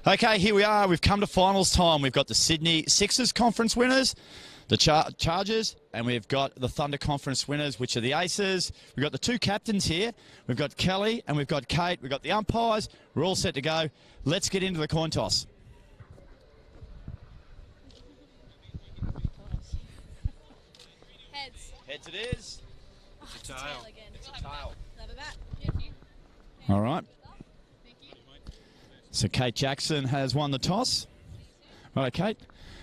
Okay, here we are. We've come to finals time. We've got the Sydney Sixers conference winners, the Chargers, and we've got the Thunder conference winners, which are the Aces. We've got the two captains here. We've got Kelly and we've got Kate. We've got the umpires. We're all set to go. Let's get into the coin toss. Heads. Heads it is. It's a tail again. It's a tail. Have a bat. All right. So Kate Jackson has won the toss. Right, Kate.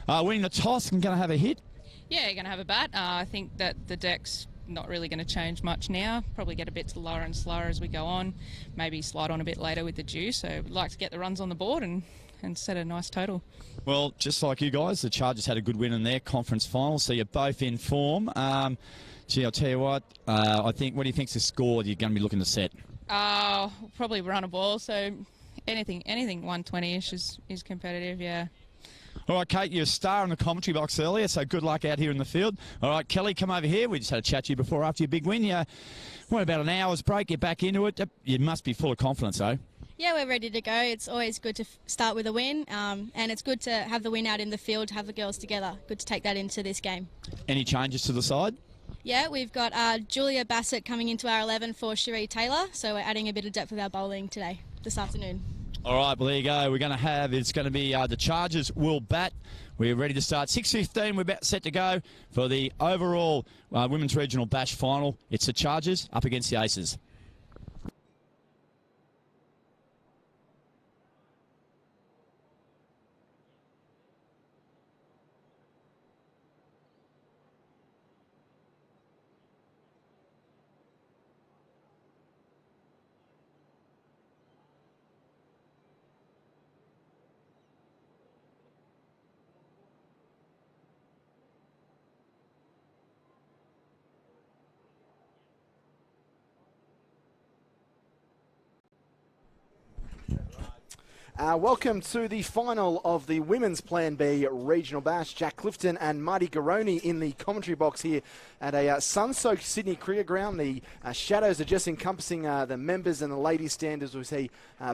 Winning the toss and going to have a hit. Yeah, you're going to have a bat. I think that the deck's not really going to change much now. Probably get a bit slower and slower as we go on. Maybe slide on a bit later with the dew. So we'd like to get the runs on the board and set a nice total. Well, just like you guys, the Chargers had a good win in their conference final, so you're both in form. Gee, I'll tell you what, what do you think's the score you're going to be looking to set? Probably run a ball, so anything 120-ish is competitive, yeah. All right, Kate, you're a star in the commentary box earlier, so good luck out here in the field. All right, Kelly, come over here. We just had a chat to you before after your big win. What, about an hour's break, get back into it. You must be full of confidence, though. Yeah, we're ready to go. It's always good to start with a win, and it's good to have the win out in the field, have the girls together. Good to take that into this game. Any changes to the side? Yeah, we've got Julia Bassett coming into our 11 for Cherie Taylor, so we're adding a bit of depth with our bowling this afternoon. All right, well, there you go. It's going to be the Chargers will bat. We're ready to start. 6:15, we're about set to go for the overall Women's Regional Bash final. It's the Chargers up against the Aces. Welcome to the final of the Women's Plan B Regional Bash. Jack Clifton and Marty Garoni in the commentary box here at a sun-soaked Sydney cricket ground. The shadows are just encompassing the members and the ladies' stand as we see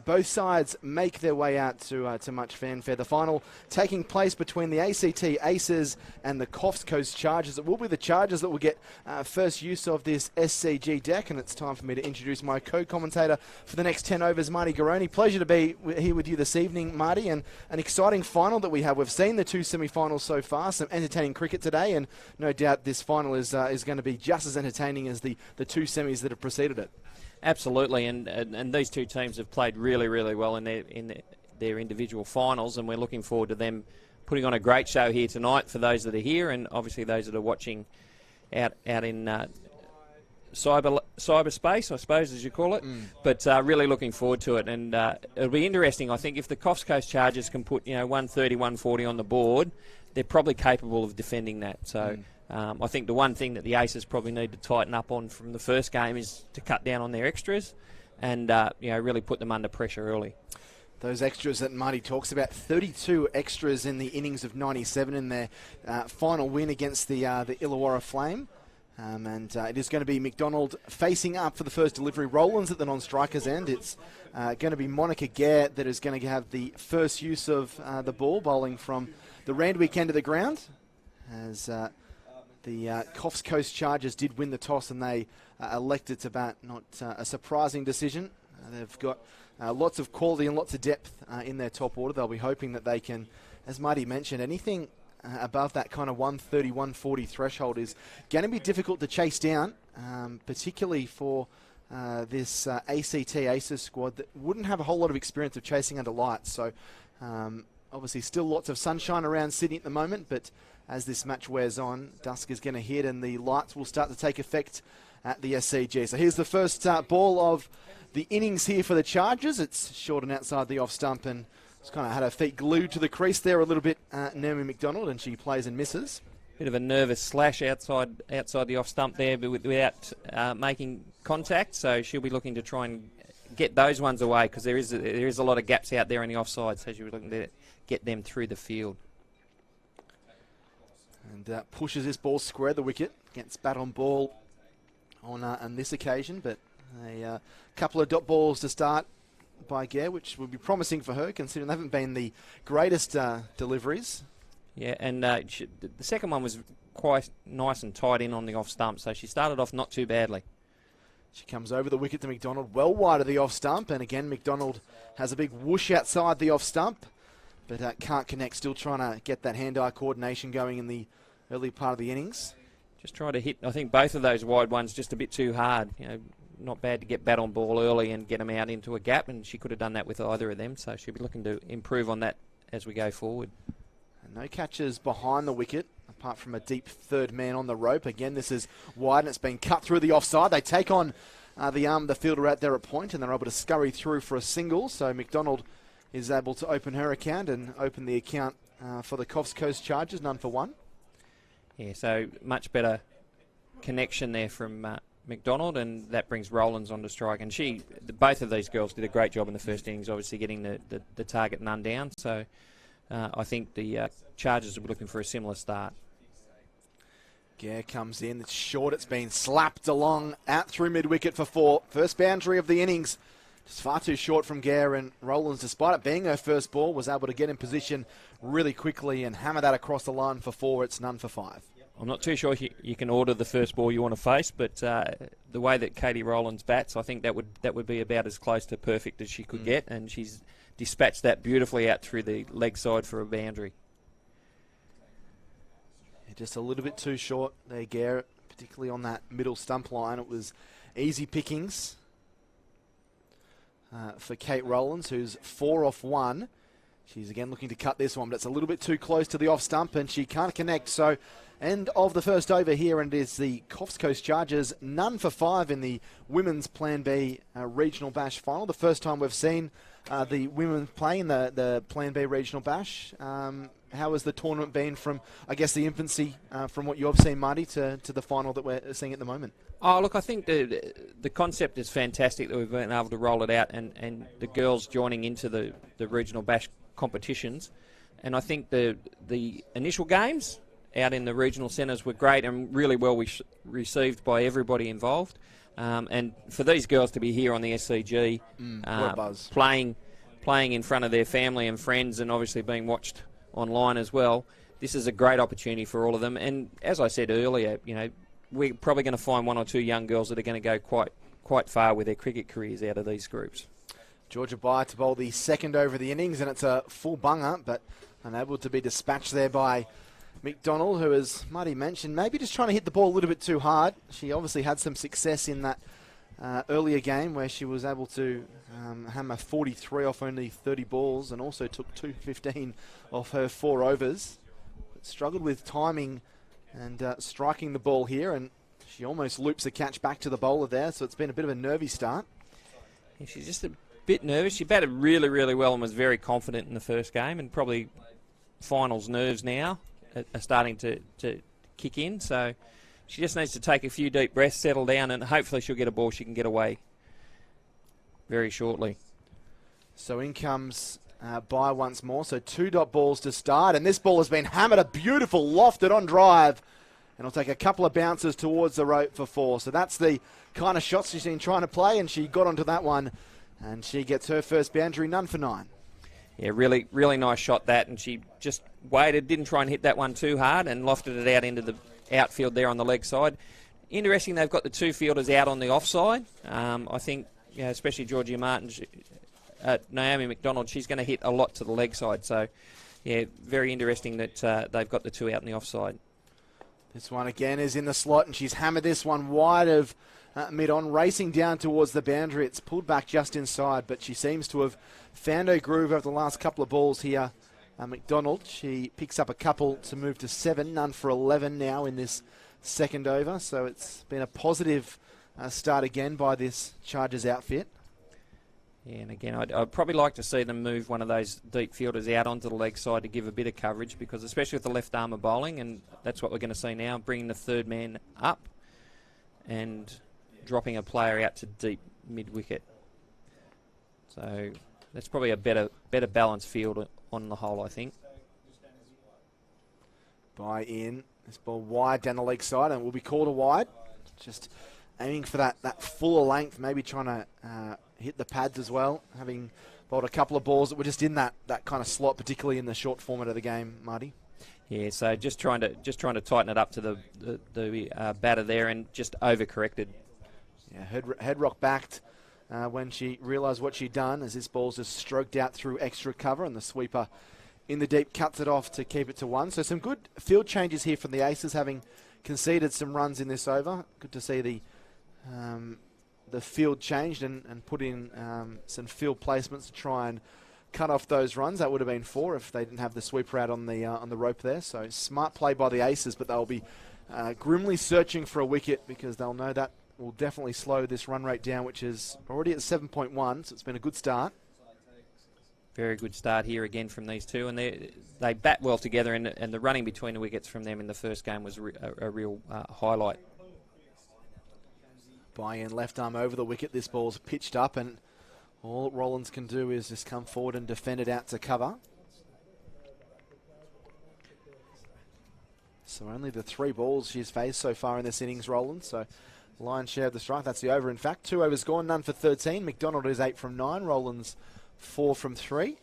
both sides make their way out to much fanfare. The final taking place between the ACT Aces and the Coffs Coast Chargers. It will be the Chargers that will get first use of this SCG deck, and it's time for me to introduce my co-commentator for the next 10 overs, Marty Garoni. Pleasure to be here with you this evening, Marty, and an exciting final that we have. We've seen the two semi-finals so far, some entertaining cricket today, and no doubt this final is going to be just as entertaining as the two semis that have preceded it. Absolutely, and these two teams have played really, really well in their individual finals, and we're looking forward to them putting on a great show here tonight for those that are here, and obviously those that are watching out in cyberspace, I suppose, as you call it. But really looking forward to it, and it'll be interesting. I think if the Coffs Coast Chargers can put 130, 140 on the board, they're probably capable of defending that. So I think the one thing that the Aces probably need to tighten up on from the first game is to cut down on their extras, and really put them under pressure early. Those extras that Marty talks about, 32 extras in the innings of 97 in their final win against the Illawarra Flame. And it is going to be Macdonald facing up for the first delivery. Rowlands at the non-striker's end. It's going to be Monica Gare that is going to have the first use of the ball, bowling from the Randwick end of the ground. As the Coffs Coast Chargers did win the toss and they elected to bat. Not a surprising decision. They've got lots of quality and lots of depth in their top order. They'll be hoping that they can, as Marty mentioned, anything above that kind of 130, 140 threshold is going to be difficult to chase down, particularly for this ACT Aces squad that wouldn't have a whole lot of experience of chasing under lights. So obviously still lots of sunshine around Sydney at the moment, but as this match wears on, dusk is going to hit and the lights will start to take effect at the SCG. So here's the first ball of the innings here for the Chargers. It's short and outside the off stump, and it's kind of had her feet glued to the crease there a little bit, Naomi Macdonald, and she plays and misses. Bit of a nervous slash outside the off stump there, but without making contact. So she'll be looking to try and get those ones away, because there is a lot of gaps out there in the offside. So she'll be looking to get them through the field. And pushes this ball square the wicket. Gets bat on ball on this occasion, but a couple of dot balls to start. by Gare, which would be promising for her, considering they haven't been the greatest deliveries. Yeah, and the second one was quite nice and tight in on the off stump, so she started off not too badly. She comes over the wicket to Macdonald, well wide of the off stump, and again Macdonald has a big whoosh outside the off stump, but can't connect, still trying to get that hand-eye coordination going in the early part of the innings. Just try to hit, I think, both of those wide ones just a bit too hard. You know, not bad to get bat on ball early and get them out into a gap, and she could have done that with either of them, so she'll be looking to improve on that as we go forward. And no catches behind the wicket, apart from a deep third man on the rope. Again, this is wide, and it's been cut through the offside. They take on the arm of the fielder out there at point, and they're able to scurry through for a single, so Macdonald is able to open her account and open the account for the Coffs Coast Chargers, none for one. Yeah, so much better connection there from Macdonald, and that brings Rowlands onto strike. And both of these girls did a great job in the first innings, obviously getting the target none down. So I think the Chargers will be looking for a similar start. Gare comes in, it's short, it's been slapped along out through mid-wicket for 4. First boundary of the innings. Just far too short from Gare, and Rowlands, despite it being her first ball, was able to get in position really quickly and hammer that across the line for 4. It's none for 5. I'm not too sure you can order the first ball you want to face, but the way that Katie Rowlands bats, I think that would be about as close to perfect as she could get, and she's dispatched that beautifully out through the leg side for a boundary. Yeah, just a little bit too short there, Gare, particularly on that middle stump line. It was easy pickings for Kate Rowlands, who's 4 off 1. She's again looking to cut this one, but it's a little bit too close to the off stump, and she can't connect. So end of the first over here, and it is the Coffs Coast Chargers, none for 5 in the Women's Plan B Regional Bash final. The first time we've seen the women play in the Plan B Regional Bash. How has the tournament been from, I guess, the infancy, from what you've seen, Marty, to the final that we're seeing at the moment? Oh, look, I think the concept is fantastic that we've been able to roll it out, and the girls joining into the Regional Bash competitions. And I think the initial games out in the regional centres were great and really well received by everybody involved. And for these girls to be here on the SCG, playing in front of their family and friends, and obviously being watched online as well, this is a great opportunity for all of them. And as I said earlier, you know, we're probably going to find 1 or 2 young girls that are going to go quite far with their cricket careers out of these groups. Georgia Byer to bowl the second over of the innings, and it's a full bunger, but unable to be dispatched there by Macdonald, who, as Marty mentioned, maybe just trying to hit the ball a little bit too hard. She obviously had some success in that earlier game where she was able to hammer 43 off only 30 balls, and also took 215 off her 4 overs. But struggled with timing and striking the ball here, and she almost loops the catch back to the bowler there, so it's been a bit of a nervy start. Yeah, she's just a bit nervous. She batted really, really well and was very confident in the first game, and probably finals nerves now are starting to kick in, so she just needs to take a few deep breaths, settle down, and hopefully she'll get a ball she can get away very shortly. So in comes Byer once more, so 2 dot balls to start, and this ball has been hammered, a beautiful lofted on drive, and it'll take a couple of bounces towards the rope for 4. So that's the kind of shots she's been trying to play, and she got onto that one, and she gets her first boundary, none for 9. Yeah, really, really nice shot that, and she just waited, didn't try and hit that one too hard, and lofted it out into the outfield there on the leg side. Interesting, they've got the 2 fielders out on the offside. I think, you know, especially Georgia Martin, Naomi Macdonald, she's going to hit a lot to the leg side. So, yeah, very interesting that they've got the 2 out on the offside. This one again is in the slot, and she's hammered this one wide of mid-on, racing down towards the boundary. It's pulled back just inside, but she seems to have found her groove over the last couple of balls here. Macdonald, she picks up a couple to move to 7, none for 11 now in this second over. So it's been a positive start again by this Chargers outfit. Yeah, and again, I'd probably like to see them move one of those deep fielders out onto the leg side to give a bit of coverage, because especially with the left armour bowling, and that's what we're going to see now, bringing the third man up and dropping a player out to deep mid-wicket. So that's probably a better balanced field on the whole, I think. Bye in. This ball wide down the leg side, and will be called a wide. Just aiming for that fuller length, maybe trying to hit the pads as well, having bowled a couple of balls that were just in that kind of slot, particularly in the short format of the game, Marty. Yeah, so just trying to tighten it up to the batter there, and just overcorrected. Yeah, head rock backed when she realised what she'd done, as this ball's just stroked out through extra cover, and the sweeper in the deep cuts it off to keep it to 1. So some good field changes here from the Aces, having conceded some runs in this over. Good to see the field changed and put in some field placements to try and cut off those runs. That would have been 4 if they didn't have the sweeper out on the rope there. So smart play by the Aces, but they'll be grimly searching for a wicket, because they'll know that will definitely slow this run rate down, which is already at 7.1, so it's been a good start. Very good start here again from these two, and they bat well together, and the running between the wickets from them in the first game was a real highlight. By-in left arm over the wicket. This ball's pitched up, and all Rollins can do is just come forward and defend it out to cover. So only the 3 balls she's faced so far in this innings, Rollins. So lion's share of the strike. That's the over, in fact. 2 overs gone, none for 13. Macdonald is 8 from 9. Rollins 4 from 3.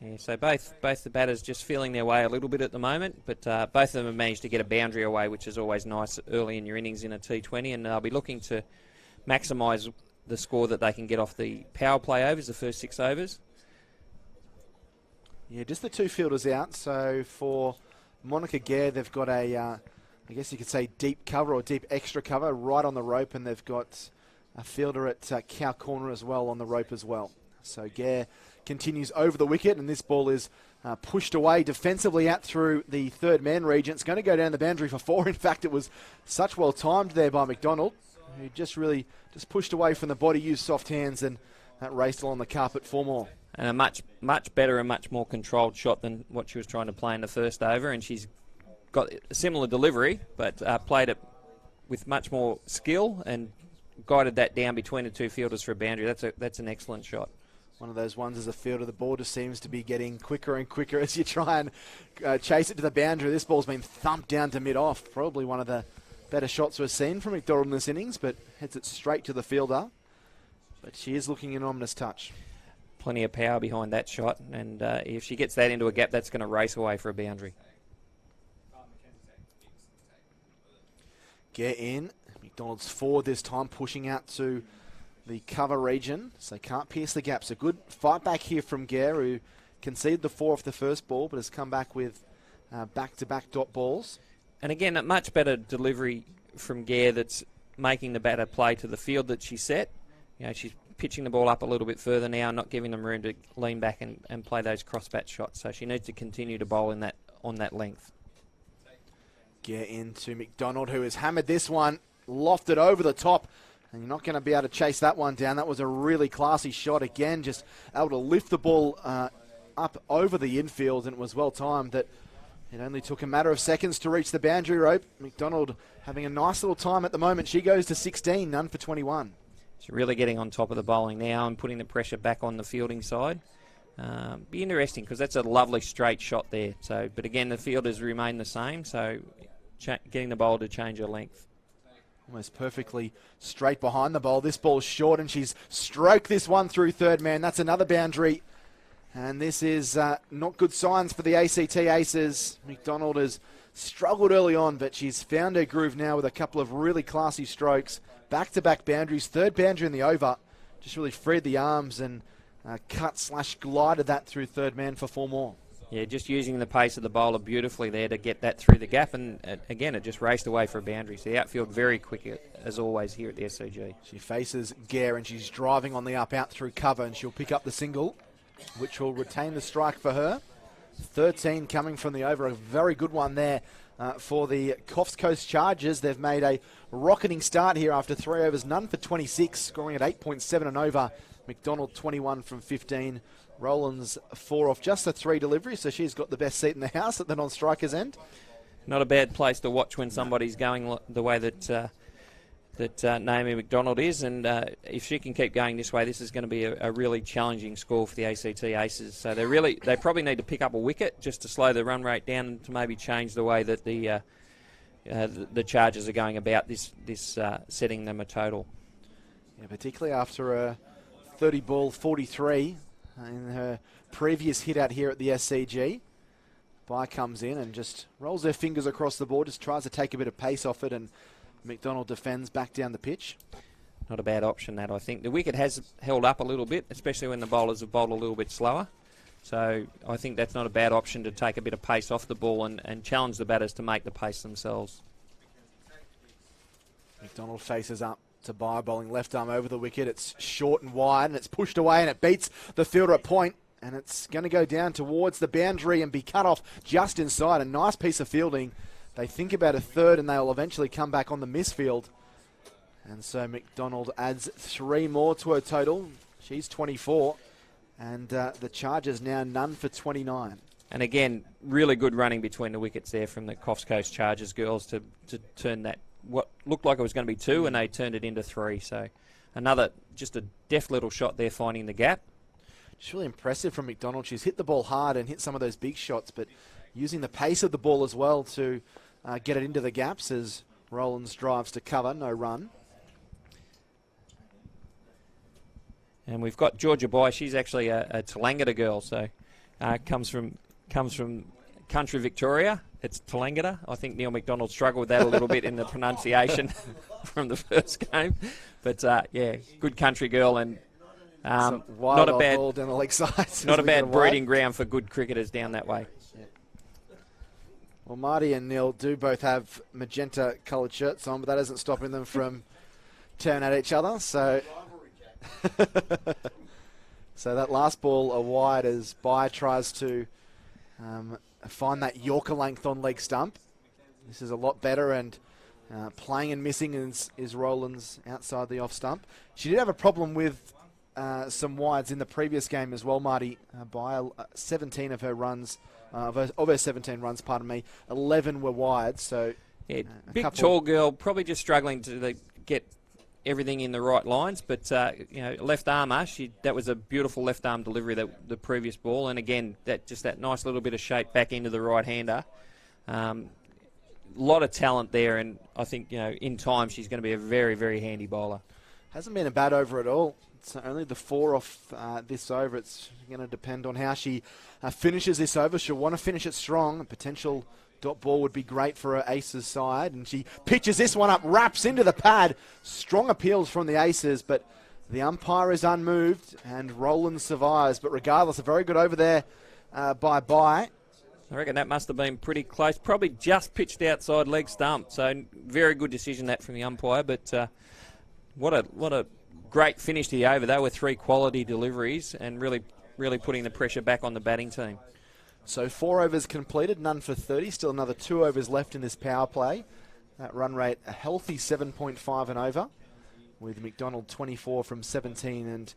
Yeah, so both the batters just feeling their way a little bit at the moment, but both of them have managed to get a boundary away, which is always nice early in your innings in a T20, and they'll be looking to maximise the score that they can get off the power play overs, the first 6 overs. Yeah, just the 2 fielders out. So for Monica Gare, they've got a, I guess you could say, deep cover or deep extra cover right on the rope, and they've got a fielder at cow corner as well on the rope as well. So Gare continues over the wicket, and this ball is pushed away defensively out through the third man region. It's going to go down the boundary for 4. In fact, it was such well timed there by Macdonald, who just really pushed away from the body, used soft hands, and that raced along the carpet 4 more. And a much better and much more controlled shot than what she was trying to play in the first over, and she's got a similar delivery, but played it with much more skill and guided that down between the 2 fielders for a boundary. That's an excellent shot. One of those ones as a fielder, the ball just seems to be getting quicker and quicker as you try and chase it to the boundary. This ball's been thumped down to mid-off. Probably one of the better shots we've seen from Macdonald in this innings, but heads it straight to the fielder. But she is looking an ominous touch. Plenty of power behind that shot, and if she gets that into a gap, that's going to race away for a boundary. Get in. Macdonald's forward this time, pushing out to the cover region, so can't pierce the gap. So good fight back here from Gare, who conceded the 4 off the first ball, but has come back with back-to-back dot balls. And again, a much better delivery from Gare that's making the batter play to the field that she set. You know, she's pitching the ball up a little bit further now, not giving them room to lean back and play those cross-bat shots. So she needs to continue to bowl on that length. Gare into Macdonald, who has hammered this one, lofted over the top. And you're not going to be able to chase that one down. That was a really classy shot again, just able to lift the ball up over the infield, and it was well timed that it only took a matter of seconds to reach the boundary rope. Macdonald having a nice little time at the moment. She goes to 16, none for 21. She's really getting on top of the bowling now and putting the pressure back on the fielding side. Be interesting, because that's a lovely straight shot there. So, but again, the fielders remain the same, so getting the bowler to change her length. Almost perfectly straight behind the bowl. This ball's short, and she's stroked this one through third man. That's another boundary. And this is not good signs for the ACT Aces. Macdonald has struggled early on, but she's found her groove now with a couple of really classy strokes. Back-to-back boundaries. Third boundary in the over. Just really freed the arms and cut/glided that through third man for 4 more. Yeah, just using the pace of the bowler beautifully there to get that through the gap, and again, it just raced away for a boundary. So the outfield very quick, as always, here at the SCG. She faces Gare, and she's driving on the up out through cover, and she'll pick up the single, which will retain the strike for her. 13 coming from the over, a very good one there for the Coffs Coast Chargers. They've made a rocketing start here after 3 overs, none for 26, scoring at 8.7 and over. Macdonald 21 from 15. Rollins 4 off just a 3 delivery, so she's got the best seat in the house at the non-striker's end. Not a bad place to watch when somebody's going the way that Naomi Macdonald is, and if she can keep going this way, this is going to be a really challenging score for the ACT Aces. So they probably need to pick up a wicket just to slow the run rate down and to maybe change the way that the Chargers are going about this setting them a total. Yeah, particularly after 30 ball 43 in her previous hit out here at the SCG. Bai comes in and just rolls her fingers across the board, just tries to take a bit of pace off it, and Macdonald defends back down the pitch. Not a bad option, that, I think. The wicket has held up a little bit, especially when the bowlers have bowled a little bit slower. So I think that's not a bad option to take a bit of pace off the ball and challenge the batters to make the pace themselves. Macdonald faces up to Bai, bowling left arm over the wicket. It's short and wide, and it's pushed away, and it beats the fielder at point. And it's going to go down towards the boundary and be cut off just inside. A nice piece of fielding. They think about a third, and they'll eventually come back on the misfield. And so Macdonald adds 3 more to her total. She's 24. And the Chargers now none for 29. And again, really good running between the wickets there from the Coffs Coast Chargers girls to turn that, what looked like it was going to be 2, and they turned it into 3. So another, just a deft little shot there, finding the gap. It's really impressive from Macdonald. She's hit the ball hard and hit some of those big shots, but using the pace of the ball as well to get it into the gaps as Rowlands drives to cover, no run. And we've got Georgia Bai. She's actually a Tallangatta girl, so comes from country Victoria. It's Tallangatta. I think Neil Macdonald struggled with that a little bit in the pronunciation from the first game. But yeah, good country girl, and not a bad ball down the leg side. Not a bad breeding ground for good cricketers down that way. Yeah. Well, Marty and Neil do both have magenta coloured shirts on, but that isn't stopping them from tearing at each other. So, so that last ball a wide as Bai tries to find that Yorker length on leg stump. This is a lot better, and playing and missing is Rowlands outside the off stump. She did have a problem with some wides in the previous game as well, Marty. By 17 of her runs, of her 17 runs, 11 were wide. So yeah, big tall girl, probably just struggling to get everything in the right lines. But you know, left armer, that was a beautiful left arm delivery, the previous ball, and again that nice little bit of shape back into the right hander. Lot of talent there, and I think in time she's going to be a very, very handy bowler. Hasn't been a bad over at all. It's only the 4 off this over. It's going to depend on how she finishes this over. She'll want to finish it strong. A potential dot ball would be great for her aces side. And she pitches this one up, wraps into the pad. Strong appeals from the aces, but the umpire is unmoved, and Rowlands survives. But regardless, a very good over there by Bai. I reckon that must have been pretty close. Probably just pitched outside leg stump. So very good decision that from the umpire. But what a great finish to the over. They were 3 quality deliveries and really putting the pressure back on the batting team. So 4 overs completed, none for 30. Still another 2 overs left in this power play. That run rate a healthy 7.5 and over, with Macdonald 24 from 17 and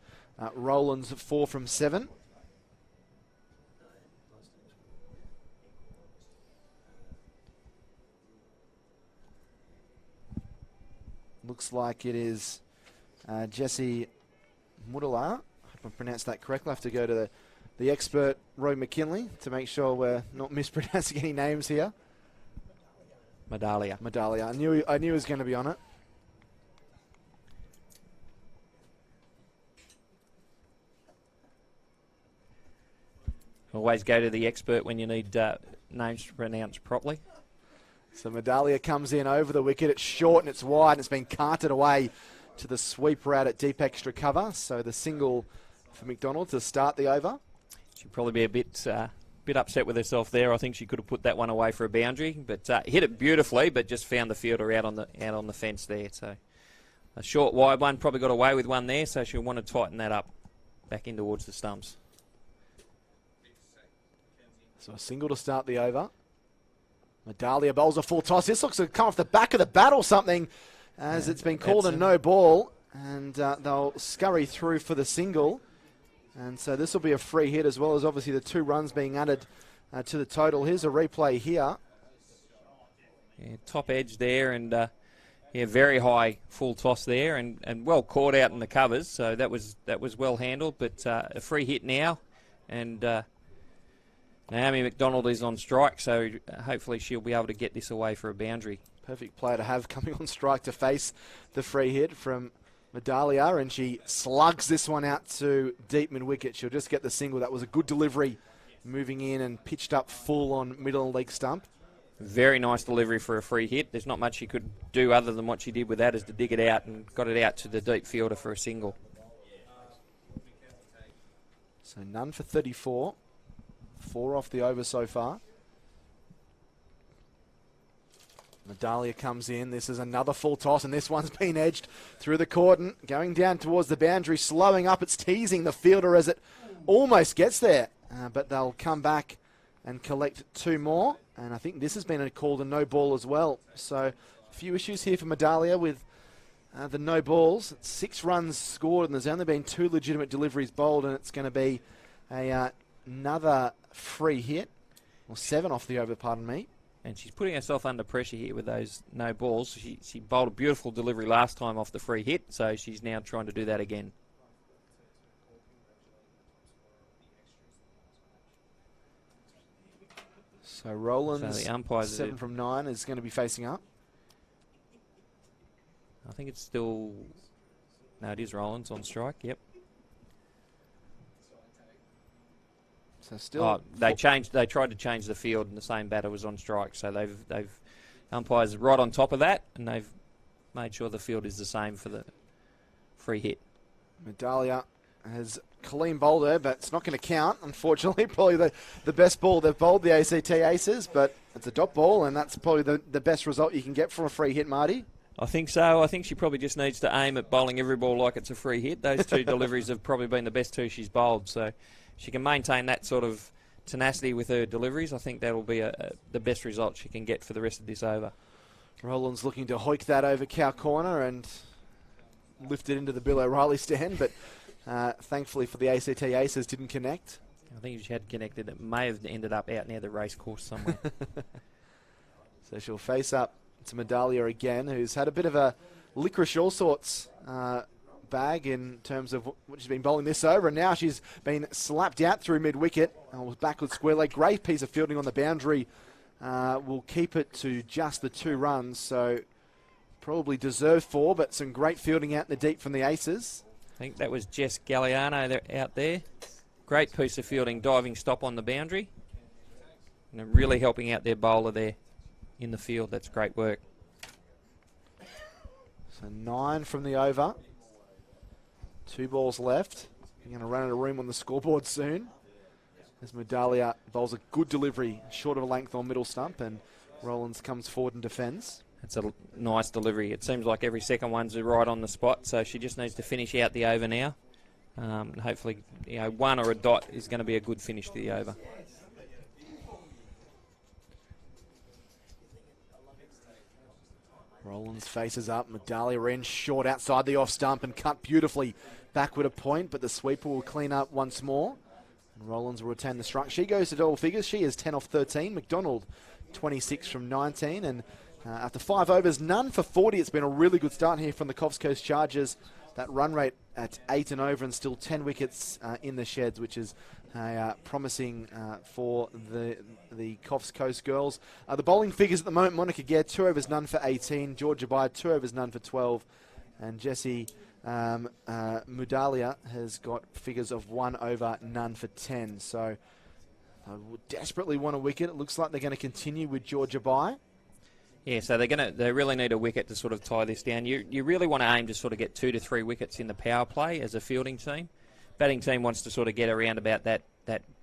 Rowlands 4 from 7. Looks like it is Jesse Mudala. I hope I pronounced that correctly. I have to go to the expert, Roy McKinley, to make sure we're not mispronouncing any names here. Medallia. I knew he was going to be on it. Always go to the expert when you need names pronounced properly. So Medallia comes in over the wicket. It's short and it's wide, and it's been carted away to the sweep route at deep extra cover. So the single for Macdonald to start the over. She'll probably be a bit upset with herself there. I think she could have put that one away for a boundary, but hit it beautifully, but just found the fielder out on the fence there. So a short wide one, probably got away with one there, so she'll want to tighten that up back in towards the stumps. So a single to start the over. Medallia bowls a full toss. This looks to come off the back of the bat or something, as it's been called a no ball, and they'll scurry through for the single. And so this will be a free hit, as well as obviously the 2 runs being added to the total. Here's a replay here. Yeah, top edge there, and yeah, very high full toss there, and well caught out in the covers. So that was well handled, but a free hit now, and Naomi Macdonald is on strike, so hopefully she'll be able to get this away for a boundary. Perfect player to have coming on strike to face the free hit from Medallia, and she slugs this one out to deep mid-wicket. She'll just get the single. That was a good delivery, moving in and pitched up full on middle leg stump. Very nice delivery for a free hit. There's not much she could do other than what she did with that, is to dig it out and got it out to the deep fielder for a single. So none for 34. 4 off the over so far. Medallia comes in. This is another full toss, and this one's been edged through the cordon, going down towards the boundary, slowing up. It's teasing the fielder as it almost gets there, but they'll come back and collect 2 more. And I think this has been called a no ball as well. So a few issues here for Medallia with the no balls. It's 6 runs scored, and there's only been 2 legitimate deliveries bowled, and it's going to be another free hit, or 7 off the over, pardon me. And she's putting herself under pressure here with those no balls. She bowled a beautiful delivery last time off the free hit, so she's now trying to do that again. So Roland's so the umpires 7 from 9 is going to be facing up. I think it's still... No, it is Roland's on strike, yep. So still, they tried to change the field, and the same batter was on strike. So they've umpires right on top of that, and they've made sure the field is the same for the free hit. Medallia has clean bowled her, but it's not going to count. Unfortunately, probably the best ball they've bowled, the ACT Aces, but it's a dot ball, and that's probably the best result you can get from a free hit, Marty. I think so. I think she probably just needs to aim at bowling every ball like it's a free hit. Those 2 deliveries have probably been the best 2 she's bowled, so she can maintain that sort of tenacity with her deliveries. I think that'll be the best result she can get for the rest of this over. Roland's looking to hoik that over cow corner and lift it into the Bill O'Reilly stand, but thankfully for the ACT Aces didn't connect. I think if she had connected, it may have ended up out near the race course somewhere. So she'll face up to Medallia again, who's had a bit of a licorice all sorts bag in terms of what she's been bowling this over, and now she's been slapped out through mid-wicket. Backward square leg, great piece of fielding on the boundary. Will keep it to just the 2 runs, so probably deserved 4, but some great fielding out in the deep from the Aces. I think that was Jess Galliano out there. Great piece of fielding, diving stop on the boundary, and really helping out their bowler there in the field. That's great work. So 9 from the over. 2 balls left. You're going to run out of room on the scoreboard soon. As Medallia bowls a good delivery, short of a length on middle stump, and Rollins comes forward and defends. It's a nice delivery. It seems like every second one's right on the spot, so she just needs to finish out the over now. And hopefully, 1 or a dot is going to be a good finish to the over. Rollins faces up. Medallia in short outside the off stump and cut beautifully backward a point, but the sweeper will clean up once more. And Rollins will retain the strike. She goes to double figures. She is 10 off 13. Macdonald 26 from 19. And after 5 overs, none for 40. It's been a really good start here from the Coffs Coast Chargers. That run rate at 8 and over, and still 10 wickets in the sheds, which is promising for the Coffs Coast girls. The bowling figures at the moment: Monica Gare, 2 overs, none for 18. Georgia Bai, 2 overs, none for 12. And Jessie Medallia has got figures of 1 over, none for 10. So I would desperately want a wicket. It looks like they're going to continue with Georgia Bai. Yeah, so they really need a wicket to sort of tie this down. You really want to aim to sort of get 2 to 3 wickets in the power play as a fielding team. Batting team wants to sort of get around about that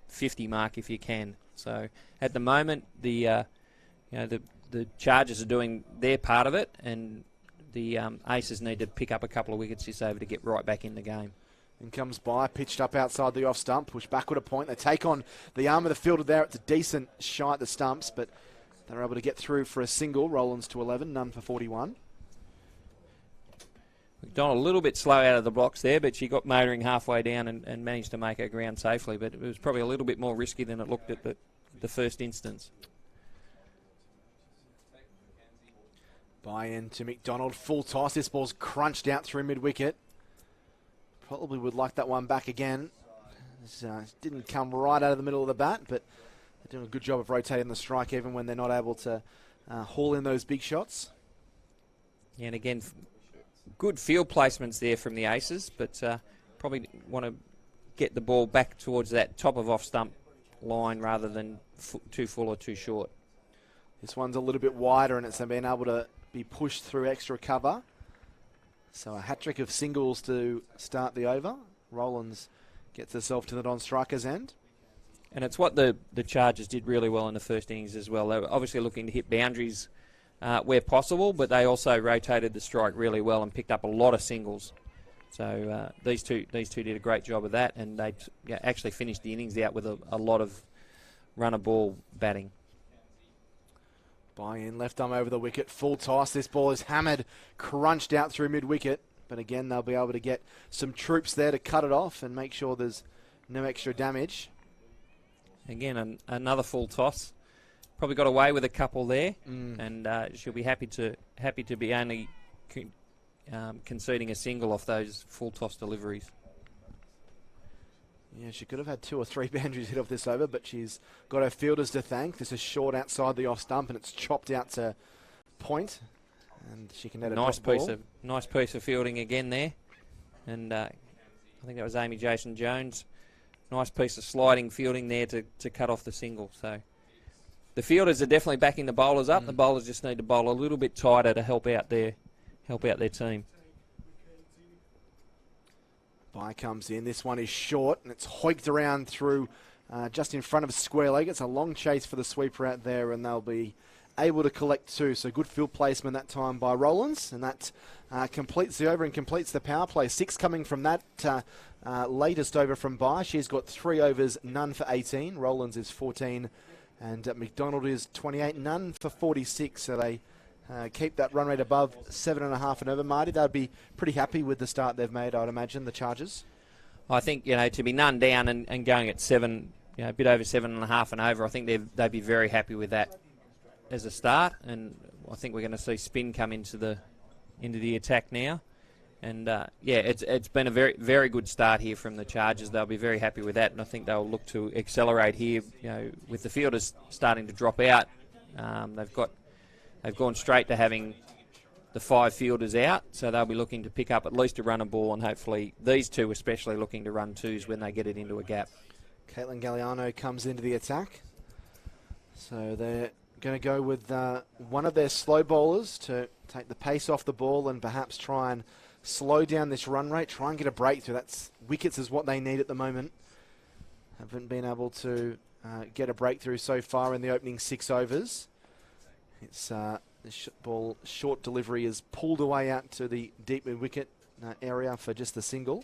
50 mark if you can. So at the moment, the Chargers are doing their part of it, and the Aces need to pick up a couple of wickets this over to get right back in the game. And comes by, pitched up outside the off stump, pushed backward a point. They take on the arm of the fielder there. It's a decent shy at the stumps, but they're able to get through for a single. Rollins to 11, none for 41. Macdonald a little bit slow out of the blocks there, but she got motoring halfway down and managed to make her ground safely. But it was probably a little bit more risky than it looked at the first instance. Buy in to Macdonald, full toss. This ball's crunched out through mid-wicket. Probably would like that one back again. This didn't come right out of the middle of the bat, but they're doing a good job of rotating the strike even when they're not able to haul in those big shots. Yeah, and again, good field placements there from the aces, but probably want to get the ball back towards that top of off-stump line rather than too full or too short. This one's a little bit wider and it's been able to be pushed through extra cover. So a hat-trick of singles to start the over. Rowlands gets herself to the non-striker's end. And it's what the Chargers did really well in the first innings as well. They were obviously looking to hit boundaries where possible, but they also rotated the strike really well and picked up a lot of singles. So these two did a great job of that, and they actually finished the innings out with a lot of runner ball batting. Buy-in, left arm over the wicket, full toss. This ball is hammered, crunched out through mid-wicket. But again, they'll be able to get some troops there to cut it off and make sure there's no extra damage. Again, another full toss. Probably got away with a couple there, and she'll be happy to be only conceding a single off those full toss deliveries. Yeah, she could have had 2 or 3 boundaries hit off this over, but she's got her fielders to thank. This is short outside the off stump, and it's chopped out to point, and she can net a nice ball. piece of fielding again there, and I think that was Amy Jason Jones. Nice piece of sliding fielding there to cut off the single. So the fielders are definitely backing the bowlers up. The bowlers just need to bowl a little bit tighter to help out their team. Bye comes in. This one is short, and it's hoiked around through just in front of square leg. It's a long chase for the sweeper out there, and they'll be able to collect 2. So good field placement that time by Rowlands, and that completes the over and completes the power play. 6 coming from that latest over from Bye. She's got 3 overs, none for 18. Rowlands is 14, and Macdonald is 28, none for 46. So they keep that run rate above 7.5 and over. Marty, they'd be pretty happy with the start they've made, I'd imagine, the Chargers. I think, to be none down and going at 7, a bit over 7.5 and over, I think they'd be very happy with that as a start. And I think we're going to see spin come into the attack now. And it's been a very, very good start here from the Chargers. They'll be very happy with that, and I think they'll look to accelerate here. With the fielders starting to drop out, they've gone straight to having the 5 fielders out, so they'll be looking to pick up at least a runner ball, and hopefully these 2 especially looking to run 2s when they get it into a gap. Caitlin Galliano comes into the attack, so they're going to go with one of their slow bowlers to take the pace off the ball and perhaps try and slow down this run rate, try and get a breakthrough. That's wickets is what they need at the moment. Haven't been able to get a breakthrough so far in the opening 6 overs. It's the ball short delivery is pulled away out to the deep mid wicket area for just the single.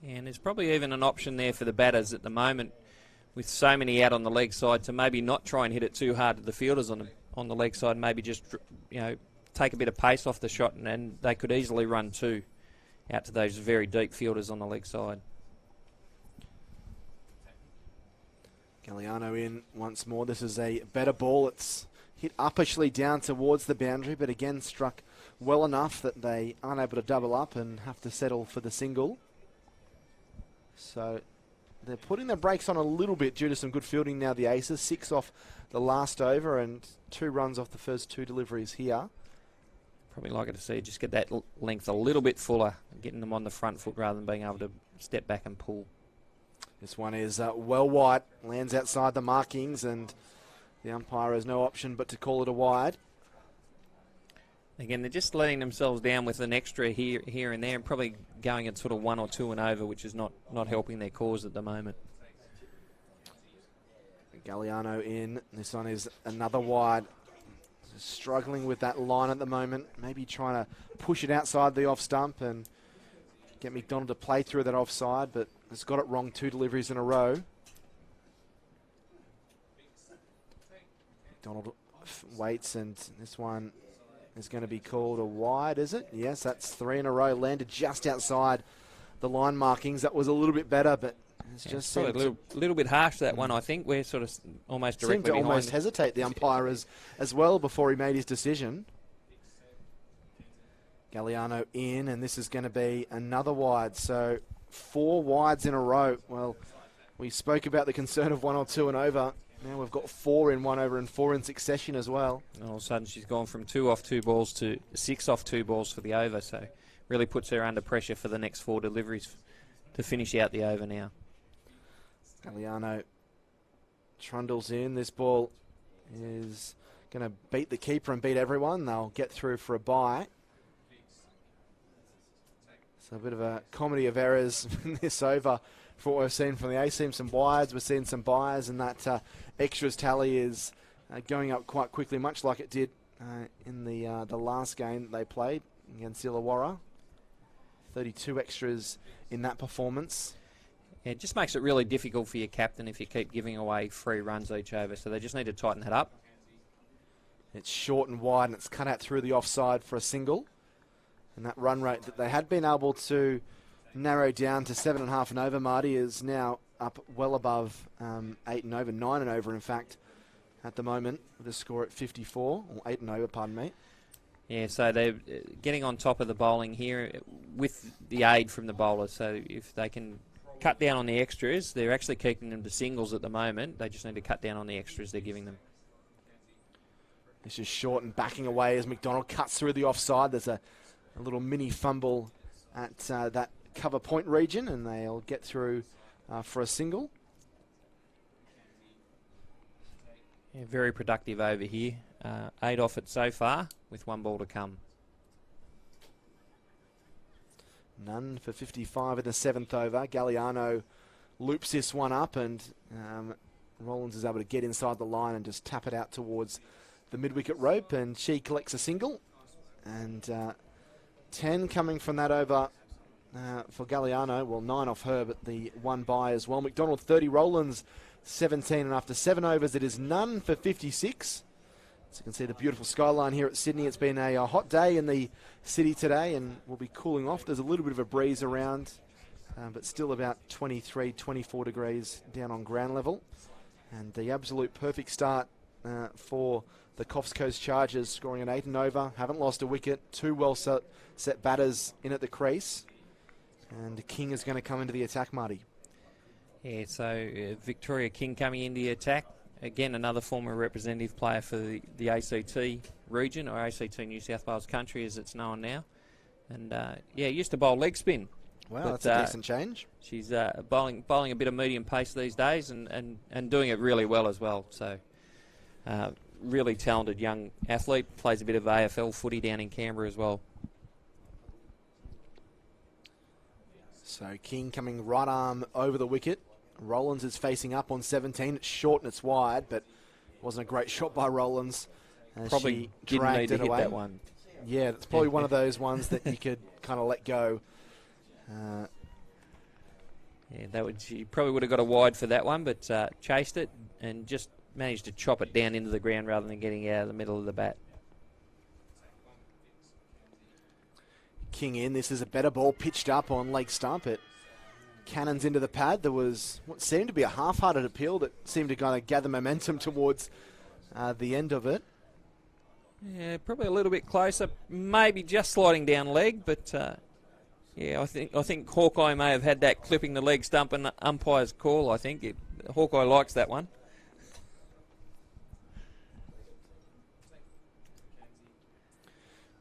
And there's probably even an option there for the batters at the moment, with so many out on the leg side, to maybe not try and hit it too hard to the fielders on the leg side. Maybe just take a bit of pace off the shot, and they could easily run 2 out to those very deep fielders on the leg side. Galliano in once more. This is a better ball. It's hit uppishly down towards the boundary, but again struck well enough that they aren't able to double up and have to settle for the single. So they're putting their brakes on a little bit due to some good fielding now, the Aces. 6 off the last over and 2 runs off the first 2 deliveries here. Probably like to see just get that length a little bit fuller, getting them on the front foot rather than being able to step back and pull. This one is well wide, lands outside the markings, and the umpire has no option but to call it a wide. Again, they're just letting themselves down with an extra here and there, and probably going at sort of 1 or 2 and over, which is not helping their cause at the moment. Galliano in. This one is another wide. Struggling with that line at the moment. Maybe trying to push it outside the off stump and get Macdonald to play through that offside, but has got it wrong 2 deliveries in a row. Macdonald waits, and this one is going to be called a wide, is it? Yes, that's 3 in a row. Landed just outside the line markings. That was a little bit better, but it's just a little bit harsh, that one, I think. We're sort of almost directly behind. Seemed to almost hesitate, the umpire, as well before he made his decision. Galliano in, and this is going to be another wide. So 4 wides in a row. Well, we spoke about the concern of 1 or 2 and over. Now we've got 4 in 1 over and 4 in succession as well. And all of a sudden she's gone from 2 off 2 balls to 6 off 2 balls for the over, so really puts her under pressure for the next 4 deliveries to finish out the over now. Galliano trundles in. This ball is going to beat the keeper and beat everyone. They'll get through for a bye. So a bit of a comedy of errors in this over for what we've seen from the A. Seen some wides, we've seen some buys, and that extras tally is going up quite quickly, much like it did in the last game that they played against Illawarra. 32 extras in that performance. Yeah, it just makes it really difficult for your captain if you keep giving away 3 runs each over, so they just need to tighten that up. It's short and wide, and it's cut out through the offside for a single. And that run rate that they had been able to narrow down to 7.5 and over, Marty, is now up well above 8 and over, 9 and over, in fact, at the moment, with a score at 54, or 8 and over, pardon me. Yeah, so they're getting on top of the bowling here with the aid from the bowlers. So if they can cut down on the extras, they're actually keeping them to singles at the moment. They just need to cut down on the extras they're giving them. This is short and backing away as Macdonald cuts through the offside. There's a little mini fumble at that cover point region, and they'll get through for a single. Yeah, very productive over here. 8 off it so far, with 1 ball to come. None for 55 in the 7th over. Galliano loops this one up, and Rollins is able to get inside the line and just tap it out towards the mid-wicket rope, and she collects a single. And 10 coming from that over for Galliano. Well, 9 off her, but the 1 by as well. Macdonald 30, Rollins 17, and after 7 overs, it is none for 56. So you can see the beautiful skyline here at Sydney. It's been a hot day in the city today, and we'll be cooling off. There's a little bit of a breeze around, but still about 23, 24 degrees down on ground level. And the absolute perfect start for the Coffs Coast Chargers, scoring an 8 and over. Haven't lost a wicket. 2 well set batters in at the crease. And King is going to come into the attack, Marty. Yeah, so Victoria King coming into the attack. Again, another former representative player for the ACT region, or ACT New South Wales country as it's known now. And yeah, used to bowl leg spin. Wow, that's a decent change. She's bowling a bit of medium pace these days, and doing it really well as well. So really talented young athlete, plays a bit of AFL footy down in Canberra as well. So King coming right arm over the wicket. Rollins is facing up on 17. It's short and it's wide, but it wasn't a great shot by Rollins. Probably she didn't need dragged to it hit away. that one. Yeah, it's probably one of those ones that you could kind of let go. Yeah, she probably would have got a wide for that one, but chased it and just managed to chop it down into the ground rather than getting out of the middle of the bat. King in. This is a better ball pitched up on leg stump. It cannons into the pad. There was what seemed to be a half-hearted appeal that seemed to kind of gather momentum towards the end of it. Yeah, probably a little bit closer, maybe just sliding down leg, but yeah, I think Hawkeye may have had that clipping the leg stump and the umpire's call. I think Hawkeye likes that one.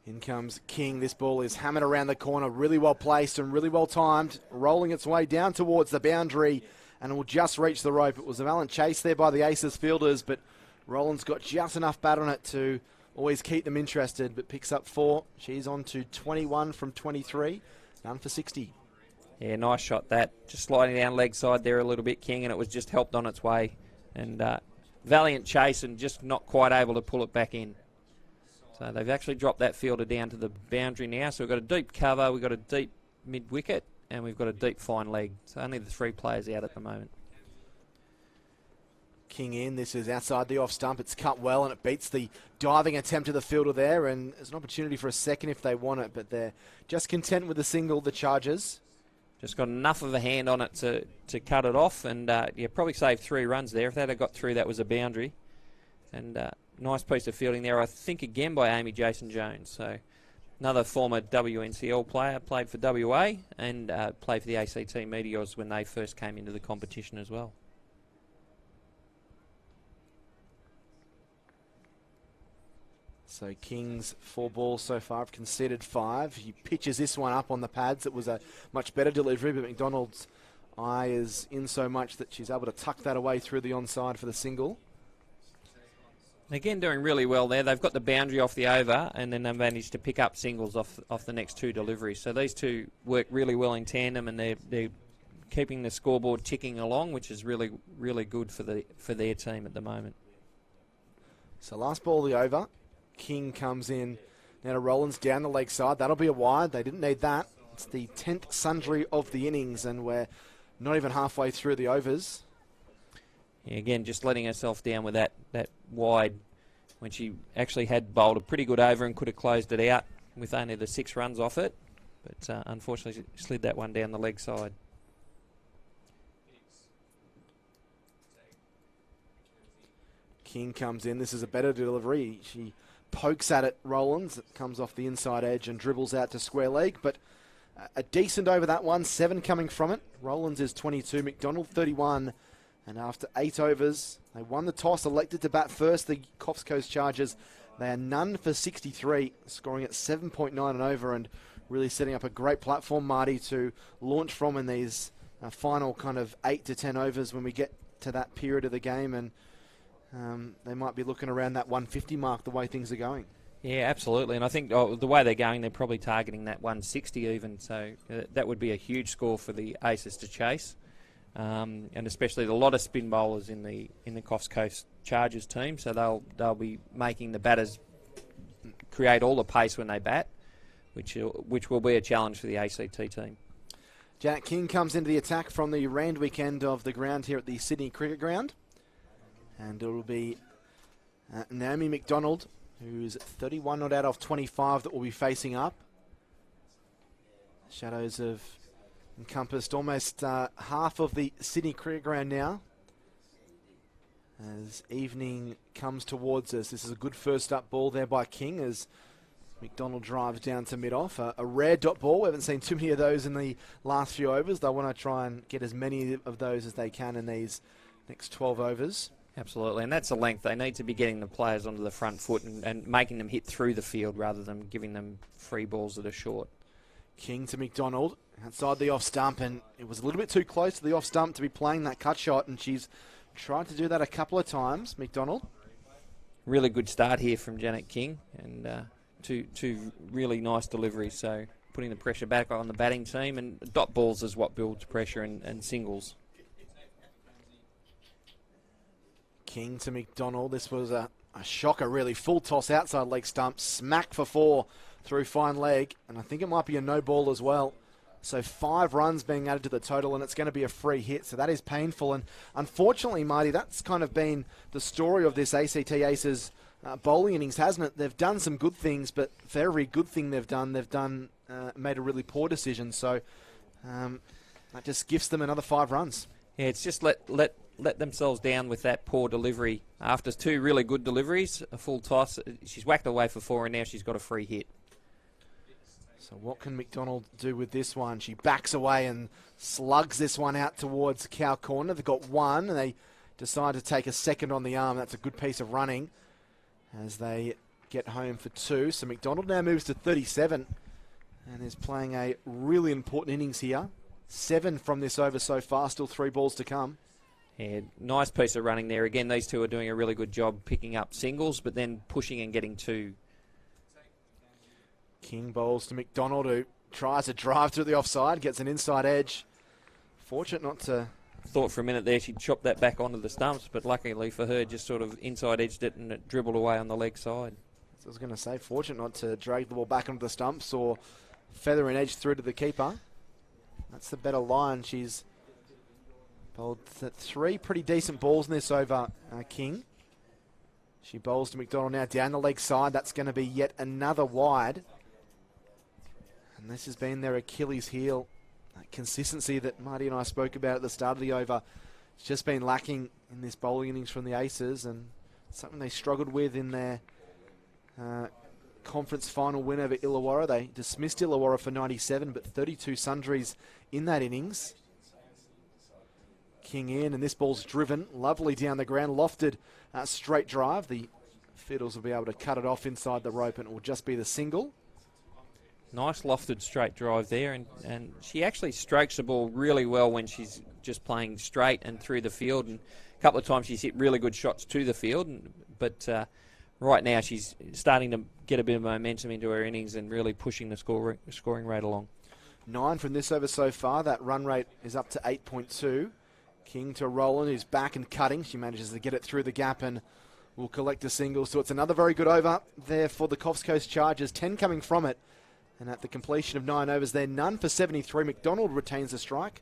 In comes King. This ball is hammered around the corner, really well placed and really well timed, rolling its way down towards the boundary, and it will just reach the rope. It was a valiant chase there by the Aces fielders, but Rollins got just enough bat on it to always keep them interested, but picks up 4. She's on to 21 from 23, none for 60. Yeah, nice shot that. Just sliding down leg side there a little bit, King, and it was just helped on its way. And valiant chase and just not quite able to pull it back in. So they've actually dropped that fielder down to the boundary now. So we've got a deep cover, we've got a deep mid-wicket, and we've got a deep fine leg. So only the 3 players out at the moment. King in. This is outside the off stump. It's cut well, and it beats the diving attempt of the fielder there. And there's an opportunity for a second if they want it, but they're just content with the single, the Chargers. Just got enough of a hand on it to cut it off, and yeah, probably saved 3 runs there. If they'd have got through, that was a boundary. And nice piece of fielding there, I think, again by Amy Jason Jones. So another former WNCL player, played for WA and played for the ACT Meteors when they first came into the competition as well. So King's 4 balls so far have conceded 5. He pitches this one up on the pads. It was a much better delivery, but Macdonald's eye is in so much that she's able to tuck that away through the onside for the single. Again, doing really well there. They've got the boundary off the over, and then they've managed to pick up singles off the next 2 deliveries. So these two work really well in tandem, and they're keeping the scoreboard ticking along, which is really, really good for their team at the moment. So last ball the over. King comes in. Now to Rollins down the leg side. That'll be a wide. They didn't need that. It's the 10th sundry of the innings, and we're not even halfway through the overs. Yeah, again, just letting herself down with that wide when she actually had bowled a pretty good over and could have closed it out with only the 6 runs off it. But unfortunately, she slid that one down the leg side. King comes in. This is a better delivery. She pokes at it, Rollins. It comes off the inside edge and dribbles out to square leg. But a decent over that one. 7 coming from it. Rollins is 22. Macdonald 31. And after 8 overs, they won the toss, elected to bat first. The Coffs Coast Chargers, they are none for 63, scoring at 7.9 and over, and really setting up a great platform, Marty, to launch from in these final kind of 8 to 10 overs when we get to that period of the game. And they might be looking around that 150 mark the way things are going. Yeah, absolutely. And I think the way they're going, they're probably targeting that 160 even. So that would be a huge score for the Aces to chase. And especially a lot of spin bowlers in the Coffs Coast Chargers team, so they'll be making the batters create all the pace when they bat, which will be a challenge for the ACT team. Janet King comes into the attack from the Randwick end of the ground here at the Sydney Cricket Ground, and it will be Naomi Macdonald, who's 31 not out of 25, that will be facing up. Shadows have encompassed almost half of the Sydney Cricket Ground now as evening comes towards us. This is a good first up ball there by King as Macdonald drives down to mid-off. A rare dot ball. We haven't seen too many of those in the last few overs. They want to try and get as many of those as they can in these next 12 overs. Absolutely, and that's the length. They need to be getting the players onto the front foot and making them hit through the field rather than giving them free balls that are short. King to Macdonald outside the off stump, and it was a little bit too close to the off stump to be playing that cut shot, and she's tried to do that a couple of times. Macdonald. Really good start here from Janet King, and two really nice deliveries, so putting the pressure back on the batting team, and dot balls is what builds pressure and singles. King to Macdonald. This was a shocker, really. Full toss outside leg stump, smack for 4 through fine leg, and I think it might be a no ball as well. So 5 runs being added to the total, and it's going to be a free hit, so that is painful. And unfortunately, Marty, that's kind of been the story of this ACT Aces bowling innings, hasn't it? They've done some good things, but for every good thing they've done made a really poor decision. So that just gives them another 5 runs. Yeah, it's just let themselves down with that poor delivery. After 2 really good deliveries, a full toss, she's whacked away for 4, and now she's got a free hit. So what can Macdonald do with this one? She backs away and slugs this one out towards cow corner. They've got 1, and they decide to take a second on the arm. That's a good piece of running as they get home for 2. So Macdonald now moves to 37 and is playing a really important innings here. 7 from this over so far, still 3 balls to come. Yeah, nice piece of running there. Again, these two are doing a really good job picking up singles, but then pushing and getting 2. King bowls to Macdonald, who tries to drive through the offside, gets an inside edge. Fortunate not to... Thought for a minute there she'd chop that back onto the stumps, but luckily for her, just sort of inside edged it and it dribbled away on the leg side. I was going to say, fortunate not to drag the ball back onto the stumps or feather an edge through to the keeper. That's the better line. She's bowled 3 pretty decent balls in this over, King. She bowls to Macdonald now down the leg side. That's going to be yet another wide. And this has been their Achilles heel. That consistency that Marty and I spoke about at the start of the over. It's just been lacking in this bowling innings from the Aces, and something they struggled with in their conference final win over Illawarra. They dismissed Illawarra for 97, but 32 sundries in that innings. King in, and this ball's driven lovely down the ground, lofted straight drive. The Fiddles will be able to cut it off inside the rope, and it will just be the single. Nice lofted straight drive there, and she actually strokes the ball really well when she's just playing straight and through the field. And a couple of times she's hit really good shots to the field, but right now she's starting to get a bit of momentum into her innings and really pushing the scoring rate along. 9 from this over so far. That run rate is up to 8.2. King to Rowland, who's back and cutting. She manages to get it through the gap and will collect a single. So it's another very good over there for the Coffs Coast Chargers. 10 coming from it. And at the completion of 9 overs there, none for 73. Macdonald retains the strike.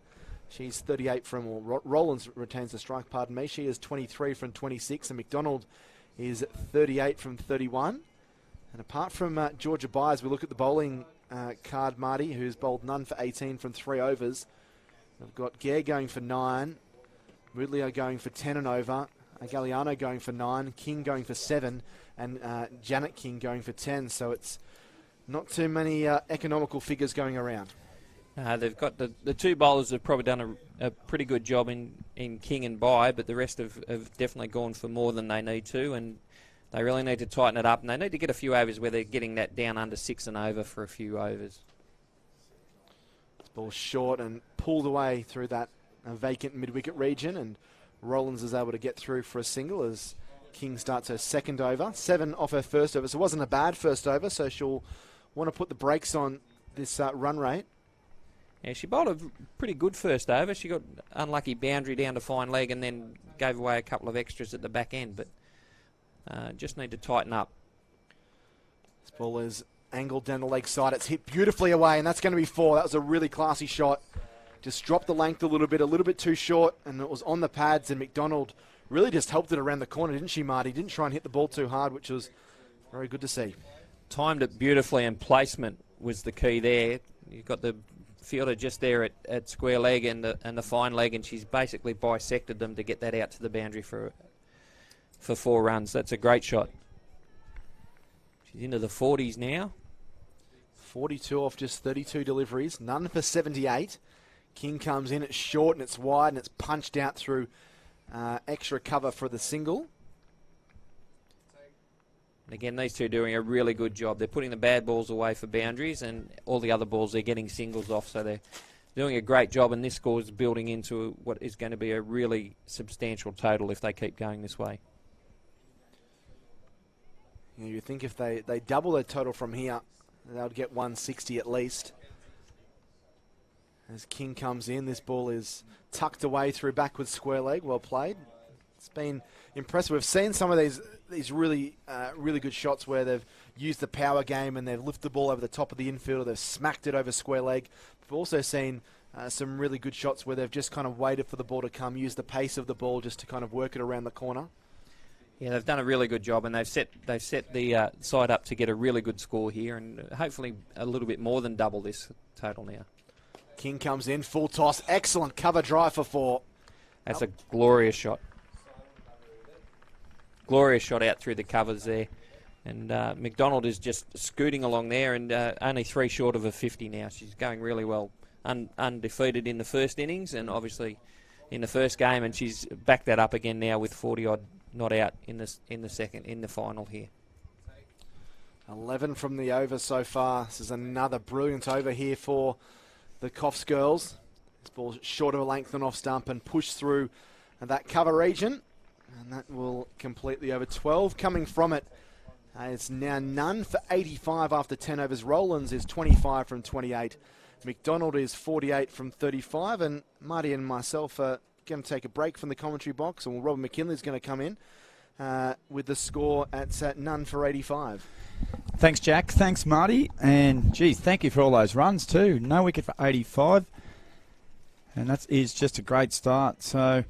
She's 38 from, or Rowlands retains the strike, pardon me. She is 23 from 26, and Macdonald is 38 from 31. And apart from Georgia Byers, we look at the bowling card, Marty, who's bowled none for 18 from 3 overs. We've got Gare going for 9, Ridley going for 10 and over, Galliano going for 9, King going for 7, and Janet King going for 10. So it's not too many economical figures going around. They've got the two bowlers have probably done a pretty good job in King and Bye, but the rest have definitely gone for more than they need to, and they really need to tighten it up, and they need to get a few overs where they're getting that down under 6 and over for a few overs. This ball's short and pulled away through that vacant mid-wicket region, and Rowlands is able to get through for a single as King starts her second over. 7 off her first over, so it wasn't a bad first over, so she'll want to put the brakes on this run rate. Yeah, she bowled a pretty good first over. She got unlucky boundary down to fine leg and then gave away a couple of extras at the back end, but just need to tighten up. This ball is angled down the leg side. It's hit beautifully away, and that's going to be 4. That was a really classy shot. Just dropped the length a little bit too short, and it was on the pads, and Macdonald really just helped it around the corner, didn't she, Marty? Didn't try and hit the ball too hard, which was very good to see. Timed it beautifully, and placement was the key there. You've got the fielder just there at square leg and the fine leg, and she's basically bisected them to get that out to the boundary for 4 runs. That's a great shot. She's into the 40s now. 42 off just 32 deliveries, none for 78. King comes in, it's short and it's wide and it's punched out through extra cover for the single. Again, these two are doing a really good job. They're putting the bad balls away for boundaries, and all the other balls they're getting singles off, so they're doing a great job, and this score is building into what is going to be a really substantial total if they keep going this way. You know, you think if they double their total from here, they'll get 160 at least. As King comes in, this ball is tucked away through backwards square leg. Well played. It's been impressive. We've seen some of these really good shots where they've used the power game and they've lifted the ball over the top of the infield, or they've smacked it over square leg. We've also seen some really good shots where they've just kind of waited for the ball to come, used the pace of the ball just to kind of work it around the corner. Yeah, they've done a really good job, and they've set the side up to get a really good score here, and hopefully a little bit more than double this total now. King comes in, full toss, excellent cover drive for 4. That's a glorious shot. Glorious shot out through the covers there. And Macdonald is just scooting along there, and only 3 short of a 50 now. She's going really well. Undefeated in the first innings and obviously in the first game, and she's backed that up again now with 40-odd not out in the final here. 11 from the over so far. This is another brilliant over here for the Coffs girls. This ball's short of a length and off stump and pushed through that cover region. And that will complete the over. 12 coming from it. It's now none for 85 after 10 overs. Rowlands is 25 from 28. Macdonald is 48 from 35. And Marty and myself are going to take a break from the commentary box. And Robert McKinley's going to come in with the score at none for 85. Thanks, Jack. Thanks, Marty. And, geez, thank you for all those runs too. No wicket for 85. And that is just a great start. So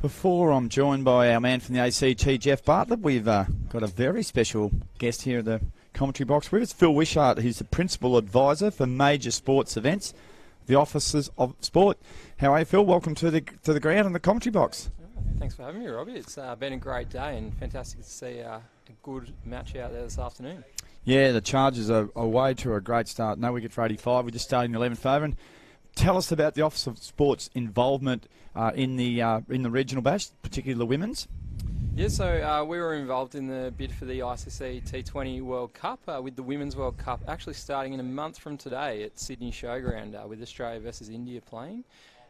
before I'm joined by our man from the ACT, Jeff Bartlett, we've got a very special guest here at the commentary box with us, Phil Wishart, who's the Principal Advisor for Major Sports Events, the Offices of Sport. How are you, Phil? Welcome to the ground and the commentary box. Thanks for having me, Robbie. It's been a great day and fantastic to see a good match out there this afternoon. Yeah, the Chargers are away to a great start. No wicket for 85. We're just starting the 11th over. And tell us about the Office of Sport's involvement in the regional bash, particularly the women's. Yeah, so we were involved in the bid for the ICC T20 World Cup with the Women's World Cup actually starting in a month from today at Sydney Showground with Australia versus India playing.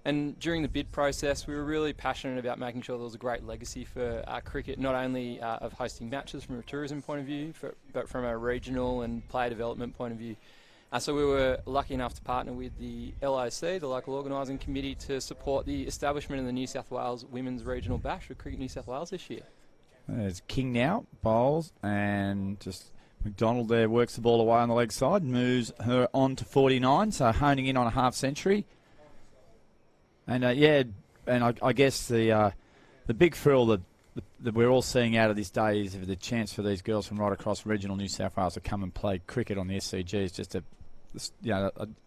And during the bid process, we were really passionate about making sure there was a great legacy for cricket, not only of hosting matches from a tourism point of view, but from a regional and player development point of view. So we were lucky enough to partner with the LOC, the local organising committee, to support the establishment of the New South Wales Women's Regional Bash with Cricket New South Wales this year. There's King now, bowls, and just Macdonald there works the ball away on the leg side, moves her on to 49, so honing in on a half century. And I guess the big thrill that we're all seeing out of this day is the chance for these girls from right across regional New South Wales to come and play cricket on the SCG is just a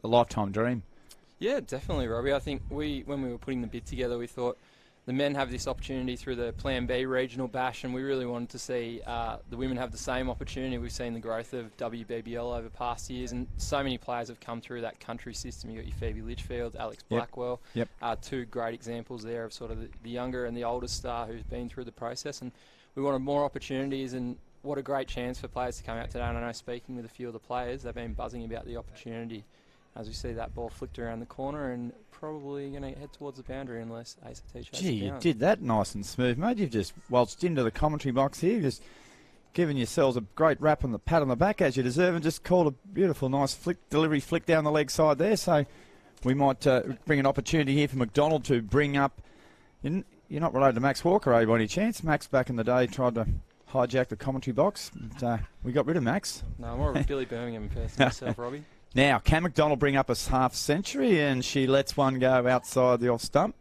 lifetime dream. Yeah, definitely, Robbie. I think when we were putting the bid together, we thought the men have this opportunity through the Plan B regional bash, and we really wanted to see the women have the same opportunity. We've seen the growth of WBBL over past years, and so many players have come through that country system. You've got your Phoebe Litchfield, Alex Blackwell, two great examples there of sort of the younger and the older star who's been through the process, and we wanted more opportunities, and what a great chance for players to come out today. And I know, speaking with a few of the players, they've been buzzing about the opportunity as we see that ball flicked around the corner and probably going to head towards the boundary unless ACT chases it down. Gee, you did that nice and smooth, mate. You've just waltzed into the commentary box here, just giving yourselves a great pat on the back as you deserve, and just called a beautiful, nice delivery flick down the leg side there. So we might bring an opportunity here for Macdonald to bring up. You're not related to Max Walker, by any chance? Max back in the day tried to hijack the commentary box. But, we got rid of Max. No, I'm more of a Billy Birmingham person myself, Robbie. Now, can Macdonald bring up a half century? And she lets one go outside the off stump.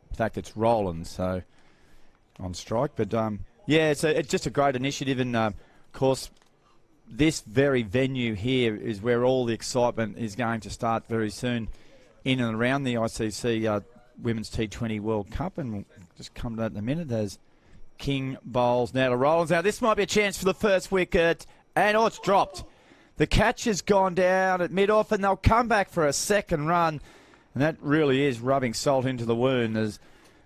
In fact, it's Roland, so on strike. But, it's just a great initiative. And, of course, this very venue here is where all the excitement is going to start very soon in and around the ICC Women's T20 World Cup. And we'll just come to that in a minute as King bowls now to Rollins. Now, this might be a chance for the first wicket. And, it's dropped. The catch has gone down at mid-off, and they'll come back for a second run. And that really is rubbing salt into the wound as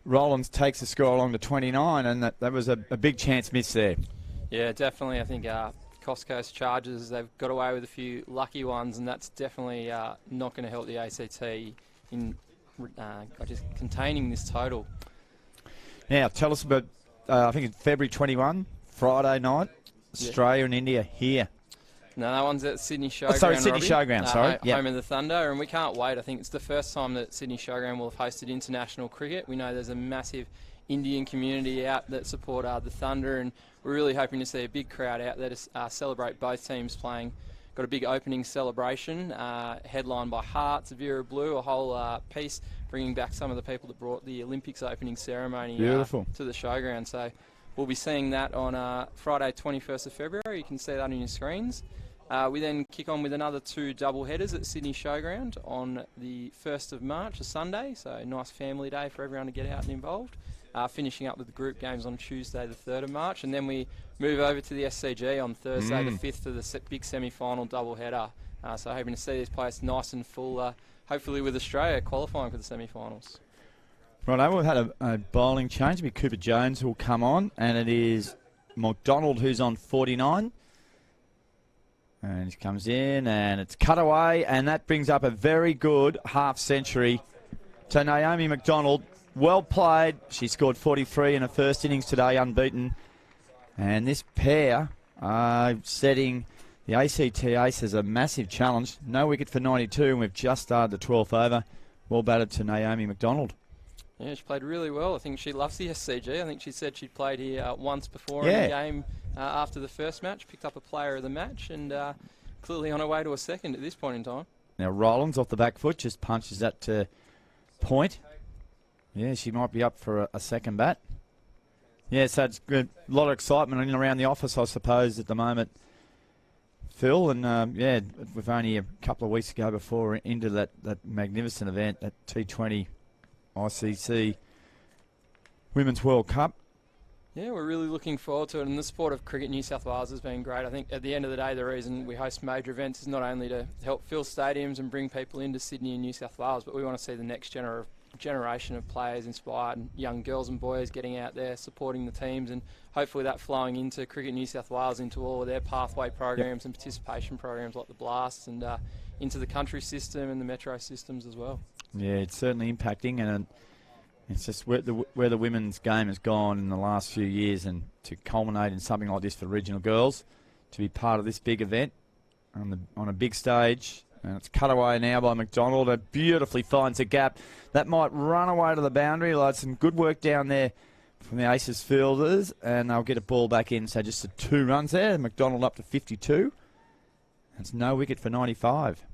Rollins takes the score along to 29, and that was a big chance miss there. Yeah, definitely. I think Coffs Chargers, they've got away with a few lucky ones, and that's definitely not going to help the ACT in just containing this total. Now, tell us about, I think it's February 21, Friday night, Australia and India here. No, that one's at Sydney Showground. Sydney Showground, home of the Thunder, and we can't wait. I think it's the first time that Sydney Showground will have hosted international cricket. We know there's a massive Indian community out that support the Thunder, and we're really hoping to see a big crowd out there to celebrate both teams playing. Got a big opening celebration, headlined by Hearts, Vera Blue, a whole piece bringing back some of the people that brought the Olympics opening ceremony to the Showground. So we'll be seeing that on Friday 21st of February. You can see that on your screens. We then kick on with another two double headers at Sydney Showground on the 1st of March, a Sunday, so a nice family day for everyone to get out and involved. Finishing up with the group games on Tuesday the 3rd of March, and then we move over to the SCG on Thursday the 5th for the big semi-final double header. So hoping to see this place nice and full, hopefully with Australia qualifying for the semi-finals. Right, we've had a bowling change. It'll be Cooper Jones who will come on, and it is Macdonald who's on 49. And he comes in, and it's cut away, and that brings up a very good half century to Naomi Macdonald. Well played. She scored 43 in her first innings today, unbeaten. And this pair are setting the ACT Aces a massive challenge. No wicket for 92, and we've just started the 12th over. Well batted to Naomi Macdonald. Yeah, she played really well. I think she loves the SCG. I think she said she'd played here once before in the game after the first match, picked up a player of the match, and clearly on her way to a second at this point in time. Now Rollins off the back foot just punches that to point. Yeah, she might be up for a second bat. Yeah, so it's good. A lot of excitement in and around the office, I suppose, at the moment, Phil. And we've only a couple of weeks ago before we're into that magnificent event, that T20 ICC Women's World Cup. Yeah, we're really looking forward to it, and the sport of Cricket New South Wales has been great. I think at the end of the day, the reason we host major events is not only to help fill stadiums and bring people into Sydney and New South Wales, but we want to see the next generation of players, inspired young girls and boys getting out there, supporting the teams, and hopefully that flowing into Cricket New South Wales, into all of their pathway programs and participation programs like the Blasts, and into the country system and the metro systems as well. Yeah, it's certainly impacting, and it's just where the women's game has gone in the last few years, and to culminate in something like this for regional girls, to be part of this big event on a big stage. And it's cut away now by Macdonald. It beautifully finds a gap. That might run away to the boundary. Like, some good work down there from the Aces fielders, and they'll get a ball back in. So just the 2 runs there. Macdonald up to 52. That's no wicket for 95.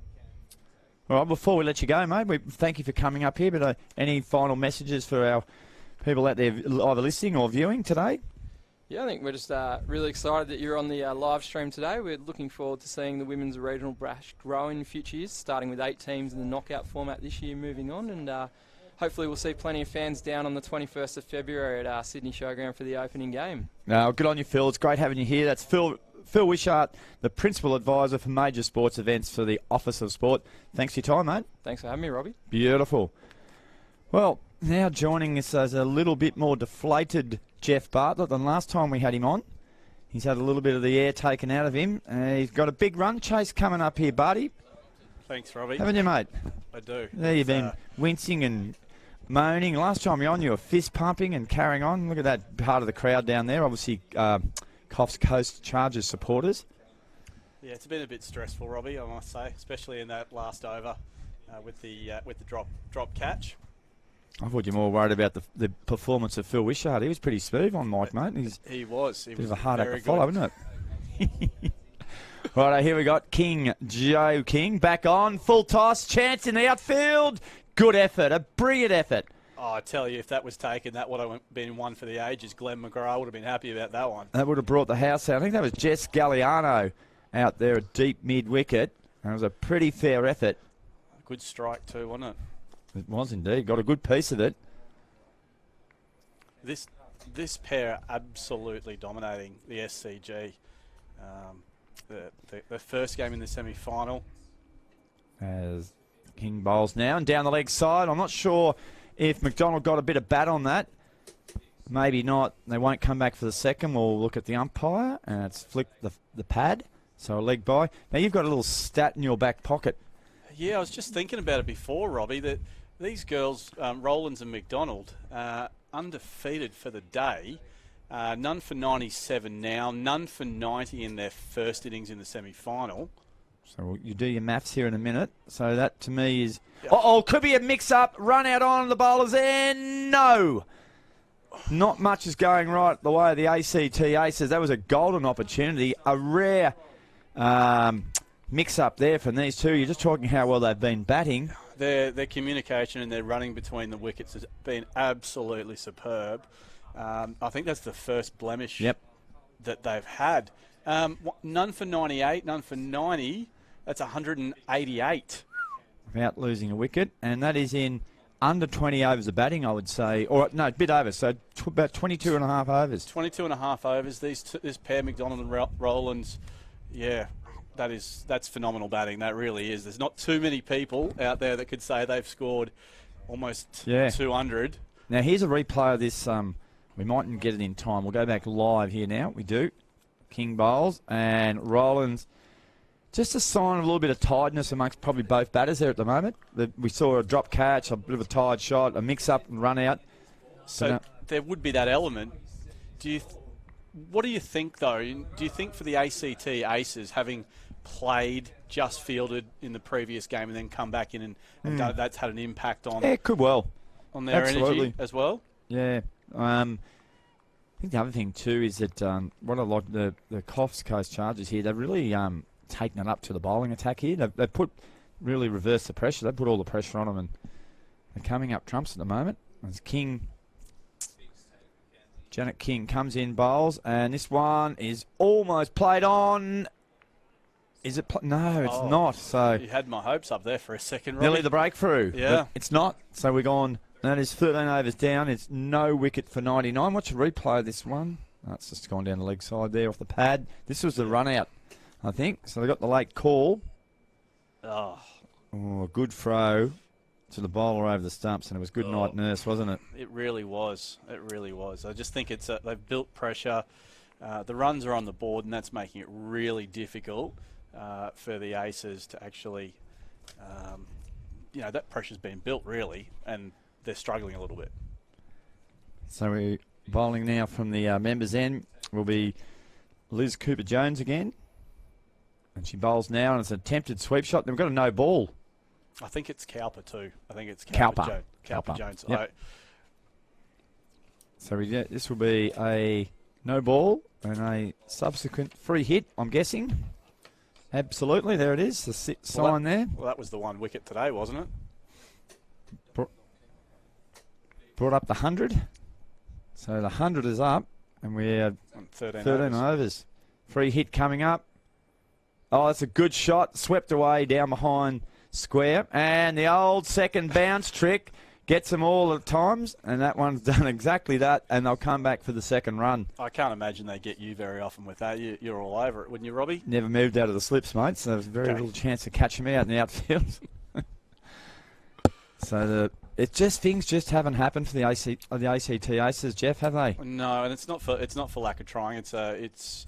All right, before we let you go, mate, we thank you for coming up here. But any final messages for our people out there either listening or viewing today? Yeah, I think we're just really excited that you're on the live stream today. We're looking forward to seeing the women's regional brash grow in future years, starting with 8 teams in the knockout format this year, moving on. And hopefully we'll see plenty of fans down on the 21st of February at Sydney Showground for the opening game. No, good on you, Phil. It's great having you here. That's Phil Wishart, the Principal Advisor for Major Sports Events for the Office of Sport. Thanks for your time, mate. Thanks for having me, Robbie. Beautiful. Well, now joining us is a little bit more deflated Jeff Bartlett than last time we had him on. He's had a little bit of the air taken out of him. He's got a big run chase coming up here, Barty. Thanks, Robbie. Haven't you, mate? I do. There you've been wincing and moaning. Last time you're on, you were fist pumping and carrying on. Look at that part of the crowd down there. Obviously, Coffs Coast Chargers supporters. Yeah, it's been a bit stressful, Robbie, I must say, especially in that last over with the drop catch. I thought you were more worried about the performance of Phil Wishart. He was pretty smooth on Mike, mate. He was. He bit was of a hard act very to follow, good. isn't it? Right, here we got King, Joe King, back on. Full toss, chance in the outfield. Good effort, a brilliant effort. Oh, I tell you, if that was taken, that would have been one for the ages. Glenn McGrath would have been happy about that one. That would have brought the house out. I think that was Jess Galliano out there at deep mid-wicket. It was a pretty fair effort. Good strike too, wasn't it? It was indeed. Got a good piece of it. This pair absolutely dominating the SCG. The first game in the semi-final. As King bowls now and down the leg side. I'm not sure if Macdonald got a bit of bat on that. Maybe not. They won't come back for the second. We'll look at the umpire, and it's flicked the pad. So a leg by. Now you've got a little stat in your back pocket. Yeah, I was just thinking about it before, Robbie, that these girls, Rowlands and Macdonald, undefeated for the day. None for 97 now, none for 90 in their first innings in the semi-final. So you do your maths here in a minute. So that to me is... Uh-oh, could be a mix-up. Run out on the bowler's end. No. Not much is going right the way of the ACT Aces. That was a golden opportunity. A rare mix-up there from these two. You're just talking how well they've been batting. Their communication and their running between the wickets has been absolutely superb. I think that's the first blemish that they've had. None for 98, none for 90. That's 188. Without losing a wicket. And that is in under 20 overs of batting, I would say. Or, no, a bit over. So about 22 and a half overs. 22 and a half overs. This pair, Macdonald and Rowlands, yeah, that's phenomenal batting. That really is. There's not too many people out there that could say they've scored almost 200. Now, here's a replay of this. We mightn't get it in time. We'll go back live here now. We do. King bowls and Rowlands. Just a sign of a little bit of tiredness amongst probably both batters there at the moment. We saw a drop catch, a bit of a tired shot, a mix-up and run out. So there would be that element. What do you think, though? Do you think for the ACT Aces, having played, just fielded in the previous game and then come back in and done, that's had an impact on... Yeah, it could well. On their energy as well? Yeah. I think the other thing, too, is that what I like, the Coffs Coast Chargers here, they've really taken it up to the bowling attack here. They've really reversed the pressure. They put all the pressure on them, and they're coming up trumps at the moment. As Janet King comes in, bowls, and this one is almost played on. Is it? No, it's not. So you had my hopes up there for a second, Robbie. Nearly the breakthrough. Yeah. It's not. So we're gone. That is 13 overs down. It's no wicket for 99. Watch a replay of this one. That's just gone down the leg side there off the pad. This was the run out, I think. So they got the late call. Oh, good throw. to the bowler over the stumps, and it was good night nurse, wasn't it? It really was. It really was. I just think they've built pressure. The runs are on the board, and that's making it really difficult for the Aces to actually, that pressure's been built really, and they're struggling a little bit. So we're bowling now from the members' end will be Liz Cooper-Jones again. And she bowls now, and it's an attempted sweep shot. They've got a no ball. I think it's Cowper too. I think it's Cowper. Cowper Jones. Yep. So this will be a no ball and a subsequent free hit, I'm guessing. Absolutely, there it is, the sign there. Well, that was the one wicket today, wasn't it? Brought up the 100. So the 100 is up, and we're 13 overs. Free hit coming up. Oh, that's a good shot. Swept away down behind square. And the old second bounce trick gets them all at times. And that one's done exactly that. And they'll come back for the second run. I can't imagine they get you very often with that. You're all over it, wouldn't you, Robbie? Never moved out of the slips, mate. So there's very little chance of catching me out in the outfield. So things just haven't happened for the ACT Aces, Jeff, have they? No, and it's not for lack of trying. It's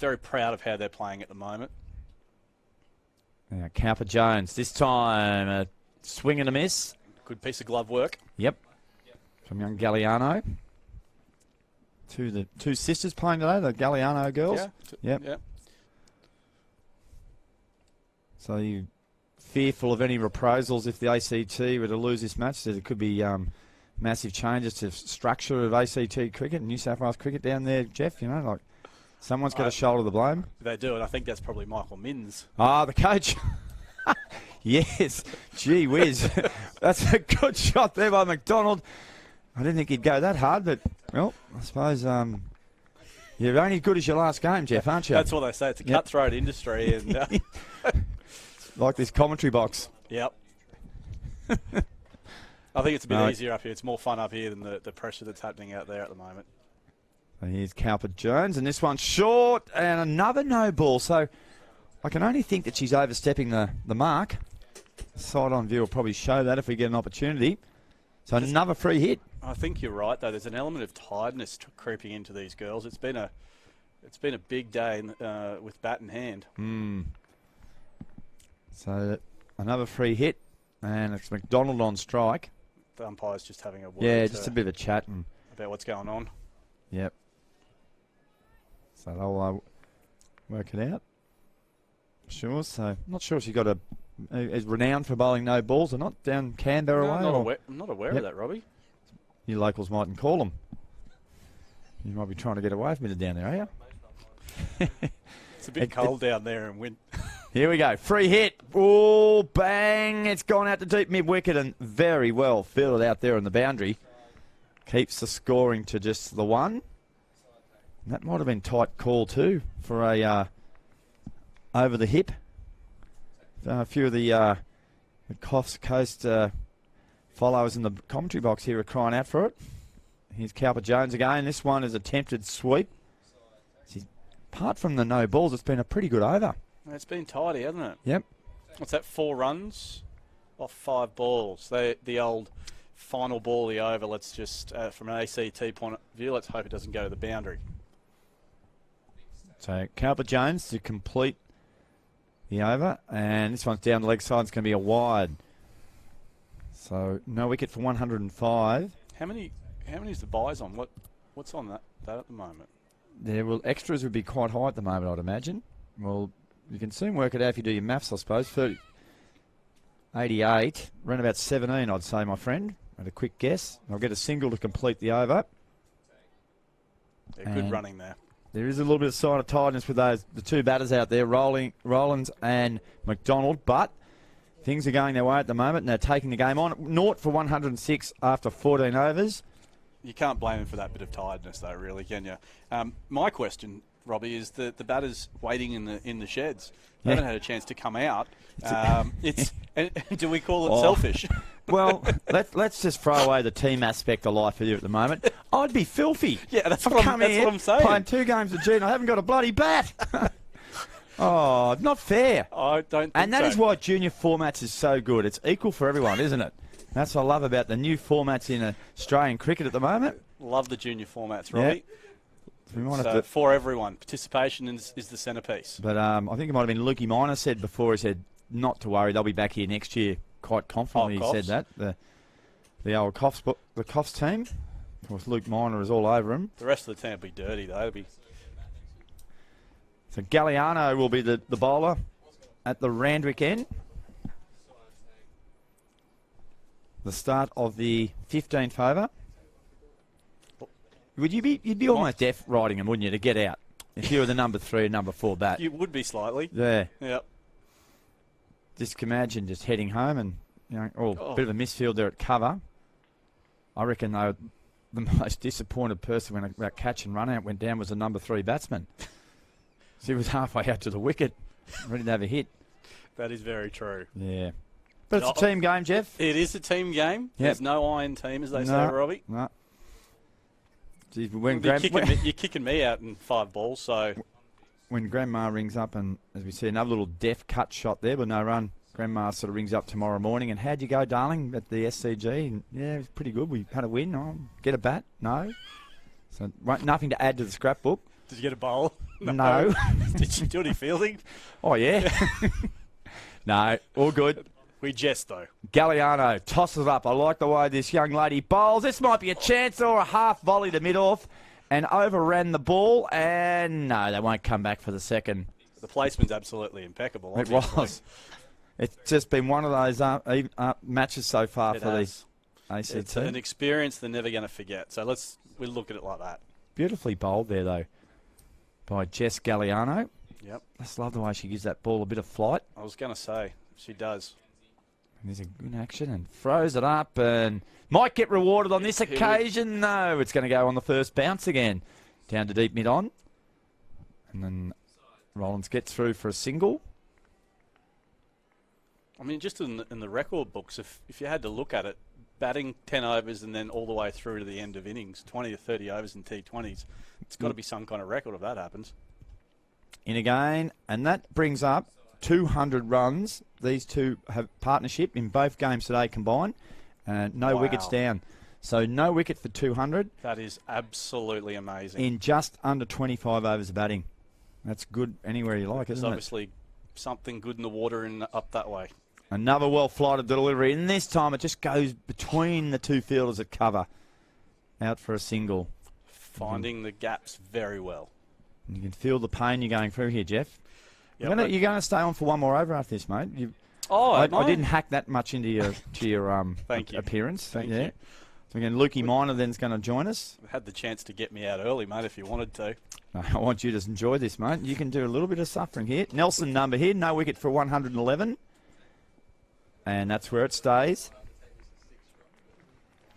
very proud of how they're playing at the moment. Now, Cowper-Jones, this time a swing and a miss. Good piece of glove work. Yep. From young Galliano. The two sisters playing today, the Galliano girls. Yeah. Yep. So you fearful of any reprisals if the ACT were to lose this match? There could be massive changes to structure of ACT cricket and New South Wales cricket down there, Jeff, like someone's got to shoulder the blame. They do, and I think that's probably Michael Minns. Ah, the coach. Yes. Gee whiz. That's a good shot there by Macdonald. I didn't think he'd go that hard, but, well, I suppose you're only as good as your last game, Jeff, aren't you? That's what they say. It's a cutthroat industry. And like this commentary box. Yep. I think it's a bit easier up here. It's more fun up here than the pressure that's happening out there at the moment. And here's Cowper-Jones, and this one's short, and another no ball. So I can only think that she's overstepping the mark. Side-on view will probably show that if we get an opportunity. So another free hit. I think you're right, though. There's an element of tiredness creeping into these girls. It's been a big day with bat in hand. So another free hit, and it's Macdonald on strike. The umpire's just having a word. Yeah, just a bit of a chat about what's going on. Yep. So they'll work it out. Sure. So I'm not sure if she's got is renowned for bowling no balls or not down Canberra way. I'm not aware of that, Robbie. You locals mightn't call them. You might be trying to get away from it down there, are you? It's a bit cold down there and wind. Here we go. Free hit. Oh, bang. It's gone out to deep mid-wicket and very well fielded out there on the boundary. Keeps the scoring to just the one. That might have been tight call too for a over the hip. A few of the Coffs Coast followers in the commentary box here are crying out for it. Here's Cowper-Jones again. This one is attempted sweep. Apart from the no balls, it's been a pretty good over. It's been tidy, hasn't it? Yep. What's that, 4 runs off 5 balls? The old final ball, the over, let's just, from an ACT point of view, let's hope it doesn't go to the boundary. So Cowper-Jones to complete the over, and this one's down the leg side. It's going to be a wide. So no wicket for 105. How many is the buys on? What's on that at the moment? Extras would be quite high at the moment, I'd imagine. Well, you can soon work it out if you do your maths, I suppose. 88, around about 17, I'd say, my friend. At a quick guess. I'll get a single to complete the over. Good running there. There is a little bit of sign of tiredness with the two batters out there, Rowlands and Macdonald, but things are going their way at the moment, and they're taking the game on. 0 for 106 after 14 overs. You can't blame him for that bit of tiredness, though, really, can you? My question, Robbie, is the batters waiting in the sheds. They haven't had a chance to come out. Do we call it selfish? Well, let's just throw away the team aspect of life for you at the moment. I'd be filthy. Yeah, that's what I'm saying. Playing 2 games of June, I haven't got a bloody bat. Oh, not fair. I don't think And that so. is why junior formats is so good. It's equal for everyone, isn't it? That's what I love about the new formats in Australian cricket at the moment. Love the junior formats, Robbie. We might So have to, for everyone, participation is the centrepiece. but I think it might have been Lukey Minor said before. He said not to worry, they'll be back here next year. Quite confidently, he said that. The old Coffs, the Coffs team. Of course, Luke Minor is all over him. The rest of the team will be dirty, though. So Galliano will be the bowler at the Randwick end. The start of the 15th over. You'd be almost deaf riding them, wouldn't you, to get out? If you were the number 3 and number 4 bat. You would be slightly. Yeah. Yep. Just imagine just heading home and, a bit of a misfield there at cover. I reckon they were the most disappointed person when that catch and run out went down was the number 3 batsman. So he was halfway out to the wicket, ready to have a hit. That is very true. Yeah. But it's a team game, Jeff. It is a team game. Yep. There's no iron team, as they say, Robbie. No. Geez, You're kicking me out in 5 balls, so... When Grandma rings up, and as we see, another little deft cut shot there, but no run. Grandma sort of rings up tomorrow morning, and how'd you go, darling, at the SCG? And, yeah, it was pretty good. We had a win. Oh, get a bat? No. So nothing to add to the scrapbook. Did you get a bowl? No. Did you do any fielding? Oh, yeah. No, all good. We jest, though. Galliano tosses up. I like the way this young lady bowls. This might be a chance or a half volley to mid-off and overran the ball. And no, they won't come back for the second. The placement's absolutely impeccable. It was. It's just been one of those matches so far for the ACT. It's an experience they're never going to forget. So we'll look at it like that. Beautifully bowled there, though, by Jess Galliano. Yep. I just love the way she gives that ball a bit of flight. I was going to say, she does. And there's a good action and throws it up and might get rewarded on this occasion. No, it's going to go on the first bounce again. Down to deep mid-on. And then Rollins gets through for a single. I mean, just in the record books, if you had to look at it, batting 10 overs and then all the way through to the end of innings, 20 to 30 overs in T20s, it's got to be some kind of record if that happens. In again, and that brings up 200 runs. These two have partnership in both games today combined. No wickets down. So no wicket for 200. That is absolutely amazing. In just under 25 overs of batting. That's good anywhere you like, isn't it? There's obviously something good in the water and up that way. Another well-flighted delivery. And this time it just goes between the two fielders at cover. Out for a single. Finding the gaps very well. You can feel the pain you're going through here, Jeff. Yep, you're going to stay on for one more over after this, mate. I didn't hack that much into your Thank you. appearance. Thank you. So again, Lukey Minor then's going to join us. Had the chance to get me out early, mate, if you wanted to. No, I want you to enjoy this, mate. You can do a little bit of suffering here. Nelson number here, no wicket for 111. And that's where it stays.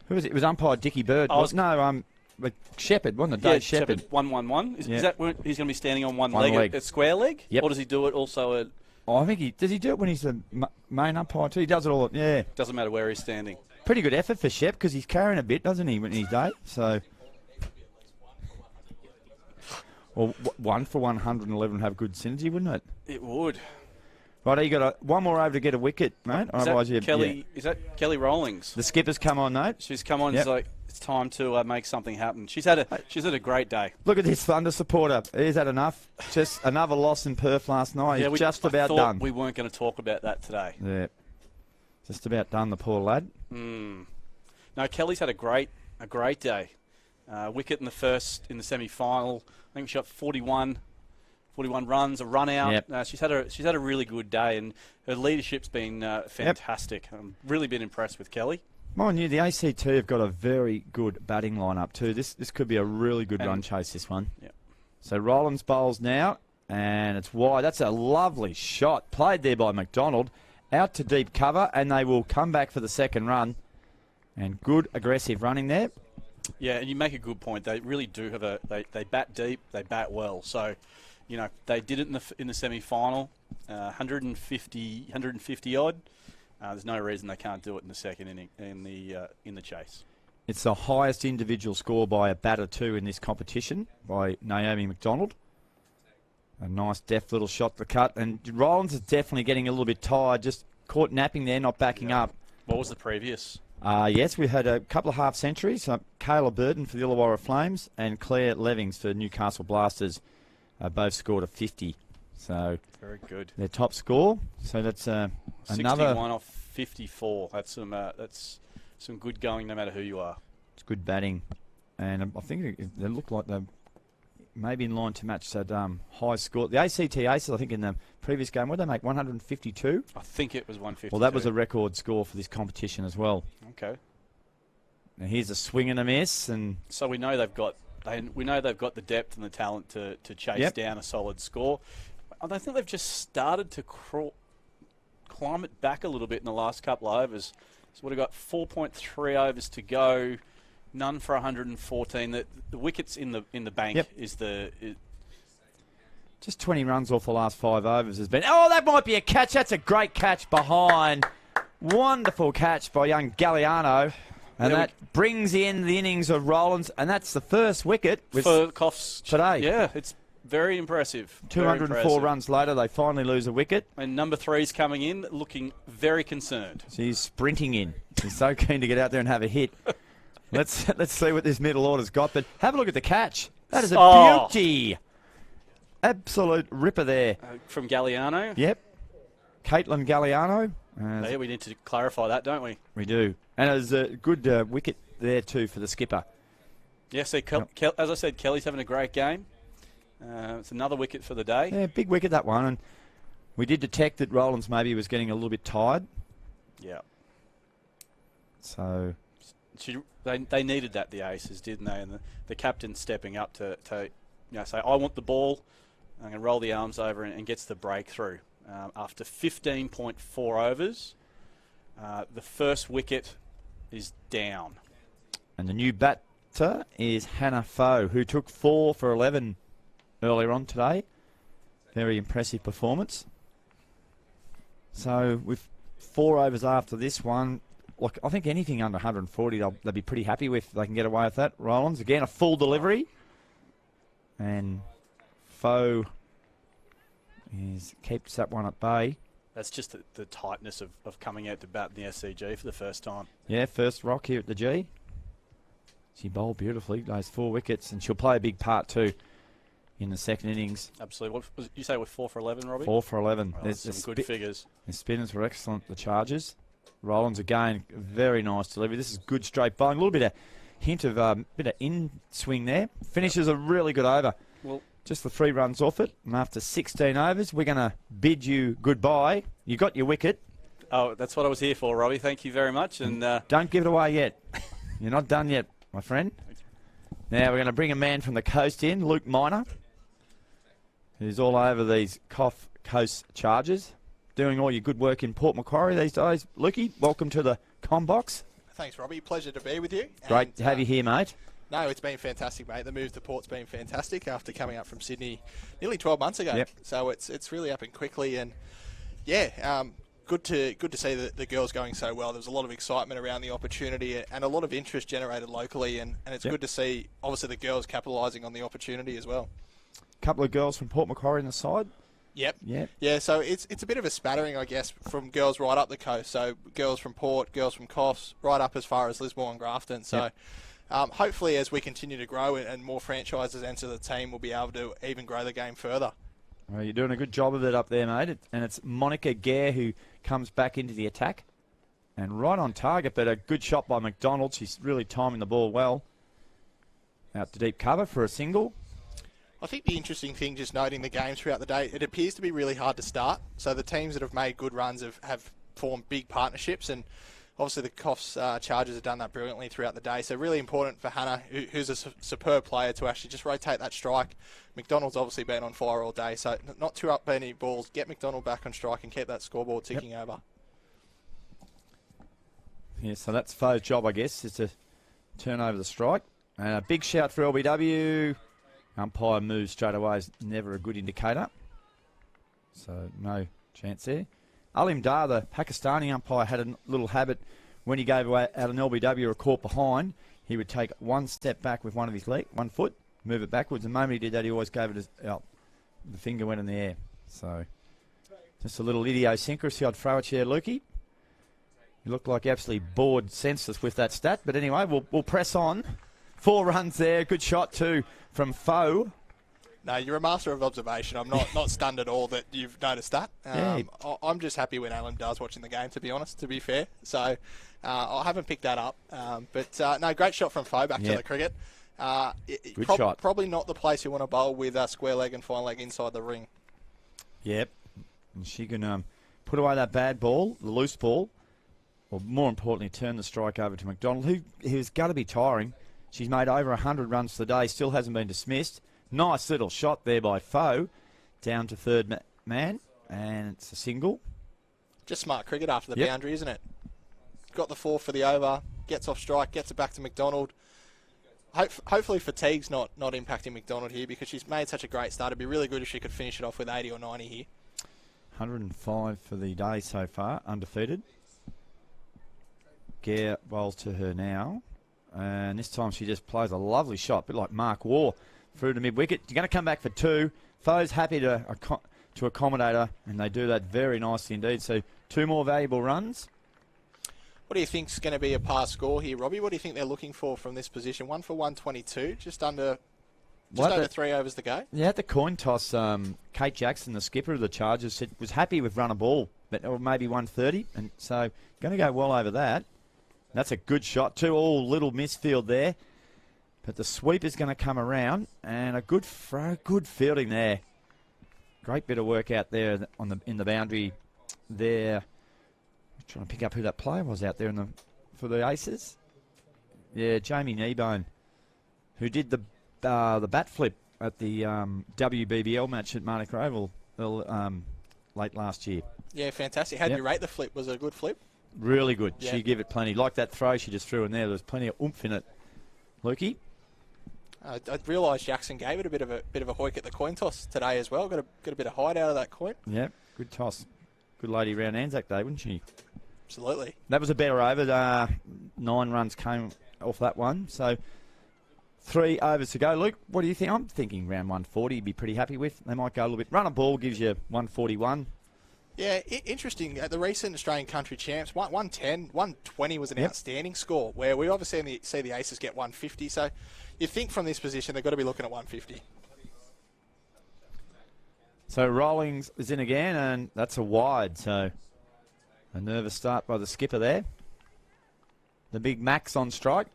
Who was it? It was umpire Dickie Bird. Shepherd, wasn't it? Dave Shepherd. 1-1-1. Is that when he's going to be standing on one leg. leg, a square leg? Yep. Or does he do it also at... I think does he do it when he's the main umpire too? He does it all, yeah. Doesn't matter where he's standing. Pretty good effort for Shep because he's carrying a bit, doesn't he, when he's day? So, well, 1 for 111 have good synergy, wouldn't it? It would. Right, you got one more over to get a wicket, mate. Is that Kelly Rawlings? The skipper's come on, mate. She's come on. Yep. It's like it's time to make something happen. She's had a great day. Look at this Thunder supporter. Is that enough? Just another loss in Perth last night. He's just about done. We weren't going to talk about that today. Yeah, just about done. The poor lad. No, Kelly's had a great day. Wicket in the semi-final. I think she shot 41 runs, a run out. Yep. She's had a really good day, and her leadership's been fantastic. I've really been impressed with Kelly. Mind you, the ACT have got a very good batting lineup too. This could be a really good run chase, this one. Yep. So Rollins bowls now, and it's wide. That's a lovely shot played there by Macdonald. Out to deep cover, and they will come back for the second run. And good aggressive running there. Yeah, and you make a good point. They really do have they bat deep, they bat well. So, they did it in the semi-final, 150 odd. There's no reason they can't do it in the second inning in the chase. It's the highest individual score by a batter too in this competition by Naomi Macdonald. A nice deft little shot to the cut, and Rollins is definitely getting a little bit tired. Just caught napping there, not backing up. What was the previous? Yes, we had a couple of half centuries. Kayla Burton for the Illawarra Flames and Claire Levings for Newcastle Blasters both scored a 50. So very good. Their top score. So that's 61 off 54. That's some good going no matter who you are. It's good batting. And I think they look like they're maybe in line to match that high score. The ACT Aces, I think, in the previous game, what did they make, 152? I think it was 152. Well, that was a record score for this competition as well. Okay. Now here's a swing and a miss, and so we know they've got the depth and the talent to chase down a solid score. I think they've just started to climb it back a little bit in the last couple of overs. So we've got 4.3 overs to go. None for 114. The wickets in the bank is just 20 runs off the last 5 overs has been. Oh, that might be a catch. That's a great catch behind. Wonderful catch by young Galliano. And that brings in the innings of Rowlands, and that's the first wicket for Coffs today. Yeah, it's very impressive. 204 runs later, they finally lose a wicket. And number 3's coming in, looking very concerned. So he's sprinting in. He's so keen to get out there and have a hit. Let's see what this middle order's got. But have a look at the catch. That is a beauty. Absolute ripper there. From Galliano? Yep. Caitlin Galliano. Yeah, we need to clarify that, don't we? We do. And it was a good wicket there too for the skipper. Yeah, so as I said, Kelly's having a great game. It's another wicket for the day. Yeah, big wicket, that one. And we did detect that Rowlands maybe was getting a little bit tired. Yeah. So they needed that, the Aces, didn't they? And the captain stepping up to say, I want the ball. I'm going to roll the arms over and gets the breakthrough. After 15.4 overs, the first wicket is down. And the new batter is Hannah Foe, who took 4 for 11 earlier on today. Very impressive performance. So with 4 overs after this one, look, I think anything under 140 they'll be pretty happy with. They can get away with that. Rowlands, again, a full delivery. And Foe keeps that one at bay. That's just the tightness of coming out to bat in the SCG for the first time. Yeah, first rock here at the G. She bowled beautifully, those 4 wickets, and she'll play a big part too in the second innings. Absolutely. What was you say with 4 for 11, Robbie? 4 for 11. Well, there's some good figures. The spinners were excellent, the Chargers. Rowlands again, very nice delivery. This is good straight bowling. A little bit of hint of bit of in swing there. Finishes a really good over. Well, just the 3 runs off it, and after 16 overs, we're going to bid you goodbye. You got your wicket. Oh, that's what I was here for, Robbie. Thank you very much. And don't give it away yet. You're not done yet, my friend. Now we're going to bring a man from the coast in, Luke Minor, who's all over these Coast Chargers, doing all your good work in Port Macquarie these days. Lukey, welcome to the Combox. Thanks, Robbie. Pleasure to be with you. Great to have you here, mate. No, it's been fantastic, mate. The move to Port's been fantastic after coming up from Sydney nearly 12 months ago. Yep. So it's really happened quickly, and good to see the girls going so well. There was a lot of excitement around the opportunity and a lot of interest generated locally, and it's good to see obviously the girls capitalising on the opportunity as well. A couple of girls from Port Macquarie on the side. Yep. Yep. Yeah, so it's a bit of a spattering, I guess, from girls right up the coast. So girls from Port, girls from Coffs, right up as far as Lismore and Grafton. So hopefully as we continue to grow and more franchises enter the team, we'll be able to even grow the game further. Well, you're doing a good job of it up there, mate. And it's Monica Gare who comes back into the attack. And right on target, but a good shot by Macdonald. She's really timing the ball well. Out to deep cover for a single. I think the interesting thing, just noting the games throughout the day, it appears to be really hard to start. So the teams that have made good runs have formed big partnerships, and obviously the Coffs Chargers have done that brilliantly throughout the day. So really important for Hannah, who's a superb player, to actually just rotate that strike. Macdonald's obviously been on fire all day, so not too up any balls. Get Macdonald back on strike and keep that scoreboard ticking over. Yeah, so that's Foe's job, I guess, is to turn over the strike. And a big shout for LBW. Umpire moves straight away is never a good indicator. So no chance there. Alim Dar, the Pakistani umpire, had a little habit when he gave away out an LBW or a caught behind, he would take one step back with one of his leg, 1 foot, move it backwards. The moment he did that, he always gave it out. The finger went in the air. So just a little idiosyncrasy. I'd throw it to you, Lukey. You look like absolutely bored senseless with that stat. But anyway, we'll press on. 4 runs there. Good shot too from Foe. No, you're a master of observation. I'm not stunned at all that you've noticed that. I'm just happy when Alan does watching the game, to be honest, to be fair. So I haven't picked that up. But no, great shot from Foe back to the cricket. Good shot. Probably not the place you want to bowl with square leg and fine leg inside the ring. Yep. And she can put away that bad ball, the loose ball, or more importantly, turn the strike over to Macdonald, who's going to be tiring. She's made over 100 runs today, still hasn't been dismissed. Nice little shot there by Foe, down to third man, and it's a single. Just smart cricket after the boundary, isn't it? Got the 4 for the over, gets off strike, gets it back to Macdonald. Hopefully fatigue's not impacting Macdonald here, because she's made such a great start. It'd be really good if she could finish it off with 80 or 90 here. 105 for the day so far, undefeated. Gare bowls to her now, and this time she just plays a lovely shot, a bit like Mark Waugh, through to mid-wicket. You're going to come back for 2. Foe's happy to accommodate her, and they do that very nicely indeed. So 2 more valuable runs. What do you think's going to be a par score here, Robbie? What do you think they're looking for from this position? 1 for 122, just under 3 overs to go. Yeah, at the coin toss, Kate Jackson, the skipper of the Chargers, said was happy with run a ball, or maybe 130, and so going to go well over that. That's a good shot too. All little misfield there. But the sweep is going to come around, and a good good fielding there. Great bit of work out there in the boundary there. I'm trying to pick up who that player was out there for the Aces. Yeah, Jamie Kneebone, who did the bat flip at the WBBL match at Marnock Oval late last year. Yeah, fantastic. How did you rate the flip? Was it a good flip? Really good. Yeah. She gave it plenty. Like that throw she just threw in there. There was plenty of oomph in it. Lukey? I realised Jackson gave it a bit of a hoik at the coin toss today as well. Got a bit of height out of that coin. Yeah, good toss. Good lady round Anzac Day, wouldn't she? Absolutely. That was a better over. 9 runs came off that one. So 3 overs to go. Luke, what do you think? I'm thinking round 140 you'd be pretty happy with. They might go a little bit. Run a ball gives you 141. Yeah, interesting. At the recent Australian Country Champs, 110, 120 was an outstanding score, where we obviously see the Aces get 150. So you think from this position they've got to be looking at 150. So Rawlings is in again, and that's a wide. So a nervous start by the skipper there. The big Max on strike.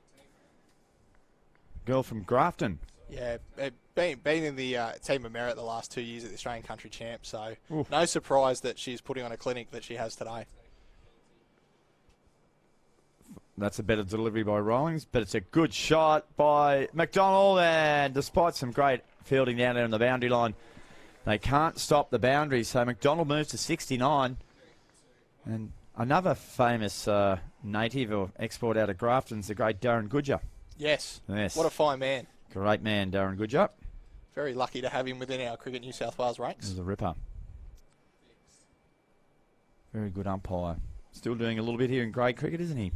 Girl from Grafton. Yeah, been in the team of merit the last 2 years at the Australian Country Champs, so no surprise that she's putting on a clinic that she has today. That's a better delivery by Rawlings, but it's a good shot by Macdonald, and despite some great fielding down there on the boundary line, they can't stop the boundary, so Macdonald moves to 69. And another famous native or export out of Grafton's the great Darren Goodger. Yes. What a fine man. Great man, Darren Goodger. Very lucky to have him within our Cricket New South Wales ranks. He's a ripper. Very good umpire. Still doing a little bit here in grade cricket, isn't he?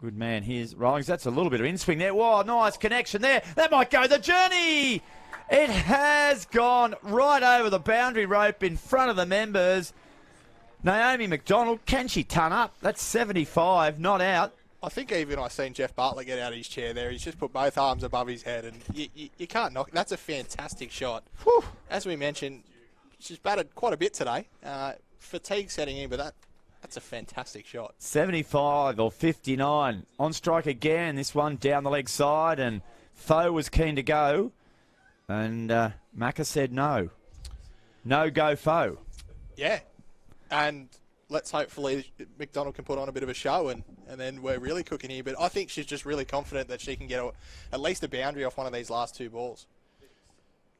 Good man. Here's Rawlings. That's a little bit of in-swing there. Whoa, nice connection there. That might go the journey. It has gone right over the boundary rope in front of the members. Naomi Macdonald, can she ton up? That's 75, not out. I think even I seen Jeff Bartlett get out of his chair there. He's just put both arms above his head, and you can't knock. That's a fantastic shot. Whew. As we mentioned, she's batted quite a bit today. Fatigue setting in, but that's a fantastic shot. 75 or 59. On strike again, this one down the leg side, and Foe was keen to go. And Macca said no. No go Foe. Yeah. And let's hopefully Macdonald can put on a bit of a show, and then we're really cooking here. But I think she's just really confident that she can get at least a boundary off one of these last 2 balls.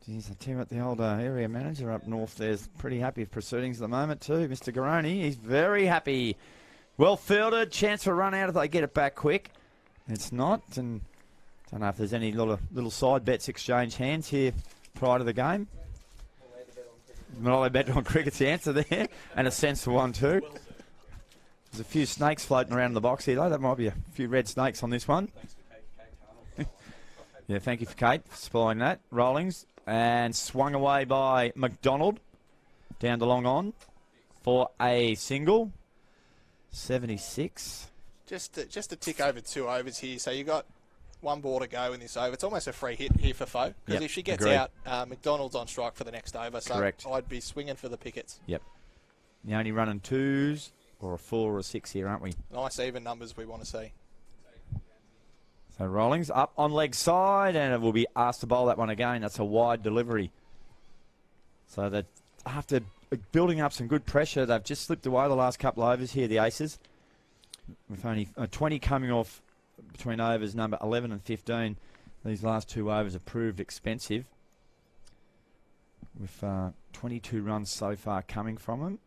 Geez, I tell you what, the old area manager up north there's pretty happy with proceedings at the moment too. Mr. Garoni, he's very happy. Well fielded, chance for a run out if they get it back quick. It's not, and I don't know if there's any little side bets exchange hands here prior to the game. Well, I bet on cricket's the answer there, and a sensible one too. There's a few snakes floating around the box here though. That might be a few red snakes on this one. Yeah, thank you for Kate for supplying that. Rawlings, and swung away by Macdonald down the long on for a single. 76. Just to tick over 2 overs here. So you got 1 ball to go in this over. It's almost a free hit here for Foe. Because if she gets out, Macdonald's on strike for the next over. So Correct. I'd be swinging for the pickets. Yep. You're only running 2s or a 4 or a 6 here, aren't we? Nice even numbers we want to see. So Rollings up on leg side, and it will be asked to bowl that one again. That's a wide delivery. So that after building up some good pressure, they've just slipped away the last couple of overs here, the Aces. With only 20 coming off between overs number 11 and 15. These last 2 overs have proved expensive. With 22 runs so far coming from them.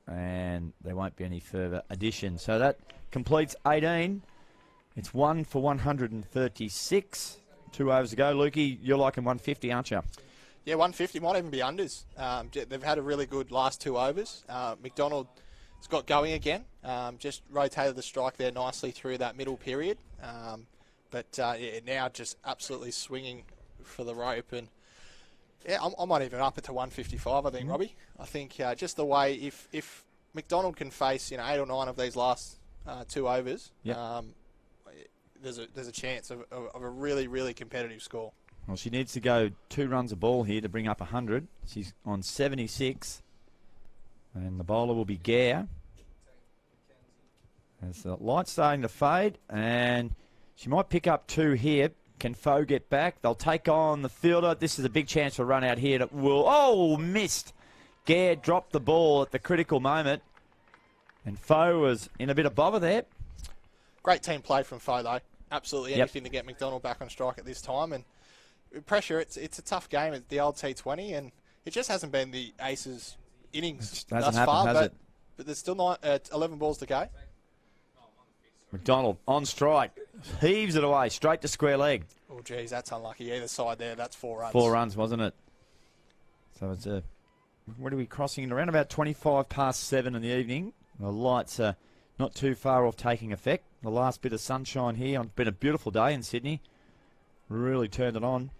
And there won't be any further addition. So that completes 18. It's 1 for 136. 2 overs to go. Lukey, you're liking 150, aren't you? Yeah, 150 might even be unders. They've had a really good last 2 overs. Macdonald has got going again. Just rotated the strike there nicely through that middle period. Now just absolutely swinging for the rope. And yeah, I might even up it to 155, I think, Robbie. I think just the way, if Macdonald can face 8 or 9 of these last 2 overs, there's a chance of a really, really competitive score. Well, she needs to go 2 runs a ball here to bring up 100. She's on 76. And the bowler will be Gare. As the light's starting to fade, and she might pick up 2 here. Can Foe get back? They'll take on the fielder. This is a big chance for a run out here. That will... Oh, missed. Gare dropped the ball at the critical moment. And Foe was in a bit of bother there. Great team play from Foe, though. Absolutely anything to get Macdonald back on strike at this time. And pressure, it's a tough game at the old T20, and it just hasn't been the Aces' innings thus far. But there's still 11 balls to go. Macdonald on strike. Heaves it away, straight to square leg. Oh, geez, that's unlucky. Either side there, that's 4 runs. 4 runs, wasn't it? So it's what are we crossing? Around about 25 past 7 in the evening. The lights are not too far off taking effect. The last bit of sunshine here. It's been a beautiful day in Sydney. Really turned it on.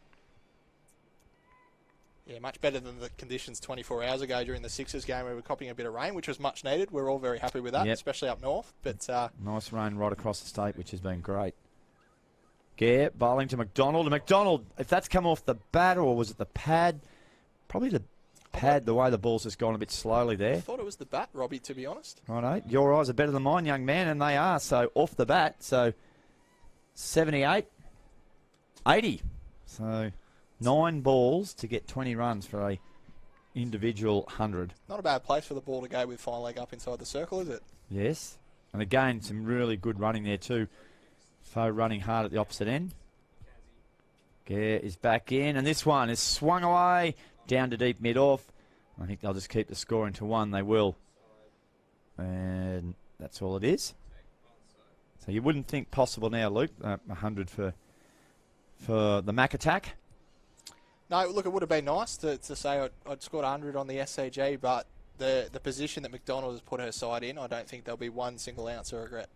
Yeah, much better than the conditions 24 hours ago during the Sixers game where we were copying a bit of rain, which was much needed. We're all very happy with that, especially up north. But nice rain right across the state, which has been great. Gare bowling to Macdonald. And Macdonald, if that's come off the bat or was it the pad? Probably the pad, the way the ball's just gone a bit slowly there. I thought it was the bat, Robbie, to be honest. Righto. Your eyes are better than mine, young man, and they are. So off the bat. So 78, 80. So 9 balls to get 20 runs for a individual 100. Not a bad place for the ball to go with final leg up inside the circle, is it? Yes. And again, some really good running there too. Foe running hard at the opposite end. Gare is back in, and this one is swung away down to deep mid-off. I think they'll just keep the score into 1. They will. And that's all it is. So you wouldn't think possible now, Luke, 100 for the Mac attack. No, look, it would have been nice to say I'd scored 100 on the SCG, but the position that Macdonald has put her side in, I don't think there'll be 1 single ounce of regret.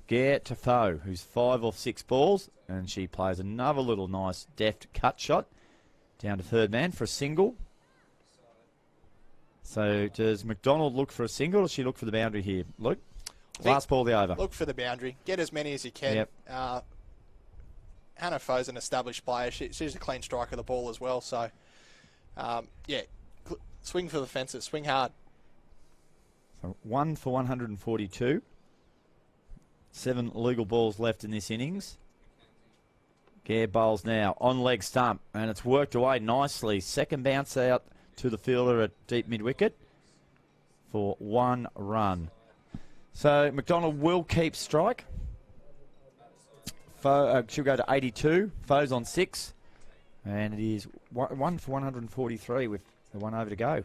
Gare to Foe, who's 5 off 6 balls, and she plays another little nice deft cut shot down to third man for a single. So does Macdonald look for a single, or does she look for the boundary here, Luke? Last ball, the over. Look for the boundary. Get as many as you can. Yep. Hannah Foe's an established player. She's a clean striker of the ball as well. So, swing for the fences. Swing hard. So 1 for 142. 7 legal balls left in this innings. Gare bowls now on leg stump, and it's worked away nicely. Second bounce out to the fielder at deep mid-wicket for 1 run. So Macdonald will keep strike. She'll go to 82. Foe's on 6. And it is 1 for 143 with the 1 over to go.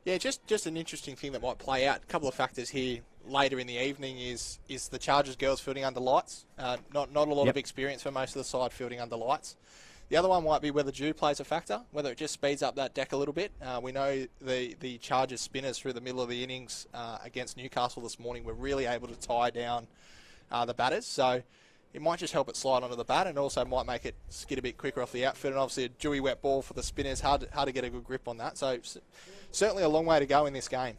Yeah, just an interesting thing that might play out. A couple of factors here later in the evening is the Chargers girls fielding under lights. Not a lot of experience for most of the side fielding under lights. The other one might be whether dew plays a factor, whether it just speeds up that deck a little bit. We know the Chargers spinners through the middle of the innings against Newcastle this morning were really able to tie down the batters. So it might just help it slide onto the bat, and also might make it skid a bit quicker off the outfield. And obviously a dewy wet ball for the spinners, hard to get a good grip on that. So certainly a long way to go in this game.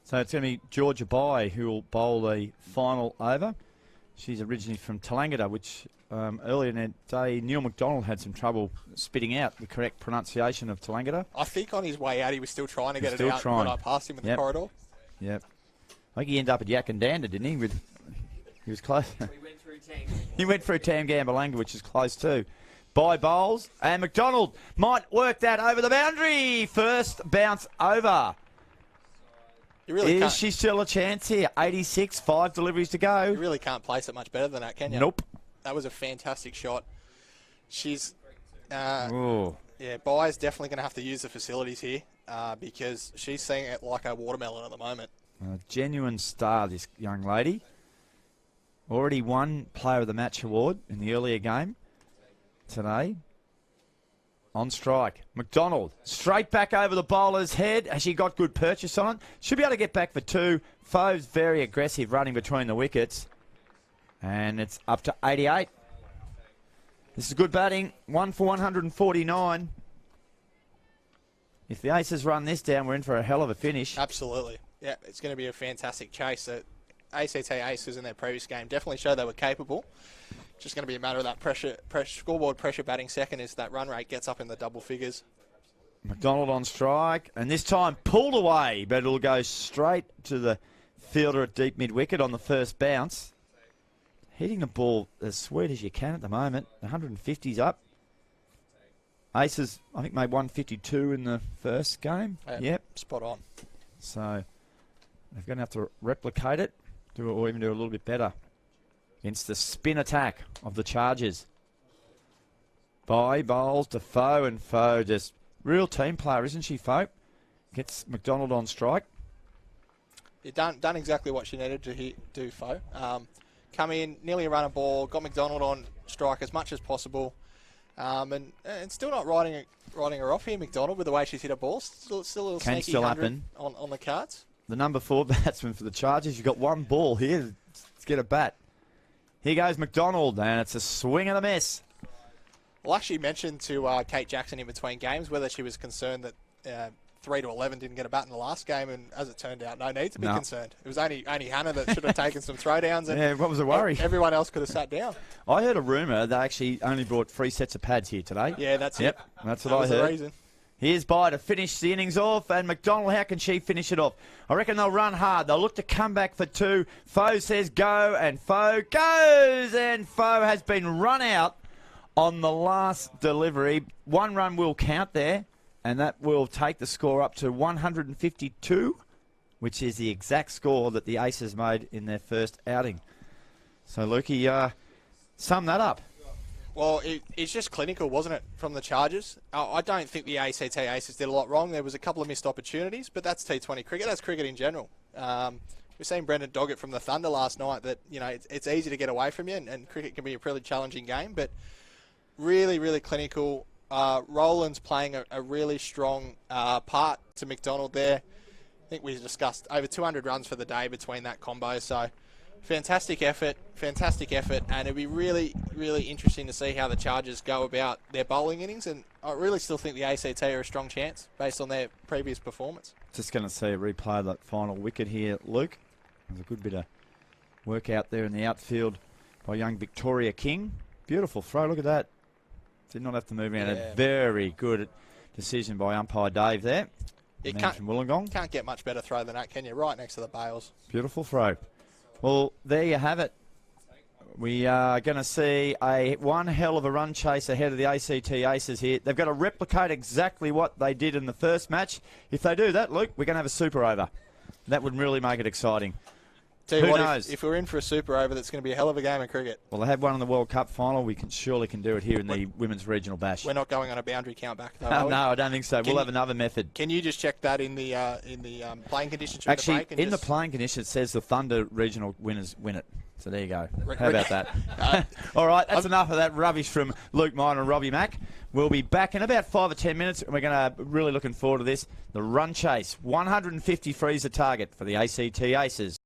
So it's going to be Georgia Bai who will bowl the final over. She's originally from Tallangatta, which earlier in the day, Neil Macdonald had some trouble spitting out the correct pronunciation of Tallangatta. I think on his way out, he was still trying to get it out when I passed him in the corridor. Yep. I think he ended up at Yakandanda, didn't he? He was close. He went through Tamgambalanga, which is close too. By bowls, and Macdonald might work that over the boundary. First bounce over. Is she still a chance here? 86, 5 deliveries to go. You really can't place it much better than that, can you? Nope. That was a fantastic shot. She's, Bai's definitely going to have to use the facilities here because she's seeing it like a watermelon at the moment. A genuine star, this young lady. Already won Player of the Match award in the earlier game today. On strike, Macdonald straight back over the bowler's head. Has she got good purchase on it? Should be able to get back for 2. Foe's very aggressive running between the wickets. And it's up to 88. This is good batting. 1 for 149. If the Aces run this down, we're in for a hell of a finish. Absolutely. Yeah, it's going to be a fantastic chase. ACT Aces in their previous game definitely showed they were capable. Just going to be a matter of that scoreboard pressure batting second as that run rate gets up in the double figures. Macdonald on strike, and this time pulled away, but it'll go straight to the fielder at deep mid-wicket on the first bounce. Hitting the ball as sweet as you can at the moment. 150's up. Aces, I think, made 152 in the first game. Yep. Spot on. So they're going to have to replicate it, or even do a little bit better against the spin attack of the Chargers. By bowls to Foe, and Foe just real team player, isn't she, Foe? Gets Macdonald on strike. You've done exactly what she needed to do, Foe. Come in, nearly a run a ball, got Macdonald on strike as much as possible, and still not riding her off here, Macdonald, with the way she's hit a ball. Still a little can sneaky still 100 happen on the cards. The number 4 batsman for the Chargers. You've got one ball here. Let's get a bat. Here goes Macdonald, and it's a swing and a miss. Well, I actually mentioned to Kate Jackson in between games whether she was concerned that 3 to 11 didn't get a bat in the last game, and as it turned out, no need to be concerned. It was only Hannah that should have taken some throwdowns. And what was the worry? Everyone else could have sat down. I heard a rumour they actually only brought 3 sets of pads here today. Yeah, that's it. That's what I heard. The reason. Here's Bai to finish the innings off, and Macdonald, how can she finish it off? I reckon they'll run hard. They'll look to come back for 2. Foe says go, and Foe goes, and Foe has been run out on the last delivery. 1 run will count there, and that will take the score up to 152, which is the exact score that the Aces made in their first outing. So, Lukey, sum that up. Well, it's just clinical, wasn't it, from the Chargers? I don't think the ACT Aces did a lot wrong. There was a couple of missed opportunities, but that's T20 cricket. That's cricket in general. We've seen Brendan Doggett from the Thunder last night that, it's easy to get away from you, and cricket can be a pretty challenging game, but really, really clinical. Rowland's playing a really strong part to Macdonald there. I think we discussed over 200 runs for the day between that combo, so fantastic effort, and it'd be really, really interesting to see how the Chargers go about their bowling innings, and I really still think the ACT are a strong chance based on their previous performance. Just going to see a replay of that final wicket here, Luke. There's a good bit of work out there in the outfield by young Victoria King. Beautiful throw, look at that. Did not have to move around. A very good decision by umpire Dave there. It can't get much better throw than that, can you? Right next to the bails. Beautiful throw. Well, there you have it. We are going to see one hell of a run chase ahead of the ACT Aces here. They've got to replicate exactly what they did in the first match. If they do that, Luke, we're going to have a super over. That would really make it exciting. Tell you Who what, knows? if we're in for a super over, that's going to be a hell of a game of cricket. Well, they had one in the World Cup final. We surely can do it here in the Women's Regional Bash. We're not going on a boundary count back, though. No, I don't think so. We'll have another method. Can you just check that in the playing conditions? Actually, in the playing conditions, it says the Thunder Regional winners win it. So there you go. How about that? All right, that's enough of that rubbish from Luke Minor and Robbie Mack. We'll be back in about 5 or 10 minutes, and we're going to really looking forward to this. The run chase. 153 is the target for the ACT Aces.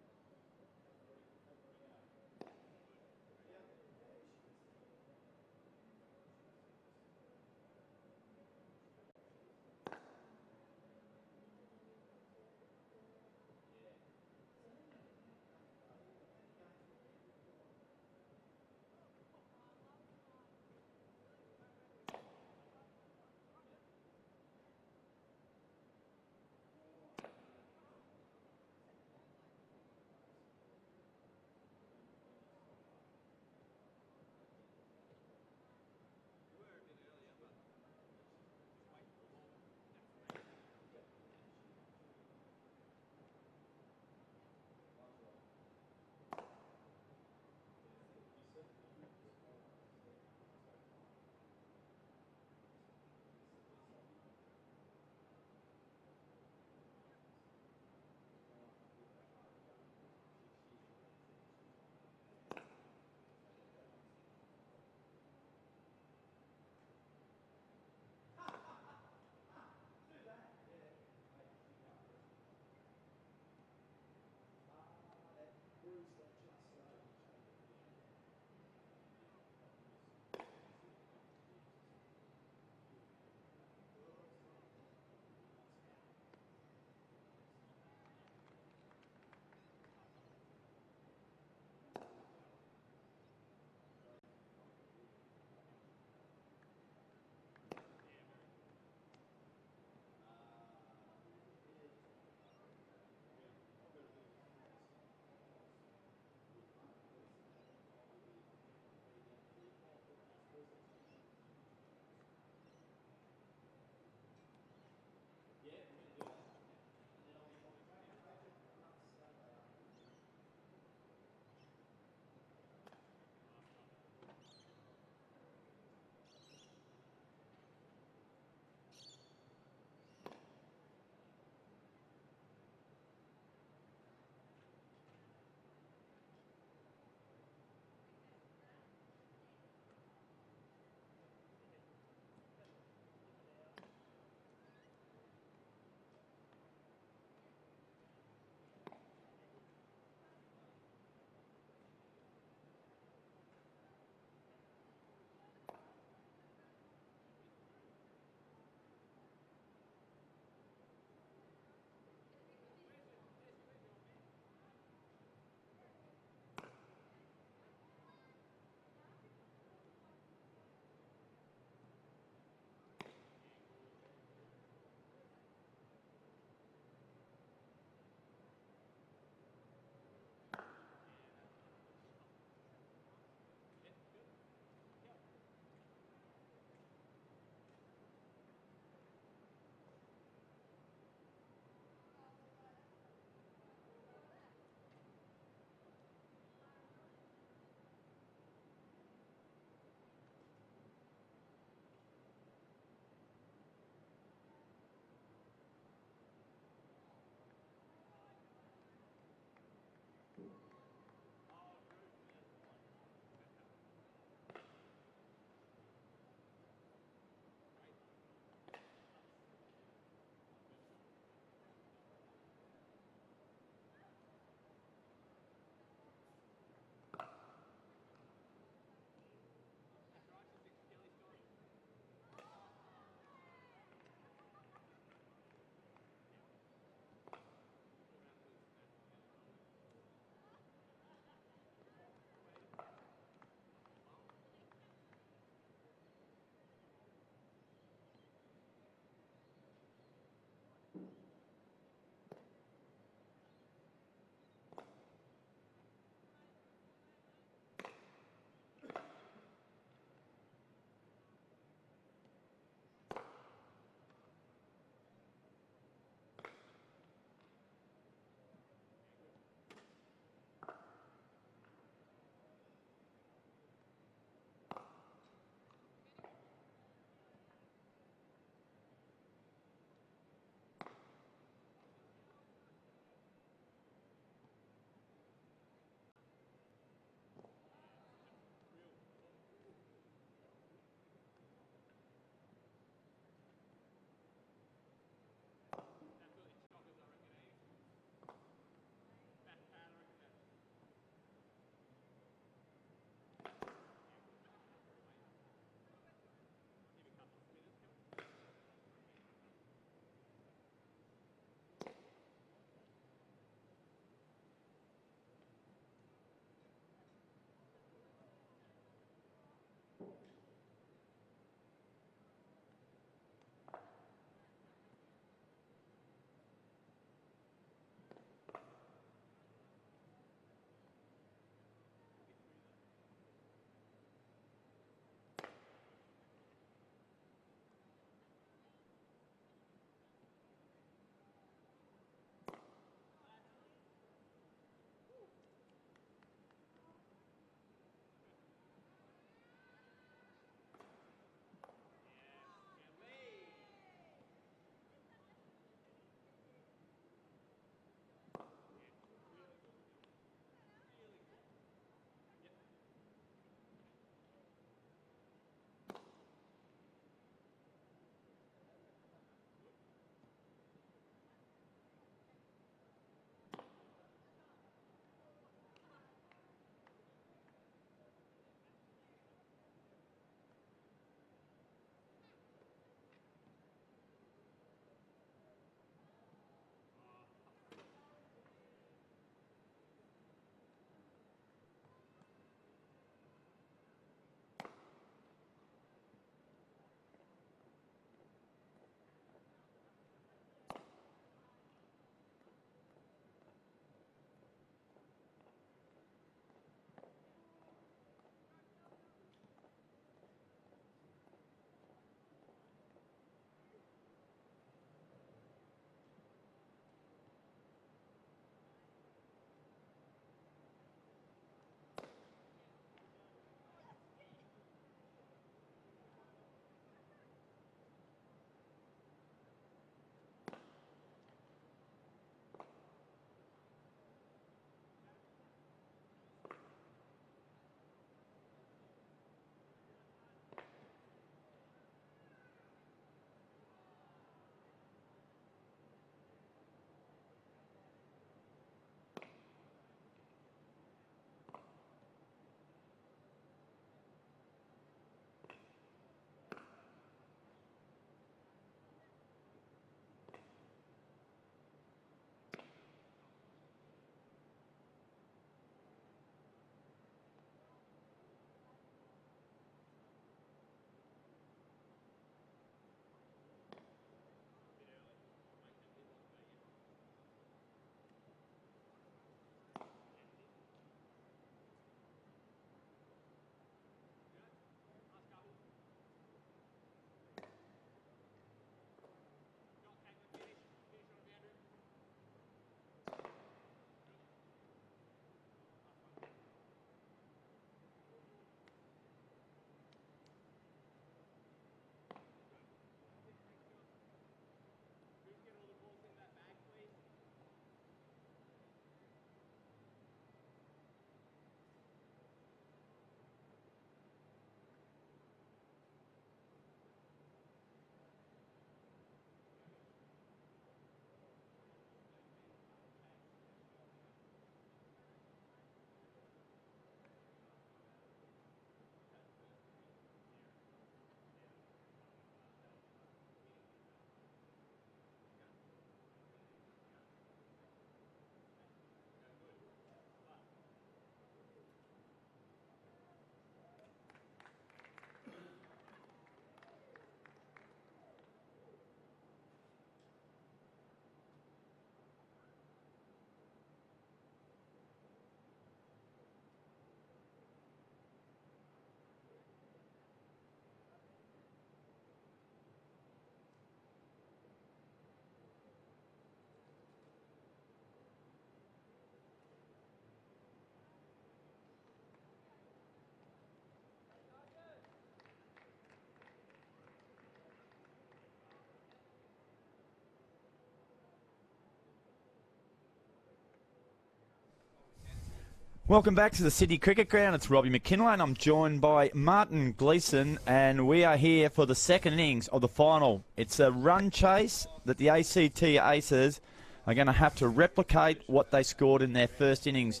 Welcome back to the Sydney Cricket Ground. It's Robbie McKinley and I'm joined by Martin Gleeson, and we are here for the second innings of the final. It's a run chase that the ACT Aces are going to have to replicate what they scored in their first innings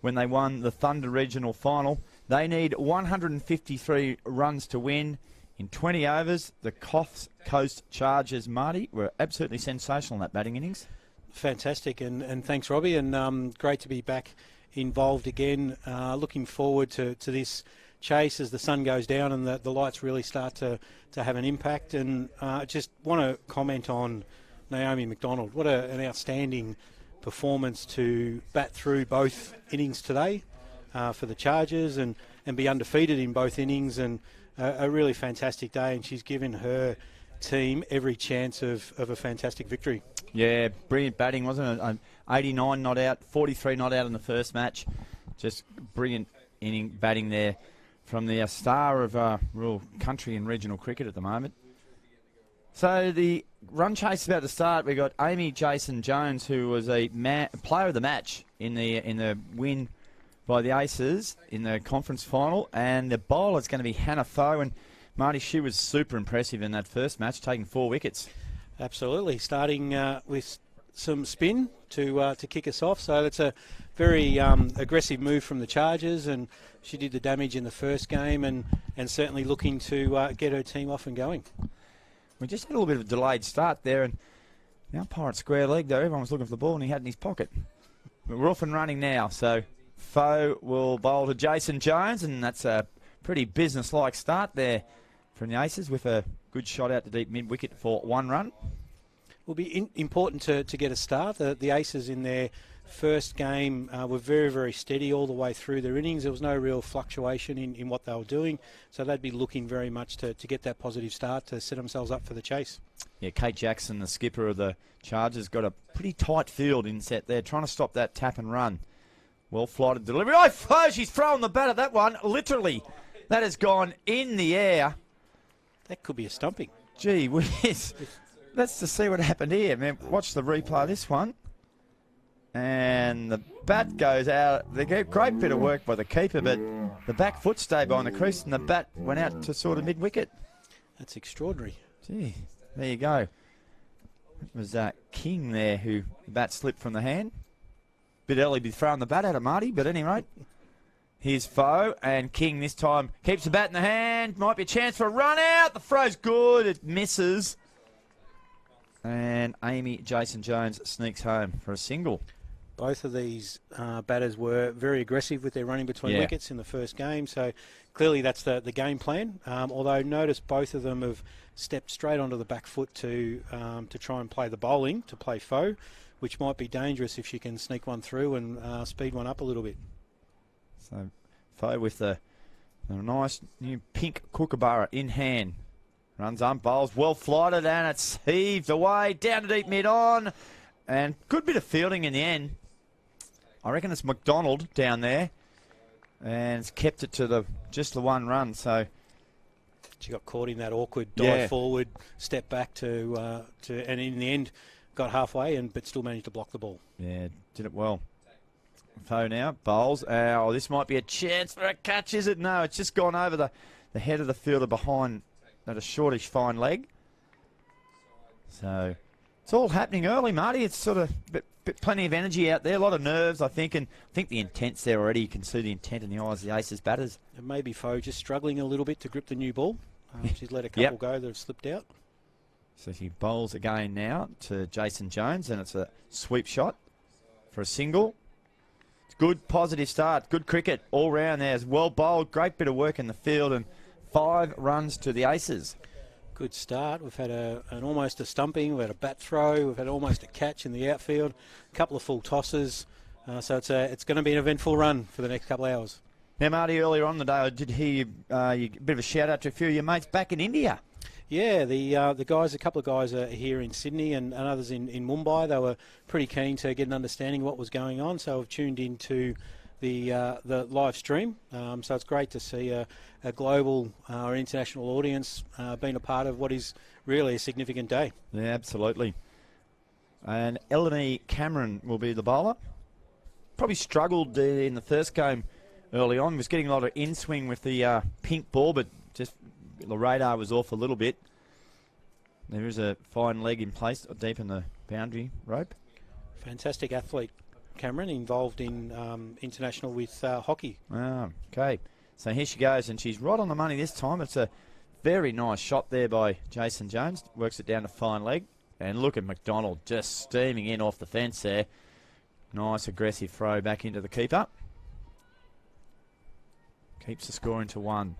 when they won the Thunder Regional Final. They need 153 runs to win in 20 overs. The Coffs Coast Chargers, Marty, were absolutely sensational in that batting innings. Fantastic, and thanks, Robbie, and great to be back involved again. Looking forward to this chase as the sun goes down and the lights really start to have an impact. And just want to comment on Naomi Macdonald. What an outstanding performance to bat through both innings today for the Chargers and be undefeated in both innings, and a really fantastic day, and she's given her team every chance of a fantastic victory. Yeah, brilliant batting, wasn't it? 89 not out, 43 not out in the first match. Just brilliant inning batting there from the star of rural country and regional cricket at the moment. So the run chase is about to start. We've got Amy Jason Jones, who was a player of the match in the win by the Aces in the conference final, and the bowler is going to be Hannah Foe. And Marty, she was super impressive in that first match, taking 4 wickets. Absolutely, starting with some spin to kick us off. So that's a very aggressive move from the Chargers, and she did the damage in the first game, and certainly looking to get her team off and going. We just had a little bit of a delayed start there, and the umpire at square leg, though, everyone was looking for the ball and he had it in his pocket. But we're off and running now, so Foe will bowl to Jason Jones, and that's a pretty business-like start there from the Aces with a good shot out to deep mid-wicket for 1 run. Will be important to get a start. The Aces in their first game were very, very steady all the way through their innings. There was no real fluctuation in what they were doing, so they'd be looking very much to get that positive start to set themselves up for the chase. Yeah, Kate Jackson, the skipper of the Chargers, got a pretty tight field in set there, trying to stop that tap and run. Well flighted delivery. Oh, she's throwing the bat at that one. Literally, that has gone in the air. That could be a stumping. Gee whiz. Let's just see what happened here, man. Watch the replay of this one. And the bat goes out. They get great bit of work by the keeper, but the back foot stayed behind the crease and the bat went out to sort of mid-wicket. That's extraordinary. Gee, there you go. It was King there who the bat slipped from the hand. Bit early to be throwing the bat at it, Marty, but at any rate, here's Foe, and King this time keeps the bat in the hand. Might be a chance for a run out. The throw's good. It misses. And Amy Jason Jones sneaks home for a single. Both of these batters were very aggressive with their running between wickets in the first game, so clearly that's the game plan. Although notice both of them have stepped straight onto the back foot to try and play the bowling, to play Foe, which might be dangerous if she can sneak one through and speed one up a little bit. So Foe with the nice new pink kookaburra in hand. Runs on, bowls, well flighted, and it's heaved away, down to deep mid-on. And good bit of fielding in the end. I reckon it's Macdonald down there. And it's kept it to just the 1 run, so... She got caught in that awkward dive forward, step back and in the end got halfway, but still managed to block the ball. Yeah, did it well. Foe now, bowls. Oh, this might be a chance for a catch, is it? No, it's just gone over the head of the fielder behind at a shortish fine leg. So it's all happening early, Marty. It's sort of plenty of energy out there, a lot of nerves, I think, and I think the intent's there already. You can see the intent in the eyes of the Aces batters. And maybe Foe just struggling a little bit to grip the new ball. She's let a couple go that have slipped out. So she bowls again now to Jason Jones, and it's a sweep shot for a single. It's good, positive start. Good cricket all round there. It's well bowled, great bit of work in the field, and 5 runs to the Aces. Good start. We've had almost a stumping. We've had a bat throw. We've had almost a catch in the outfield. A couple of full tosses. So it's going to be an eventful run for the next couple of hours. Now, Marty, earlier on today, I did hear you a bit of a shout out to a few of your mates back in India. Yeah, the guys, a couple of guys are here in Sydney and others in Mumbai. They were pretty keen to get an understanding of what was going on, so I've tuned into the live stream. So it's great to see a global or international audience being a part of what is really a significant day. Yeah, absolutely. And Eleni Cameron will be the bowler. probably struggled in the first game early on. He was getting a lot of in-swing with the pink ball, but just the radar was off a little bit. There is a fine leg in place deep in the boundary rope. Fantastic athlete, Cameron, involved in international with hockey. Oh, okay. So here she goes, and she's right on the money this time. It's a very nice shot there by Jason Jones. Works it down to fine leg. And look at Macdonald just steaming in off the fence there. Nice aggressive throw back into the keeper. Keeps the score into 1.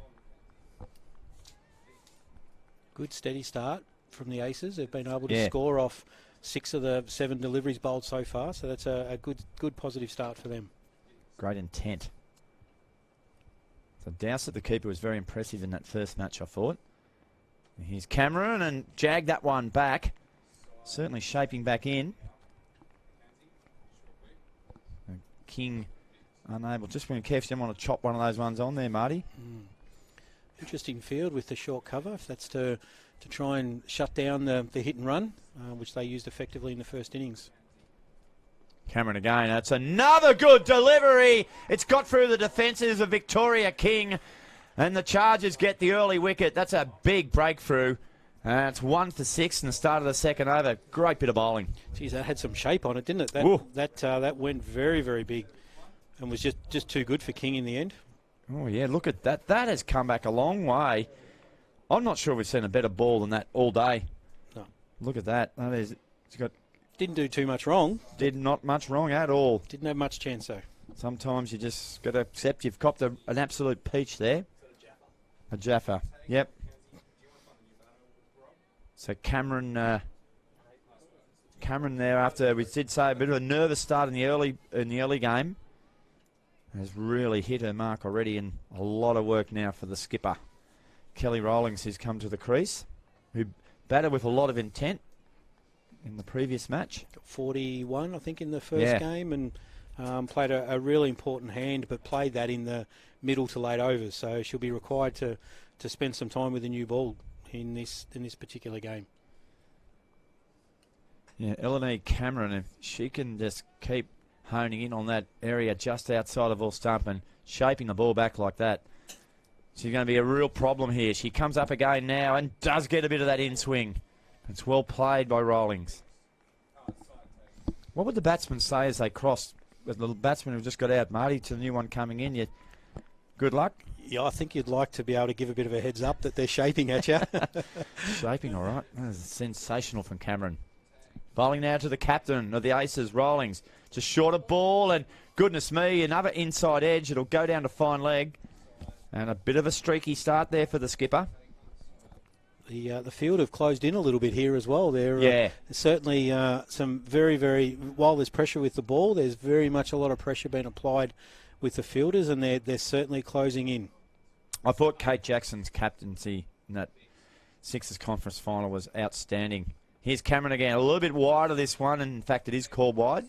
Good steady start from the Aces. They've been able to score off 6 of the 7 deliveries bowled so far, so that's a good positive start for them. Great intent. So Dowsett, the keeper, was very impressive in that first match, I thought. And here's Cameron, and jagged that one back. Certainly shaping back in. King unable. Just when careful, you don't want to chop one of those ones on there, Marty. Interesting field with the short cover. If that's to try and shut down the hit and run, which they used effectively in the first innings. Cameron again. That's another good delivery. It's got through the defences of Victoria King, and the Chargers get the early wicket. That's a big breakthrough. It's 1 for 6 in the start of the second over. Great bit of bowling. Geez, that had some shape on it, didn't it? That went very, very big, and was just too good for King in the end. Oh yeah, look at that. That has come back a long way. I'm not sure we've seen a better ball than that all day. No. Look at that. It's got. Didn't do too much wrong. Did not much wrong at all. Didn't have much chance though. Sometimes you just got to accept you've copped an absolute peach there. A Jaffa. Yep. So Cameron there, after we did say a bit of a nervous start in the early game, has really hit her mark already, and a lot of work now for the skipper. Kelly Rawlings, who's come to the crease, who batted with a lot of intent in the previous match. Got 41, I think, in the first game, and played a really important hand, but played that in the middle to late overs. So she'll be required to spend some time with the new ball in this particular game. Yeah, Eleanor Cameron, if she can just keep honing in on that area just outside of all stump and shaping the ball back like that, she's going to be a real problem here. She comes up again now and does get a bit of that in-swing. It's well played by Rawlings. What would the batsmen say as they cross? The little batsman who just got out, Marty, to the new one coming in. Good luck. Yeah, I think you'd like to be able to give a bit of a heads up that they're shaping at you. Shaping, all right. That is sensational from Cameron. Bowling now to the captain of the Aces, Rawlings. Just short of ball, and goodness me, another inside edge. It'll go down to fine leg. And a bit of a streaky start there for the skipper. The field have closed in a little bit here as well. There's certainly some very, very, while there's pressure with the ball, there's very much a lot of pressure being applied with the fielders, and they're certainly closing in. I thought Kate Jackson's captaincy in that Sixers conference final was outstanding. Here's Cameron again, a little bit wider this one, and in fact it is called wide.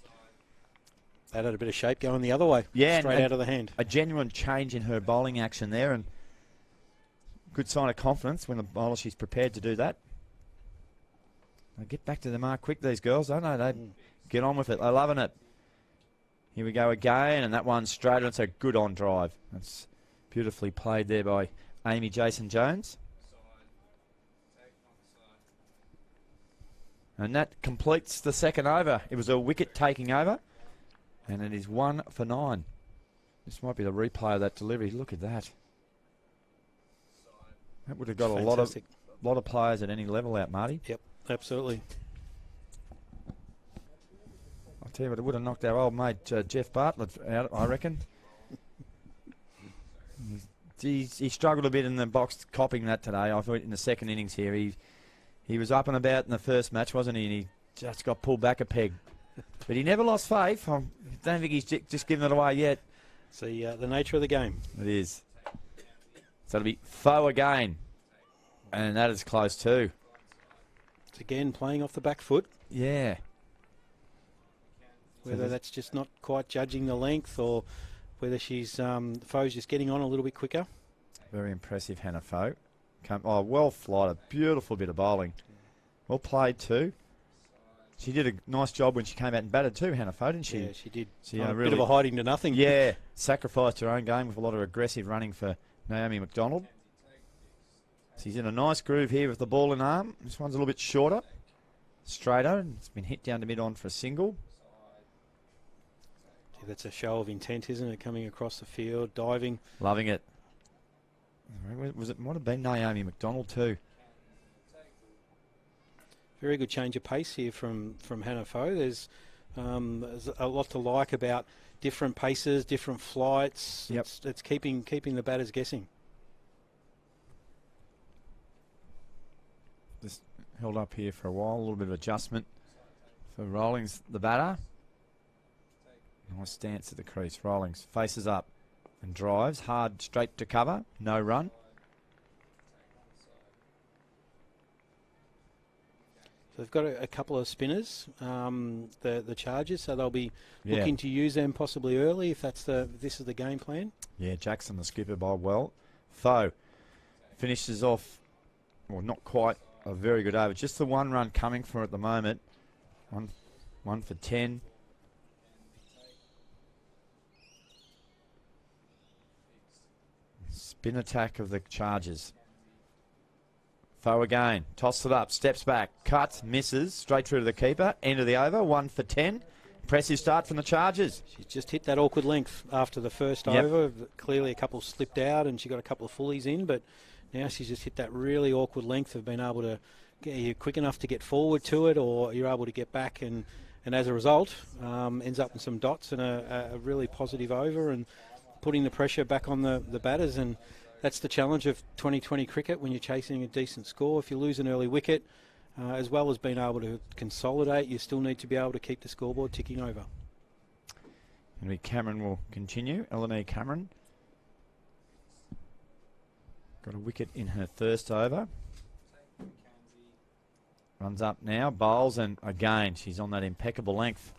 That had a bit of shape going the other way, straight out of the hand. A genuine change in her bowling action there, and good sign of confidence when the bowler, she's prepared to do that. They get back to the mark quick, these girls, don't they? They get on with it. They're loving it. Here we go again, and that one's straight, and it's a good on drive. That's beautifully played there by Amy Jason Jones. And that completes the second over. It was a wicket taking over, and it is 1 for 9. This might be the replay of that delivery. Look at that. That would have got a lot of players at any level out, Marty. Yep, absolutely. I'll tell you what, it would have knocked our old mate Jeff Bartlett out, I reckon. He struggled a bit in the box copying that today. I thought in the second innings here, he was up and about in the first match, wasn't he? And he just got pulled back a peg. But he never lost faith. I don't think he's just given it away yet. See, the nature of the game. It is. So it'll be foe again. And that is close too. It's again playing off the back foot. Yeah. Whether that's just not quite judging the length, or whether she's the foe's just getting on a little bit quicker. Very impressive, Hannah Foe. Well flighted. Beautiful bit of bowling. Well played too. She did a nice job when she came out and batted too, Hannah Foe, didn't she? Yeah, she did. She A really bit of a hiding to nothing. Yeah, sacrificed her own game with a lot of aggressive running for Naomi Macdonald. She's in a nice groove here with the ball in arm. This one's a little bit shorter. Straighter. It's been hit down to mid-on for a single. Gee, that's a show of intent, isn't it? Coming across the field, diving. Loving it. Might have been Naomi Macdonald too. Very good change of pace here from Hannah Foe. There's a lot to like about different paces, different flights. Yep. It's keeping the batters guessing. Just held up here for a while. A little bit of adjustment for Rawlings, the batter. Nice stance at the crease. Rawlings faces up and drives hard straight to cover. No run. So they've got a couple of spinners, the Chargers, so they'll be looking to use them possibly early if this is the game plan. Yeah, Jackson, the skipper, bowled well. Foe finishes off, well, not quite a very good over. Just the one run coming for her at the moment. One for 10. Spin attack of the Chargers. Foe again, tossed it up, steps back, cuts, misses, straight through to the keeper, end of the over, 1 for 10. Impressive start from the Chargers. She's just hit that awkward length after the first over. Clearly a couple slipped out and she got a couple of fullies in, but now she's just hit that really awkward length of being able to get you quick enough to get forward to it, or you're able to get back, and as a result ends up in some dots and a really positive over and putting the pressure back on the batters. And that's the challenge of 2020 cricket when you're chasing a decent score. If you lose an early wicket, as well as being able to consolidate, you still need to be able to keep the scoreboard ticking over. And Cameron will continue. Eleanor Cameron got a wicket in her first over. Runs up now, bowls, and again she's on that impeccable length.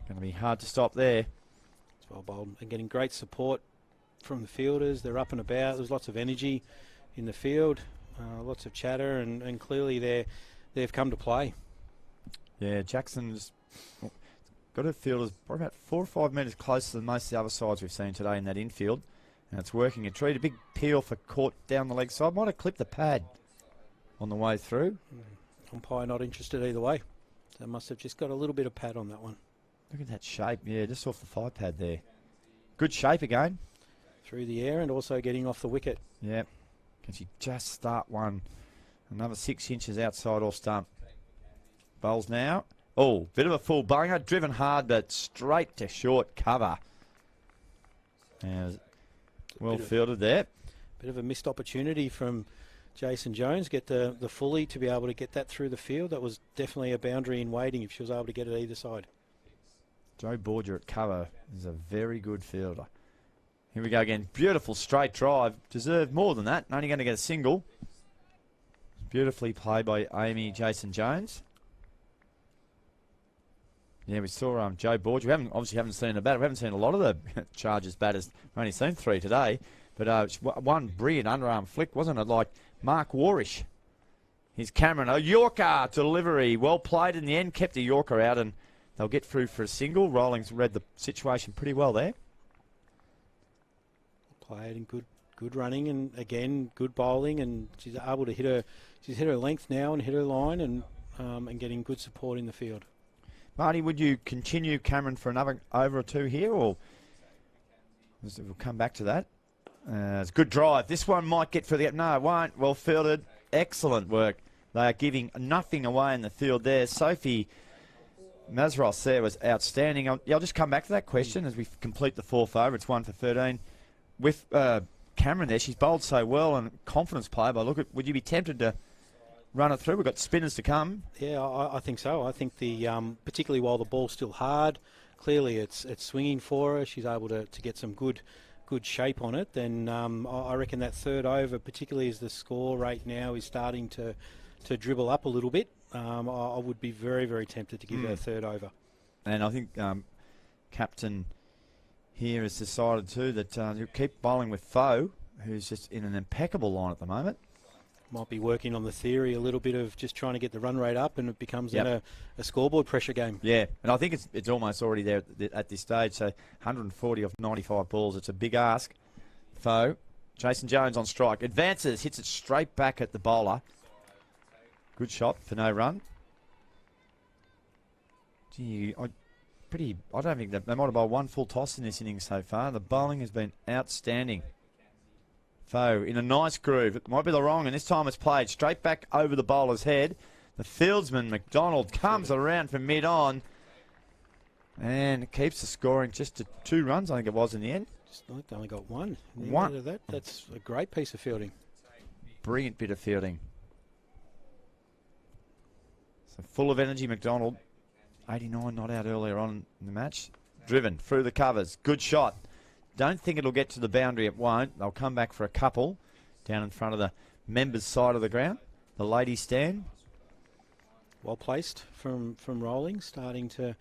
Going to be hard to stop there. It's well bowled and getting great support from the fielders. They're up and about. There's lots of energy in the field, lots of chatter, and clearly they've come to play. Yeah, Jackson's got her fielders probably about 4 or 5 metres closer than most of the other sides we've seen today in that infield, and it's working a treat. A big peel for caught down the leg side. Might have clipped the pad on the way through. Umpire not interested either way. They must have just got a little bit of pad on that one. Look at that shape. Yeah, just off the 5 pad there. Good shape again. Through the air and also getting off the wicket. Yep. Can she just start one? Another 6 inches outside off stump. Bowls now. Oh, bit of a full bunger. Driven hard, but straight to short cover. Well fielded there. Bit of a missed opportunity from Jason Jones. Get the fully to be able to get that through the field. That was definitely a boundary in waiting if she was able to get it either side. Joe Borger at cover is a very good fielder. Here we go again. Beautiful straight drive. Deserved more than that. Only going to get a single. Beautifully played by Amy Jason Jones. Yeah, we saw Joe Borger. We obviously haven't seen a batter. We haven't seen a lot of the Chargers batters. We've only seen 3 today. But one brilliant underarm flick, wasn't it? Like Mark Warish. Here's Cameron. A Yorker delivery. Well played in the end. Kept the Yorker out, and they'll get through for a single. Rawlings read the situation pretty well there. Played and good running, and again good bowling, and she's able to hit her. She's hit her length now and hit her line, and getting good support in the field. Marty, would you continue Cameron for another over or 2 here, or we'll come back to that? It's a good drive. This one might get for the... No, it won't. Well fielded. Excellent work. They are giving nothing away in the field there. Sophie Mazros there was outstanding. I'll just come back to that question as we complete the 4th over. It's 1 for 13. With Cameron there, she's bowled so well and confidence play. But look, would you be tempted to run it through? We've got spinners to come. Yeah, I think so. I think particularly while the ball's still hard, clearly it's swinging for her. She's able to get some good shape on it. Then I reckon that 3rd over, particularly as the score rate now is starting to dribble up a little bit, I would be very, very tempted to give her a 3rd over. And I think Captain here has decided too that he'll keep bowling with Foe, who's just in an impeccable line at the moment. might be working on the theory a little bit of just trying to get the run rate up, and it becomes then a scoreboard pressure game. Yeah, and I think it's almost already there at this stage. So 140 of 95 balls. It's a big ask. Foe, Jason Jones on strike. Advances, hits it straight back at the bowler. Good shot for no run. Gee, I don't think they might have bowled one full toss in this inning so far. The bowling has been outstanding. Foe in a nice groove. It might be the wrong, and this time it's played straight back over the bowler's head. The fieldsman, Macdonald, comes around from mid-on and keeps the scoring just to 2 runs, I think it was in the end. They only got one. One. That's a great piece of fielding. Brilliant bit of fielding. So full of energy, Macdonald. 89 not out earlier on in the match. Driven through the covers. Good shot. Don't think it'll get to the boundary. It won't. They'll come back for a couple down in front of the members' side of the ground. The ladies' stand. Well placed from Rolling, starting to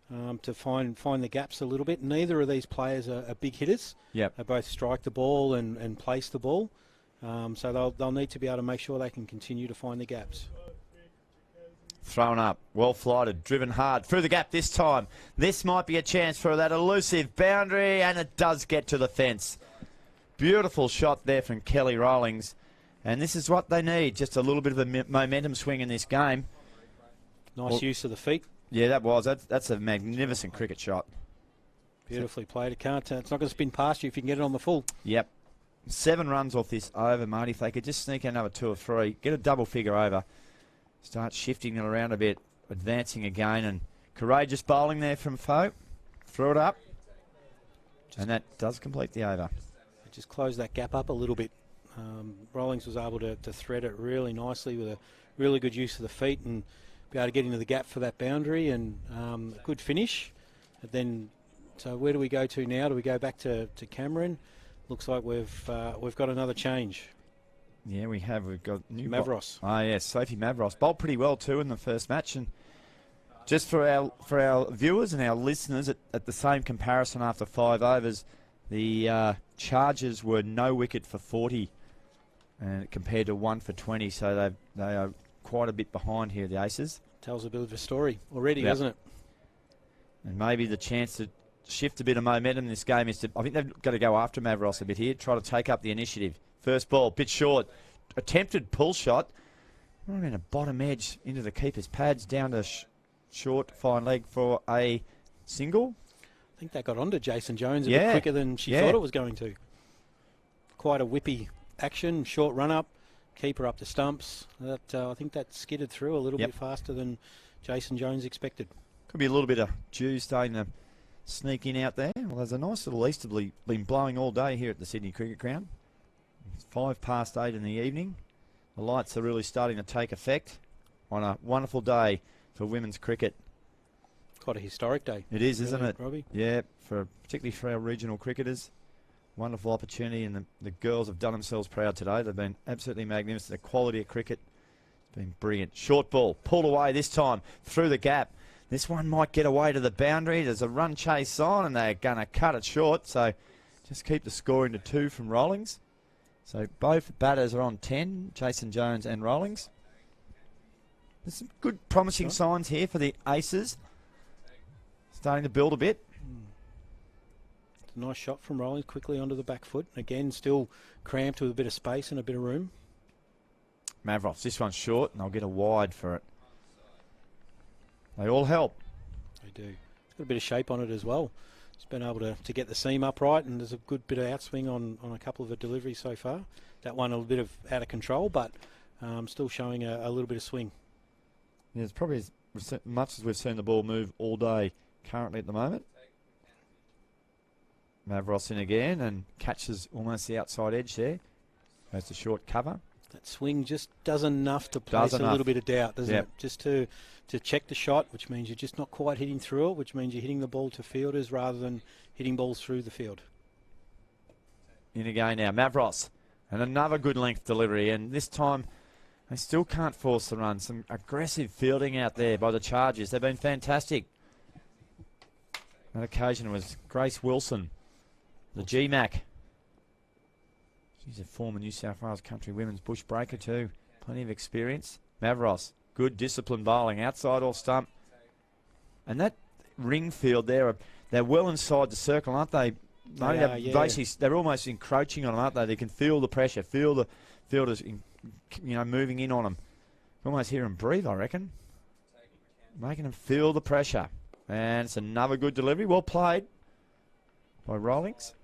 find the gaps a little bit. Neither of these players are big hitters. Yep. They both strike the ball and place the ball. So they'll need to be able to make sure they can continue to find the gaps. Thrown up, well flighted, driven hard through the gap this time. This might be a chance for that elusive boundary, and it does get to the fence. Beautiful shot there from Kelly Rawlings, and this is what they need, just a little bit of a momentum swing in this game. Nice use of the feet. Yeah, that's a magnificent cricket shot. Beautifully played. It's not going to spin past you if you can get it on the full. Yep. 7 runs off this over, Marty. If they could just sneak another 2 or 3, get a double figure over. Start shifting it around a bit, advancing again, and courageous bowling there from Foe. Threw it up, and that does complete the over. Just close that gap up a little bit. Rawlings was able to thread it really nicely with a really good use of the feet and be able to get into the gap for that boundary, and a good finish. And then, so where do we go to now? Do we go back to Cameron? Looks like we've got another change. Yeah, we have. We've got new Mavros. Yes, Sophie Mavros bowled pretty well too in the first match, and just for our viewers and our listeners, at the same comparison after 5 overs, the Chargers were no wicket for 40, and compared to 1 for 20, so they are quite a bit behind here. The Aces tells a bit of a story already, doesn't it? And maybe the chance to shift a bit of momentum in this game is to. I think they've got to go after Mavros a bit here, try to take up the initiative. First ball, bit short. Attempted pull shot. Right in a bottom edge into the keeper's pads, down to short, fine leg for a single. I think that got onto Jason Jones a bit quicker than she thought it was going to. Quite a whippy action, short run up, keeper up the stumps. I think that skidded through a little bit faster than Jason Jones expected. Could be a little bit of dew starting to sneak in out there. Well, there's a nice little easterly been blowing all day here at the Sydney Cricket Ground. It's 8:05 in the evening. The lights are really starting to take effect on a wonderful day for women's cricket. Quite a historic day. It is, isn't it, Robbie? Yeah, particularly for our regional cricketers. Wonderful opportunity, and the girls have done themselves proud today. They've been absolutely magnificent. The quality of cricket has been brilliant. Short ball, pulled away this time, through the gap. This one might get away to the boundary. There's a run chase on, and they're going to cut it short. So just keep the score into 2 from Rawlings. So both batters are on 10, Jason Jones and Rawlings. There's some good promising signs here for the Aces. Starting to build a bit. It's a nice shot from Rawlings, quickly onto the back foot. Again, still cramped with a bit of space and a bit of room. Mavros, this one's short, and they'll get a wide for it. They all help. They do. It's got a bit of shape on it as well. It's been able to get the seam upright, and there's a good bit of outswing on a couple of the deliveries so far. That one a little bit of out of control, but still showing a little bit of swing. Yeah, it's probably as much as we've seen the ball move all day currently at the moment. Mavros in again and catches almost the outside edge there. Goes to short cover. That swing just does enough to place a little bit of doubt, doesn't it? Just to check the shot, which means you're just not quite hitting through it, which means you're hitting the ball to fielders rather than hitting balls through the field. In again now, Mavros. And another good length delivery, and this time they still can't force the run. Some aggressive fielding out there by the Chargers. They've been fantastic. That occasion was Grace Wilson, the GMAC. She's a former New South Wales country women's bush breaker too. Plenty of experience. Mavros, good disciplined bowling. Outside off stump. And that ring field there, they're well inside the circle, aren't they? Basically, they're almost encroaching on them, aren't they? They can feel the pressure, feel the fielders, moving in on them. Almost hear them breathe, I reckon. Making them feel the pressure. And it's another good delivery. Well played by Rawlings.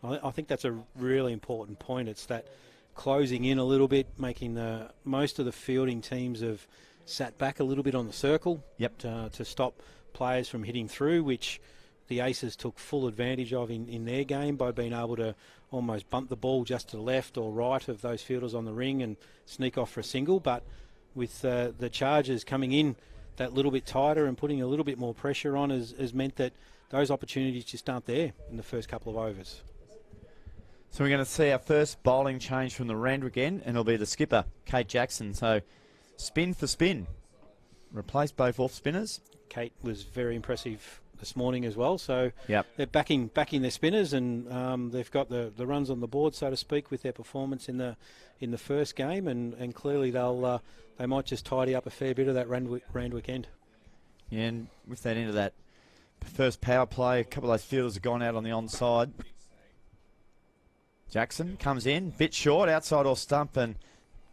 I think that's a really important point. It's that closing in a little bit, making most of the fielding teams have sat back a little bit on the circle. Yep. To stop players from hitting through, which the Aces took full advantage of in their game by being able to almost bunt the ball just to the left or right of those fielders on the ring and sneak off for a single. But with the Chargers coming in that little bit tighter and putting a little bit more pressure on has meant that those opportunities just aren't there in the first couple of overs. So we're going to see our first bowling change from the Randwick end, and it'll be the skipper, Kate Jackson. So spin for spin. Replace both off spinners. Kate was very impressive this morning as well. So yep. They're backing their spinners, and they've got the runs on the board, so to speak, with their performance in the first game, and clearly they might just tidy up a fair bit of that Randwick end. Yeah, and with that end of that first power play, a couple of those fielders have gone out on the onside. Jackson comes in, bit short, outside off stump, and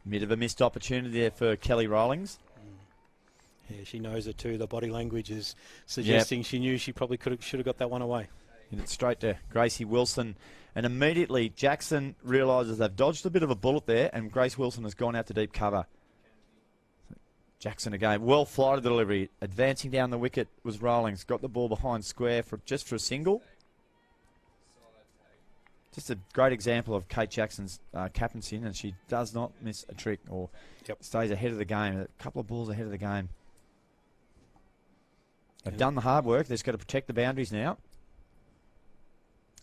a bit of a missed opportunity there for Kelly Rawlings. Yeah, she knows it too. The body language is suggesting she knew she probably should have got that one away. Hit it straight to Gracie Wilson, and immediately Jackson realises they've dodged a bit of a bullet there, and Grace Wilson has gone out to deep cover. Jackson again, well flighted delivery, advancing down the wicket was Rawlings, got the ball behind square just for a single. Just a great example of Kate Jackson's captaincy, and she does not miss a trick or stays ahead of the game. A couple of balls ahead of the game. They've done the hard work. They've got to protect the boundaries now.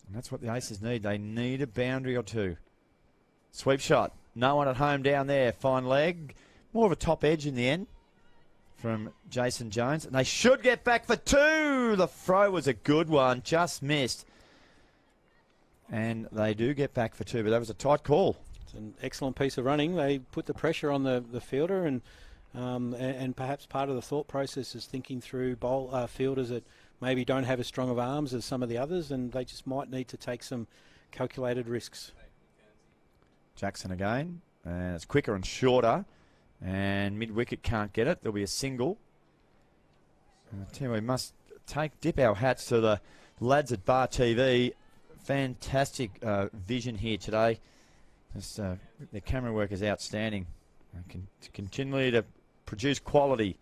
And that's what the Aces need. They need a boundary or two. Sweep shot. No one at home down there. Fine leg. More of a top edge in the end from Jason Jones. And they should get back for two. The throw was a good one. Just missed. And they do get back for two, but that was a tight call. It's an excellent piece of running. They put the pressure on the fielder, and perhaps part of the thought process is thinking through fielders that maybe don't have as strong of arms as some of the others, and they just might need to take some calculated risks. Jackson again, and it's quicker and shorter, and mid-wicket can't get it. There'll be a single. And I tell you, we must dip our hats to the lads at Bar TV. Fantastic vision here today. The camera work is outstanding. Continually to produce quality.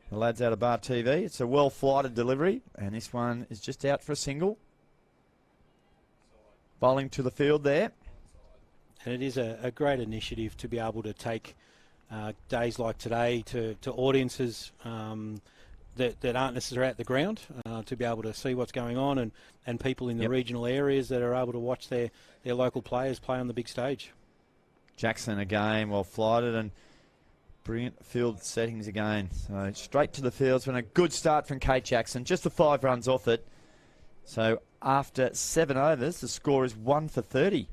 The lads out of Bar TV. It's a well-flighted delivery, and this one is just out for a single. Bowling to the field there. And it is a great initiative to be able to take days like today to audiences that aren't necessarily at the ground, to be able to see what's going on, and people in the regional areas that are able to watch their local players play on the big stage. Jackson again, well flighted, and brilliant field settings again. So straight to the field. It's been a good start from Kate Jackson. Just the 5 runs off it. So after 7 overs, the score is 1 for 30.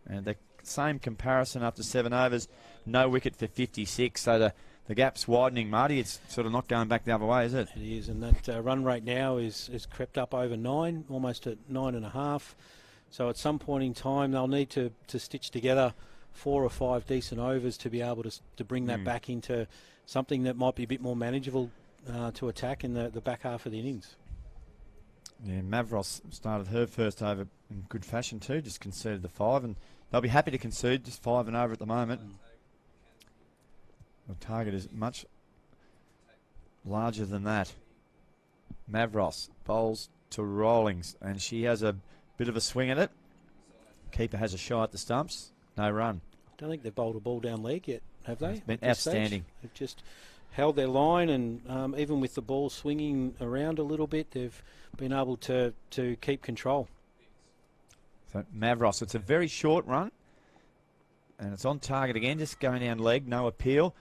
And the same comparison after 7 overs, no wicket for 56. So the gap's widening, Marty. It's sort of not going back the other way, is it? It is, and that run rate now is crept up over 9, almost at 9.5. So at some point in time, they'll need to stitch together 4 or 5 decent overs to be able to bring that back into something that might be a bit more manageable to attack in the back half of the innings. Yeah, Mavros started her first over in good fashion too, just conceded the 5, and they'll be happy to concede just 5 and over at the moment. The target is much larger than that. Mavros bowls to Rawlings, and she has a bit of a swing at it. Keeper has a shot at the stumps. No run. I don't think they've bowled a ball down leg yet, have they? It's been outstanding. They've just held their line, and even with the ball swinging around a little bit, they've been able to keep control. So Mavros, it's a very short run, and it's on target again, just going down leg, no appeal.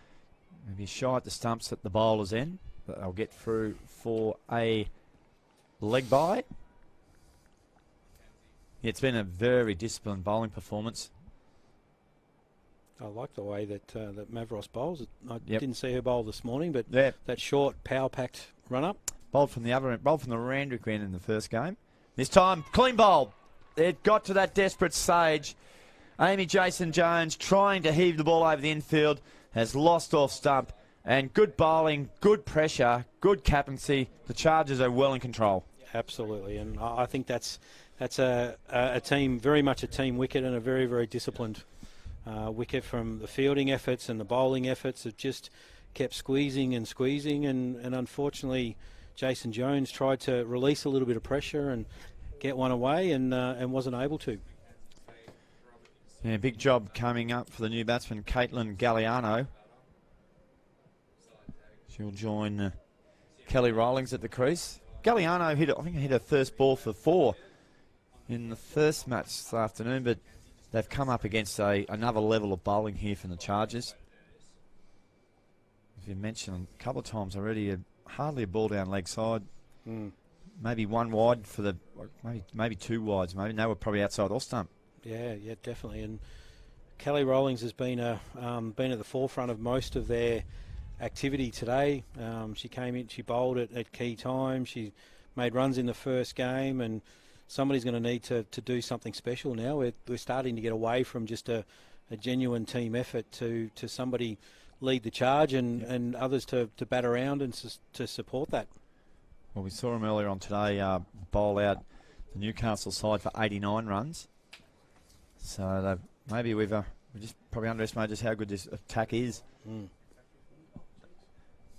Maybe shy at the stumps at the bowler's end, but they'll get through for a leg bye. It's been a very disciplined bowling performance. I like the way that Mavros bowls. I didn't see her bowl this morning, but Yep. that short, power-packed run-up. Bowled from the other end, bowled from the Randwick end in the first game. This time, clean bowl. It got to that desperate stage. Amy Jason Jones trying to heave the ball over the infield, has lost off stump, and good bowling, good pressure, good captaincy. The Chargers are well in control. Absolutely, and I think that's a team, very much a team wicket, and a very, very disciplined wicket from the fielding efforts and the bowling efforts. It just kept squeezing and squeezing, and unfortunately Jason Jones tried to release a little bit of pressure and get one away, and wasn't able to. Yeah, big job coming up for the new batsman, Caitlin Galliano. She'll join Kelly Rawlings at the crease. Galliano hit her first ball for 4 in the first match this afternoon, but they've come up against another level of bowling here from the Chargers. As you mentioned a couple of times already, hardly a ball down leg side. Maybe one wide for the, maybe 2 wides. Maybe now we're probably outside off stump. Yeah, definitely. And Kelly Rawlings has been at the forefront of most of their activity today. She came in, she bowled at key times. She made runs in the first game, and somebody's going to need to do something special now. We're starting to get away from just a genuine team effort to somebody lead the charge and others to bat around and to support that. Well, we saw him earlier on today bowl out the Newcastle side for 89 runs. So maybe we just probably underestimated just how good this attack is.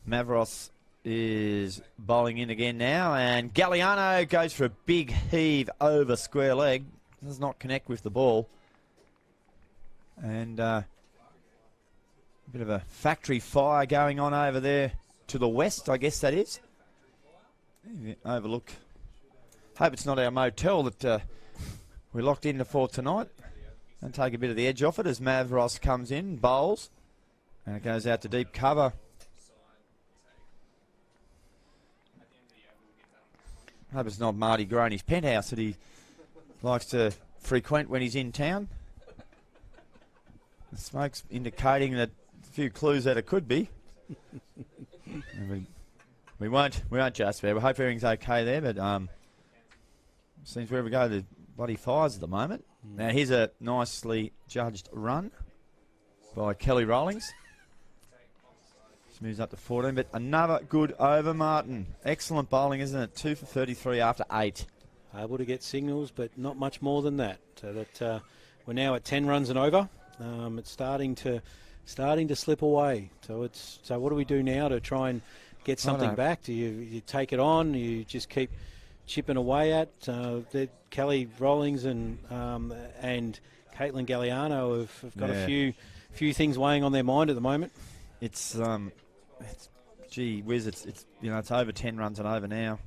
Mavros is bowling in again now, and Galliano goes for a big heave over square leg. Does not connect with the ball. And a bit of a factory fire going on over there to the west, I guess that is. Overlook. Hope it's not our motel that we're locked into for tonight. And take a bit of the edge off it as Mavros comes in, bowls, and it goes out to deep cover. Hope it's not Marty Groney's penthouse that he likes to frequent when he's in town. The smoke's indicating that a few clues that it could be. we won't just there. We hope everything's okay there, but seems wherever we go, the bloody fires at the moment. Now here's a nicely judged run by Kelly Rawlings. Just moves up to 14, but another good over, Martin. Excellent bowling, isn't it? 2 for 33 after 8. Able to get signals, but not much more than that. So that we're now at 10 runs and over. It's starting to slip away. So what do we do now to try and get something back? Do you take it on? You just keep chipping away at Kelly Rawlings and Caitlin Galliano have got a few things weighing on their mind at the moment. It's gee whiz, it's it's over 10 runs and over now.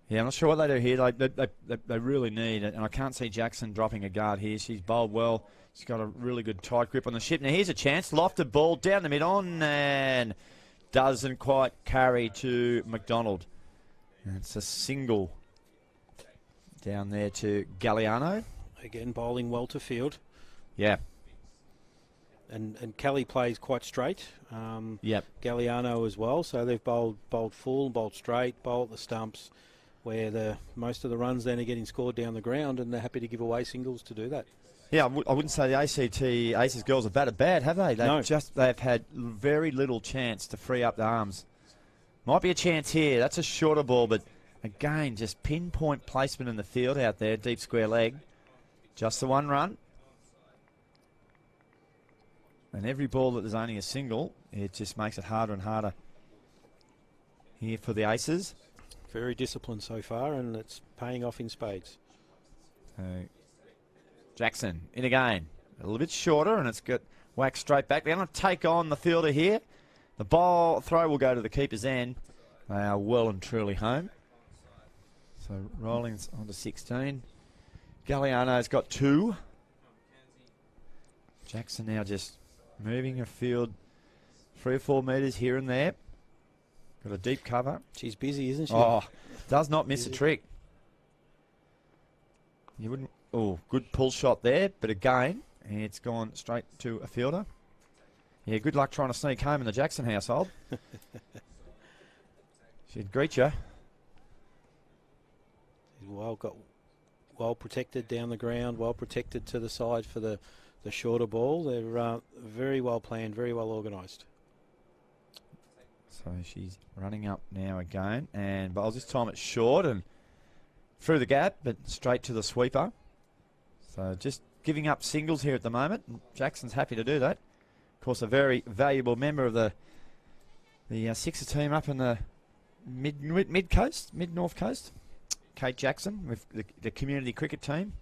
Yeah, I'm not sure what they do here. They really need it, and I can't see Jackson dropping a guard here. She's bowled well. She's got a really good tight grip on the ship. Now here's a chance, lofted ball down the mid-on, and doesn't quite carry to Macdonald. It's a single down there to Galliano. Again, bowling well to field. Yeah. And Kelly plays quite straight. Yep. Galliano as well. So they've bowled full, bowled straight, bowled at the stumps, where most of the runs then are getting scored down the ground, and they're happy to give away singles to do that. Yeah, I wouldn't say the ACT Aces girls have batted bad, have they? No. They've had very little chance to free up the arms. Might be a chance here. That's a shorter ball, but again, just pinpoint placement in the field out there, deep square leg. Just the one run. And every ball that there's only a single, it just makes it harder and harder here for the Aces. Very disciplined so far, and it's paying off in spades. Jackson in again. A little bit shorter, and it's got whacked straight back. They're going to take on the fielder here. The ball throw will go to the keeper's end. They are well and truly home. So Rawlings on to 16. Galliano's got 2. Jackson now just moving a field 3 or 4 metres here and there. Got a deep cover. She's busy, isn't she? Oh, does not miss a trick. You wouldn't. Oh, good pull shot there, but again, it's gone straight to a fielder. Yeah, good luck trying to sneak home in the Jackson household. She'd greet you. Well protected down the ground, well protected to the side for the shorter ball. They're very well planned, very well organised. So she's running up now again, and bowls this time it's short and through the gap, but straight to the sweeper. So just giving up singles here at the moment. And Jackson's happy to do that. Of course, a very valuable member of the Sixer team up in the mid-north coast. Kate Jackson with the community cricket team.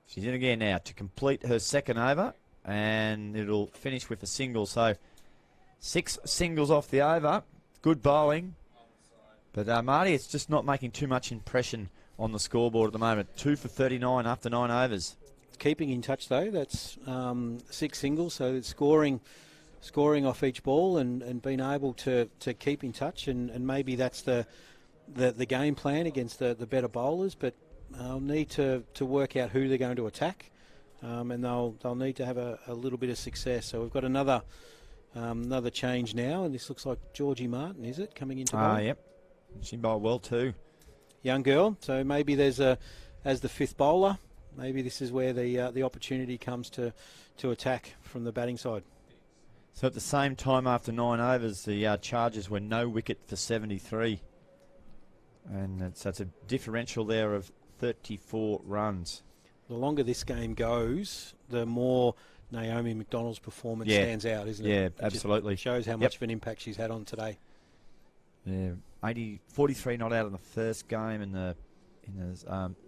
She's in again now to complete her second over, and it'll finish with a single. So 6 singles off the over. Good bowling. But Marty, it's just not making too much impression on the scoreboard at the moment. 2 for 39 after 9 overs. Keeping in touch though, that's 6 singles, so it's scoring off each ball and being able to keep in touch, and maybe that's the game plan against the better bowlers, but they'll need to work out who they're going to attack, and they'll need to have a little bit of success. So we've got another change now, and this looks like Georgie Martin, is it, coming into bowl? Yep. She bowled well too. Young girl, so maybe there's as the 5th bowler, maybe this is where the opportunity comes to attack from the batting side. So at the same time after 9 overs, the Chargers were no wicket for 73. And so it's a differential there of 34 runs. The longer this game goes, the more Naomi Macdonald's performance stands out, isn't it? Yeah, it absolutely. Shows how much of an impact she's had on today. Yeah, 43 not out in the first game in the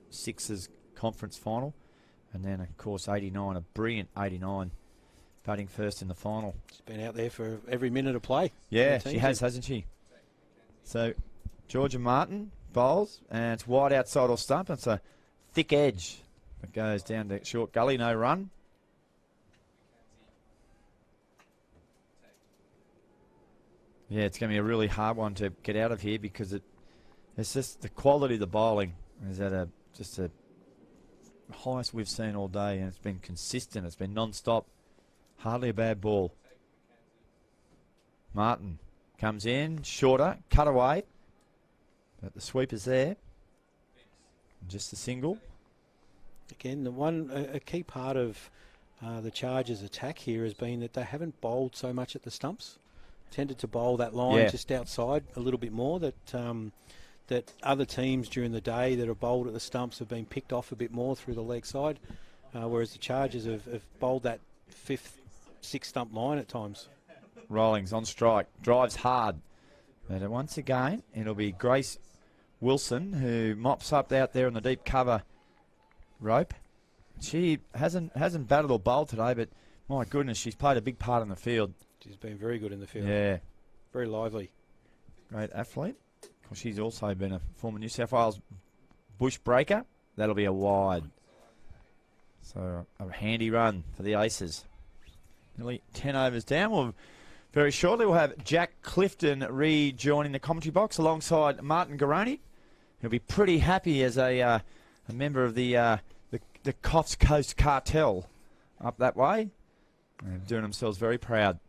Sixers conference final. And then, of course, 89, a brilliant 89. Batting first in the final. She's been out there for every minute of play. Yeah, she has, hasn't she? So, Georgia Martin bowls, and it's wide outside off stump. It's a thick edge that goes down the short gully, no run. Yeah, it's going to be a really hard one to get out of here because it's just the quality of the bowling is at just a highest we've seen all day, and it's been consistent. It's been non-stop. Hardly a bad ball. Martin comes in, shorter, cut away. But the sweeper's there. Just a single. Again, a key part of the Chargers' attack here has been that they haven't bowled so much at the stumps. Tended to bowl that line just outside a little bit more. That other teams during the day that have bowled at the stumps have been picked off a bit more through the leg side, whereas the Chargers have bowled that 5th, 6th stump line at times. Rollings on strike, drives hard. But once again, it'll be Grace Wilson who mops up out there on the deep cover rope. She hasn't batted or bowled today, but my goodness, she's played a big part in the field. She's been very good in the field. Yeah. Very lively. Great athlete. Of course, she's also been a former New South Wales bush breaker. That'll be a wide. So a handy run for the Aces. Nearly 10 overs down. Well, very shortly we'll have Jack Clifton rejoining the commentary box alongside Martin Garoni. He'll be pretty happy as a member of the Coffs Coast Cartel up that way. And doing themselves very proud.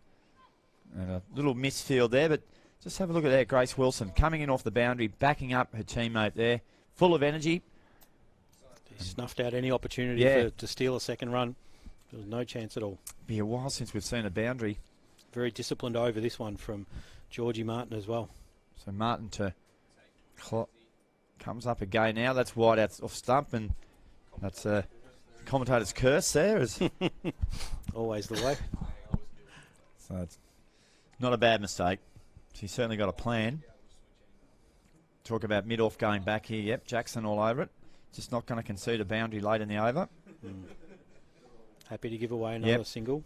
And a little misfield there, but just have a look at that. Grace Wilson coming in off the boundary, backing up her teammate there. Full of energy. He snuffed out any opportunity to steal a second run. There was no chance at all. Be a while since we've seen a boundary. Very disciplined over this one from Georgie Martin as well. So Martin comes up again now. That's wide out off stump, and that's a commentator's curse there. Always the way. So it's not a bad mistake. She's certainly got a plan. Talk about mid-off going back here. Yep, Jackson all over it. Just not going to concede a boundary late in the over. Happy to give away another single.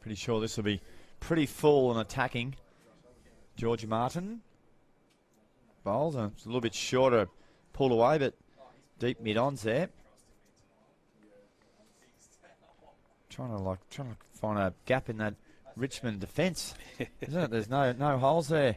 Pretty sure this will be pretty full and attacking. Georgia Martin bowls. It's a little bit shorter, pulled away, but deep mid-ons there. Trying to find a gap in that Richmond defence, isn't it? There's no holes there.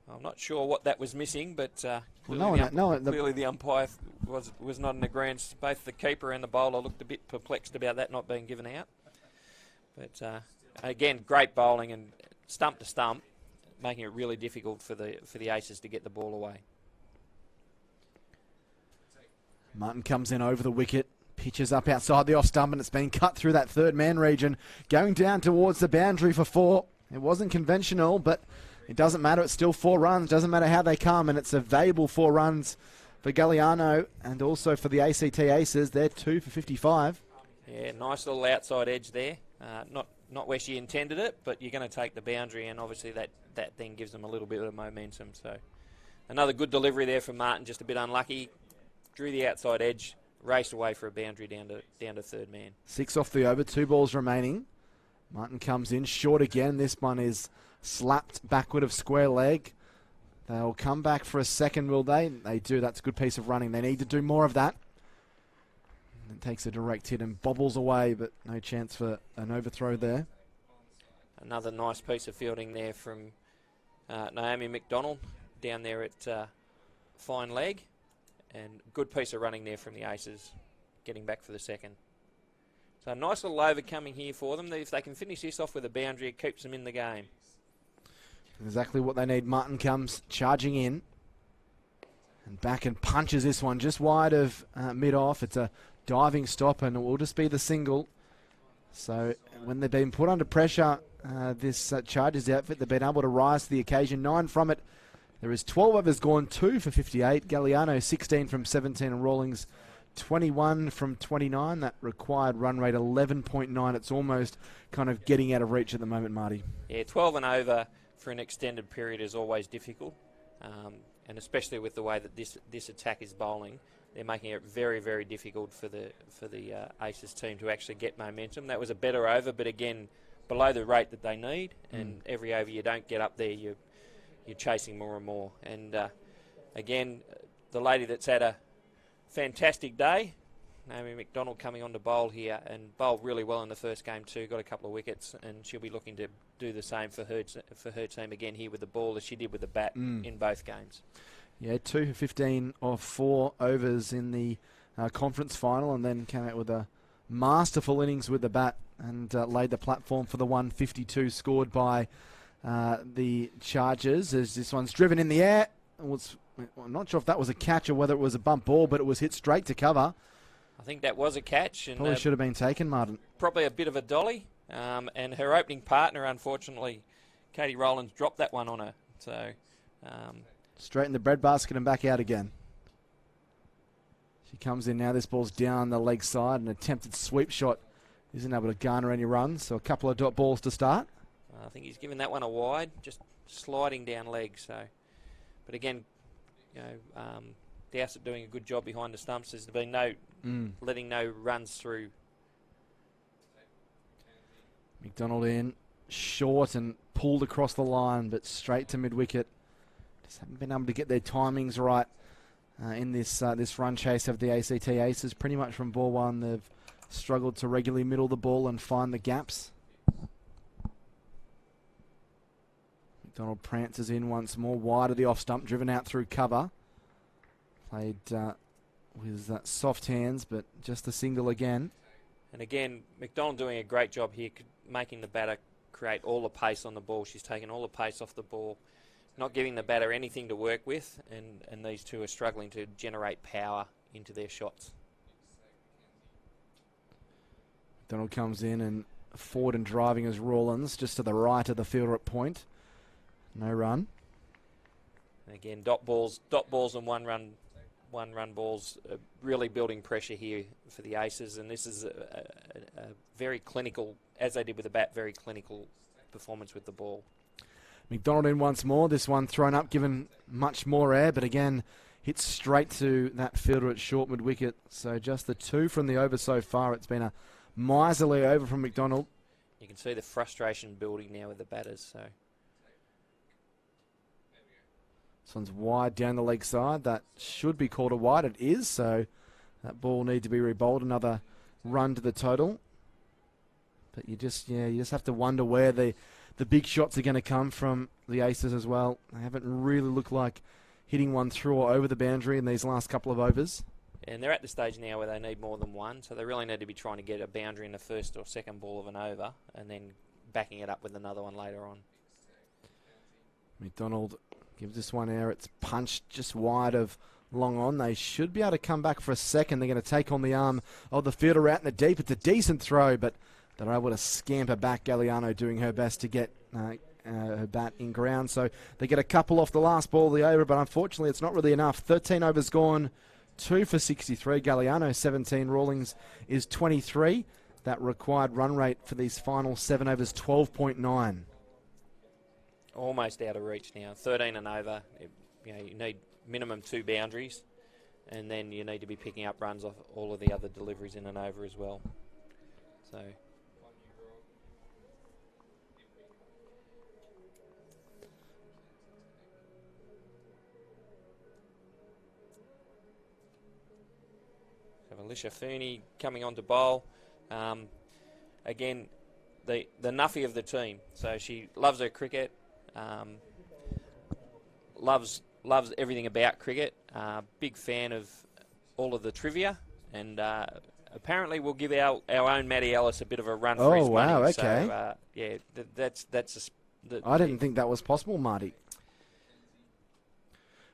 I'm not sure what that was missing, but Well, clearly the umpire was not in agreement. Both the keeper and the bowler looked a bit perplexed about that not being given out. But again, great bowling and stump to stump, making it really difficult for the Aces to get the ball away. Martin comes in over the wicket, pitches up outside the off stump, and it's been cut through that third man region, going down towards the boundary for 4. It wasn't conventional, but it doesn't matter. It's still 4 runs. Doesn't matter how they come, and it's a valuable 4 runs for Galliano and also for the ACT Aces. They're 2 for 55. Yeah, nice little outside edge there. Not where she intended it, but you're going to take the boundary, and obviously that then gives them a little bit of momentum. So another good delivery there from Martin, just a bit unlucky. Drew the outside edge, raced away for a boundary down to third man. 6 off the over, 2 balls remaining. Martin comes in short again. This one is slapped backward of square leg. They'll come back for a second, will they? They do. That's a good piece of running. They need to do more of that. It takes a direct hit and bobbles away, but no chance for an overthrow there. Another nice piece of fielding there from Naomi Macdonald down there at fine leg. And good piece of running there from the Aces, getting back for the second. So a nice little over coming here for them. If they can finish this off with a boundary, it keeps them in the game. Exactly what they need. Martin comes charging in. And back and punches this one just wide of mid-off. It's a diving stop, and it will just be the single. So when they've been put under pressure, this Chargers outfit, they've been able to rise to the occasion. 9 from it. There is 12 overs gone, 2 for 58. Galliano 16 from 17, and Rawlings 21 from 29. That required run rate 11.9. It's almost kind of getting out of reach at the moment, Marty. Yeah, 12 and over for an extended period is always difficult, and especially with the way that this attack is bowling, they're making it very, very difficult for the Aces team to actually get momentum. That was a better over, but again, below the rate that they need, and every over you don't get up there, you're chasing more and more. And again, the lady that's had a fantastic day, Naomi Macdonald, coming on to bowl here and bowled really well in the first game too, got a couple of wickets, and she'll be looking to do the same for her team again here with the ball as she did with the bat in both games. Yeah, 2 for 15 off 4 overs in the conference final, and then came out with a masterful innings with the bat and laid the platform for the 152 scored by the Chargers, as this one's driven in the air. I'm not sure if that was a catch or whether it was a bump ball, but it was hit straight to cover. I think that was a catch. And probably should have been taken, Martin. Probably a bit of a dolly. And her opening partner, unfortunately, Katie Rowlands, dropped that one on her. So straight in the breadbasket and back out again. She comes in now. This ball's down the leg side. An attempted sweep shot isn't able to garner any runs. So a couple of dot balls to start. I think he's given that one a wide, just sliding down leg. So, but again, Dowsett doing a good job behind the stumps. There's been no letting no runs through. Macdonald in short and pulled across the line, but straight to mid wicket. Just haven't been able to get their timings right in this run chase of the ACT Aces. Pretty much from ball one, they've struggled to regularly middle the ball and find the gaps. Macdonald prances in once more, wide of the off stump, driven out through cover. Played with soft hands, but just a single again. And again, Macdonald doing a great job here, making the batter create all the pace on the ball. She's taken all the pace off the ball, not giving the batter anything to work with, and these two are struggling to generate power into their shots. Macdonald comes in and forward and driving as Rawlins, just to the right of the fielder at point. No run. And again, dot balls and one run balls, really building pressure here for the Aces, and this is a very clinical, as they did with the bat, very clinical performance with the ball. Macdonald in once more. This one thrown up, given much more air, but again hits straight to that fielder at short mid wicket. So just the 2 from the over so far. It's been a miserly over from Macdonald. You can see the frustration building now with the batters. So this one's wide down the leg side. That should be called a wide. It is, so that ball need to be rebowled. Another run to the total. But you just have to wonder where the the big shots are going to come from the Aces as well. They haven't really looked like hitting one through or over the boundary in these last couple of overs. And they're at the stage now where they need more than one, so they really need to be trying to get a boundary in the first or second ball of an over and then backing it up with another one later on. Macdonald gives this one air. It's punched just wide of long on. They should be able to come back for a second. They're going to take on the arm of the fielder out in the deep. It's a decent throw, but they're able to scamper back. Galliano doing her best to get her bat in ground. So they get a couple off the last ball of the over, but unfortunately it's not really enough. 13 overs gone, 2 for 63. Galliano 17, Rawlings is 23. That required run rate for these final 7 overs, 12.9. Almost out of reach now. 13 and over. You need minimum 2 boundaries, and then you need to be picking up runs off all of the other deliveries in and over as well. So Alicia Fernie coming on to bowl. Again, the nuffy of the team. So she loves her cricket. Loves everything about cricket. Big fan of all of the trivia, and apparently we'll give our own Maddie Ellis a bit of a run for his money. Oh wow! Okay. So, yeah, that's. I didn't think that was possible, Marty.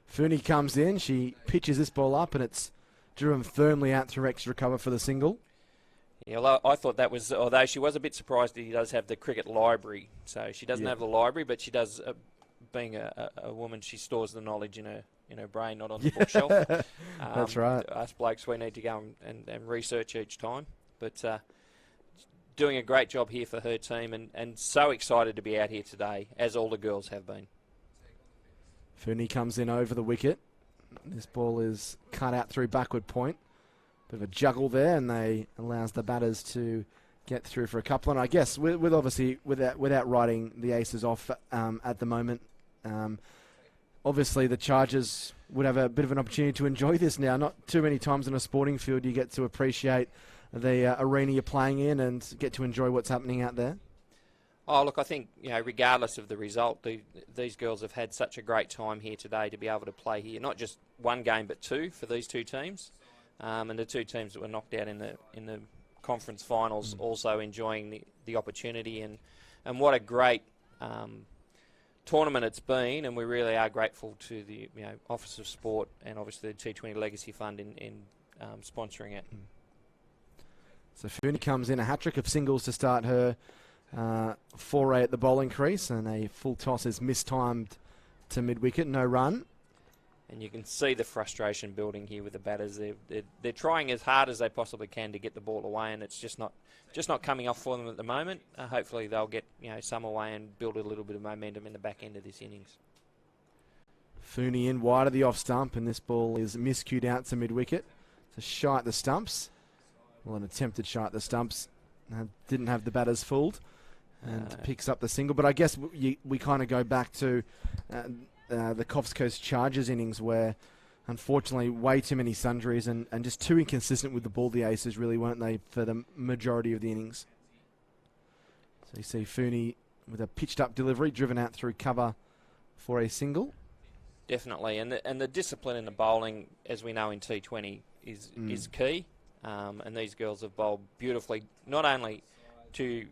Fernie comes in. She pitches this ball up, and it's driven firmly out through extra cover for the single. Yeah, well, I thought that was, although she was a bit surprised that he does have the cricket library. So she doesn't have the library, but she does. Being a woman, she stores the knowledge in her brain, not on the bookshelf. That's right. Us blokes, we need to go and research each time. But doing a great job here for her team, and so excited to be out here today, as all the girls have been. Fernie comes in over the wicket. This ball is cut out through backward point. Bit of a juggle there, and they allows the batters to get through for a couple. And I guess with obviously without writing the Aces off at the moment, obviously the Chargers would have a bit of an opportunity to enjoy this now. Not too many times in a sporting field you get to appreciate the arena you're playing in and get to enjoy what's happening out there. Oh, look, I think, regardless of the result, these girls have had such a great time here today to be able to play here. Not just one game, but 2 for these 2 teams. And the 2 teams that were knocked out in the conference finals also enjoying the opportunity. And what a great tournament it's been. And we really are grateful to the Office of Sport and obviously the T20 Legacy Fund in sponsoring it. So Fernie comes in, a hat-trick of singles to start her foray at the bowling crease, and a full toss is mistimed to mid-wicket, no run. And you can see the frustration building here with the batters. They're trying as hard as they possibly can to get the ball away, and it's just not coming off for them at the moment. Hopefully they'll get some away and build a little bit of momentum in the back end of this innings. Fernie in wide of the off stump, and this ball is miscued out to mid-wicket. It's a shot at the stumps. Well, an attempted shot at the stumps. Didn't have the batters fooled, and picks up the single. But I guess we kind of go back to the Coffs Coast Chargers innings, where unfortunately way too many sundries and just too inconsistent with the ball, the Aces really, weren't they, for the majority of the innings. So you see Fernie with a pitched up delivery driven out through cover for a single. Definitely, and the discipline in the bowling, as we know in T20, is key. And these girls have bowled beautifully, not only to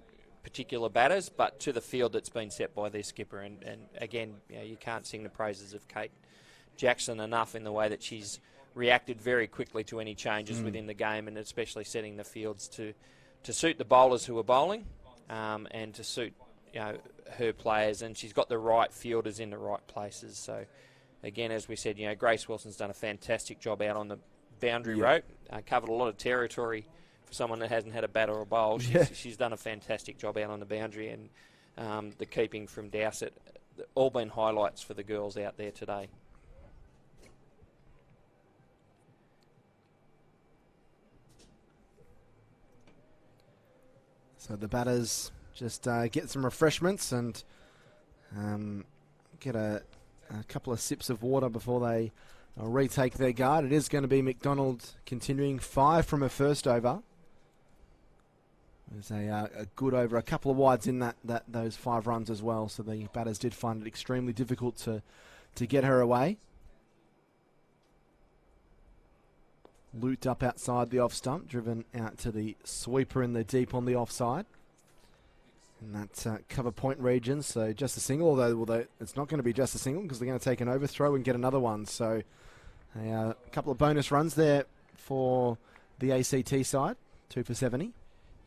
particular batters, but to the field that's been set by their skipper. And again, you can't sing the praises of Kate Jackson enough in the way that she's reacted very quickly to any changes within the game, and especially setting the fields to suit the bowlers who are bowling, and to suit her players. And she's got the right fielders in the right places. So again, as we said, Grace Wilson's done a fantastic job out on the boundary rope, covered a lot of territory for someone that hasn't had a bat or a bowl. She's done a fantastic job out on the boundary, and the keeping from Dowsett, all been highlights for the girls out there today. So the batters just get some refreshments and get a couple of sips of water before they retake their guard. It is going to be Macdonald continuing 5 from her first over. There's a good over, a couple of wides in those 5 runs as well, so the batters did find it extremely difficult to get her away. Looped up outside the off stump, driven out to the sweeper in the deep on the offside. In that cover point region, so just a single, although it's not going to be just a single because they're going to take an overthrow and get another one. So a couple of bonus runs there for the ACT side, 2 for 70.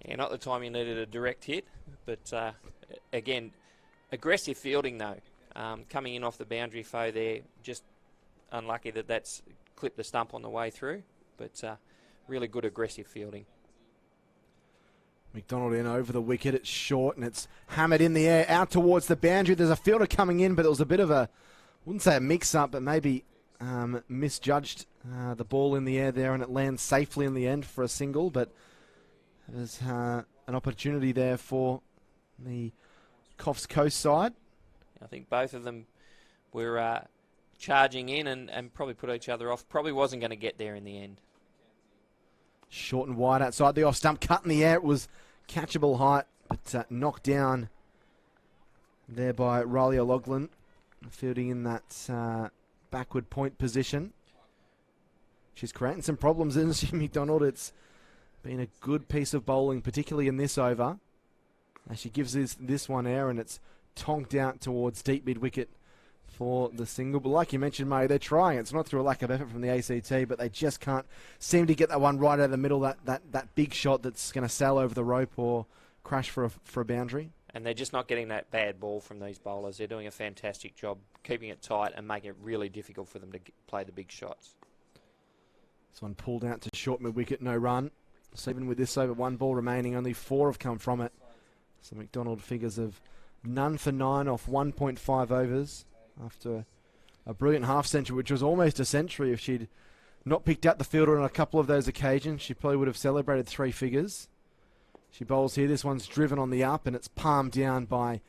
Yeah, not the time you needed a direct hit, but again, aggressive fielding though. Coming in off the boundary foe there, just unlucky that's clipped the stump on the way through, but really good aggressive fielding. Macdonald in over the wicket, it's short and it's hammered in the air out towards the boundary. There's a fielder coming in, but it was a bit of a, wouldn't say a mix-up, but maybe misjudged the ball in the air there, and it lands safely in the end for a single, but there's an opportunity there for the Coffs Coast side. I think both of them were charging in and probably put each other off. Probably wasn't going to get there in the end. Short and wide outside the off stump, cut in the air. It was catchable height, but knocked down there by Riley O'Loughlin, fielding in that backward point position. She's creating some problems, isn't she, Macdonald? It's been a good piece of bowling, particularly in this over. As she gives this one air, and it's tonked out towards deep mid-wicket for the single. But like you mentioned, Murray, they're trying. It's not through a lack of effort from the ACT, but they just can't seem to get that one right out of the middle, that big shot that's going to sail over the rope or crash for a boundary. And they're just not getting that bad ball from these bowlers. They're doing a fantastic job keeping it tight and making it really difficult for them to play the big shots. This one pulled out to short mid-wicket, no run. So even with this over, 1 ball remaining, only 4 have come from it. So Macdonald figures of none for 9 off 1.5 overs after a brilliant half century, which was almost a century. If she'd not picked out the fielder on a couple of those occasions, she probably would have celebrated 3 figures. She bowls here. This one's driven on the up, and it's palmed down by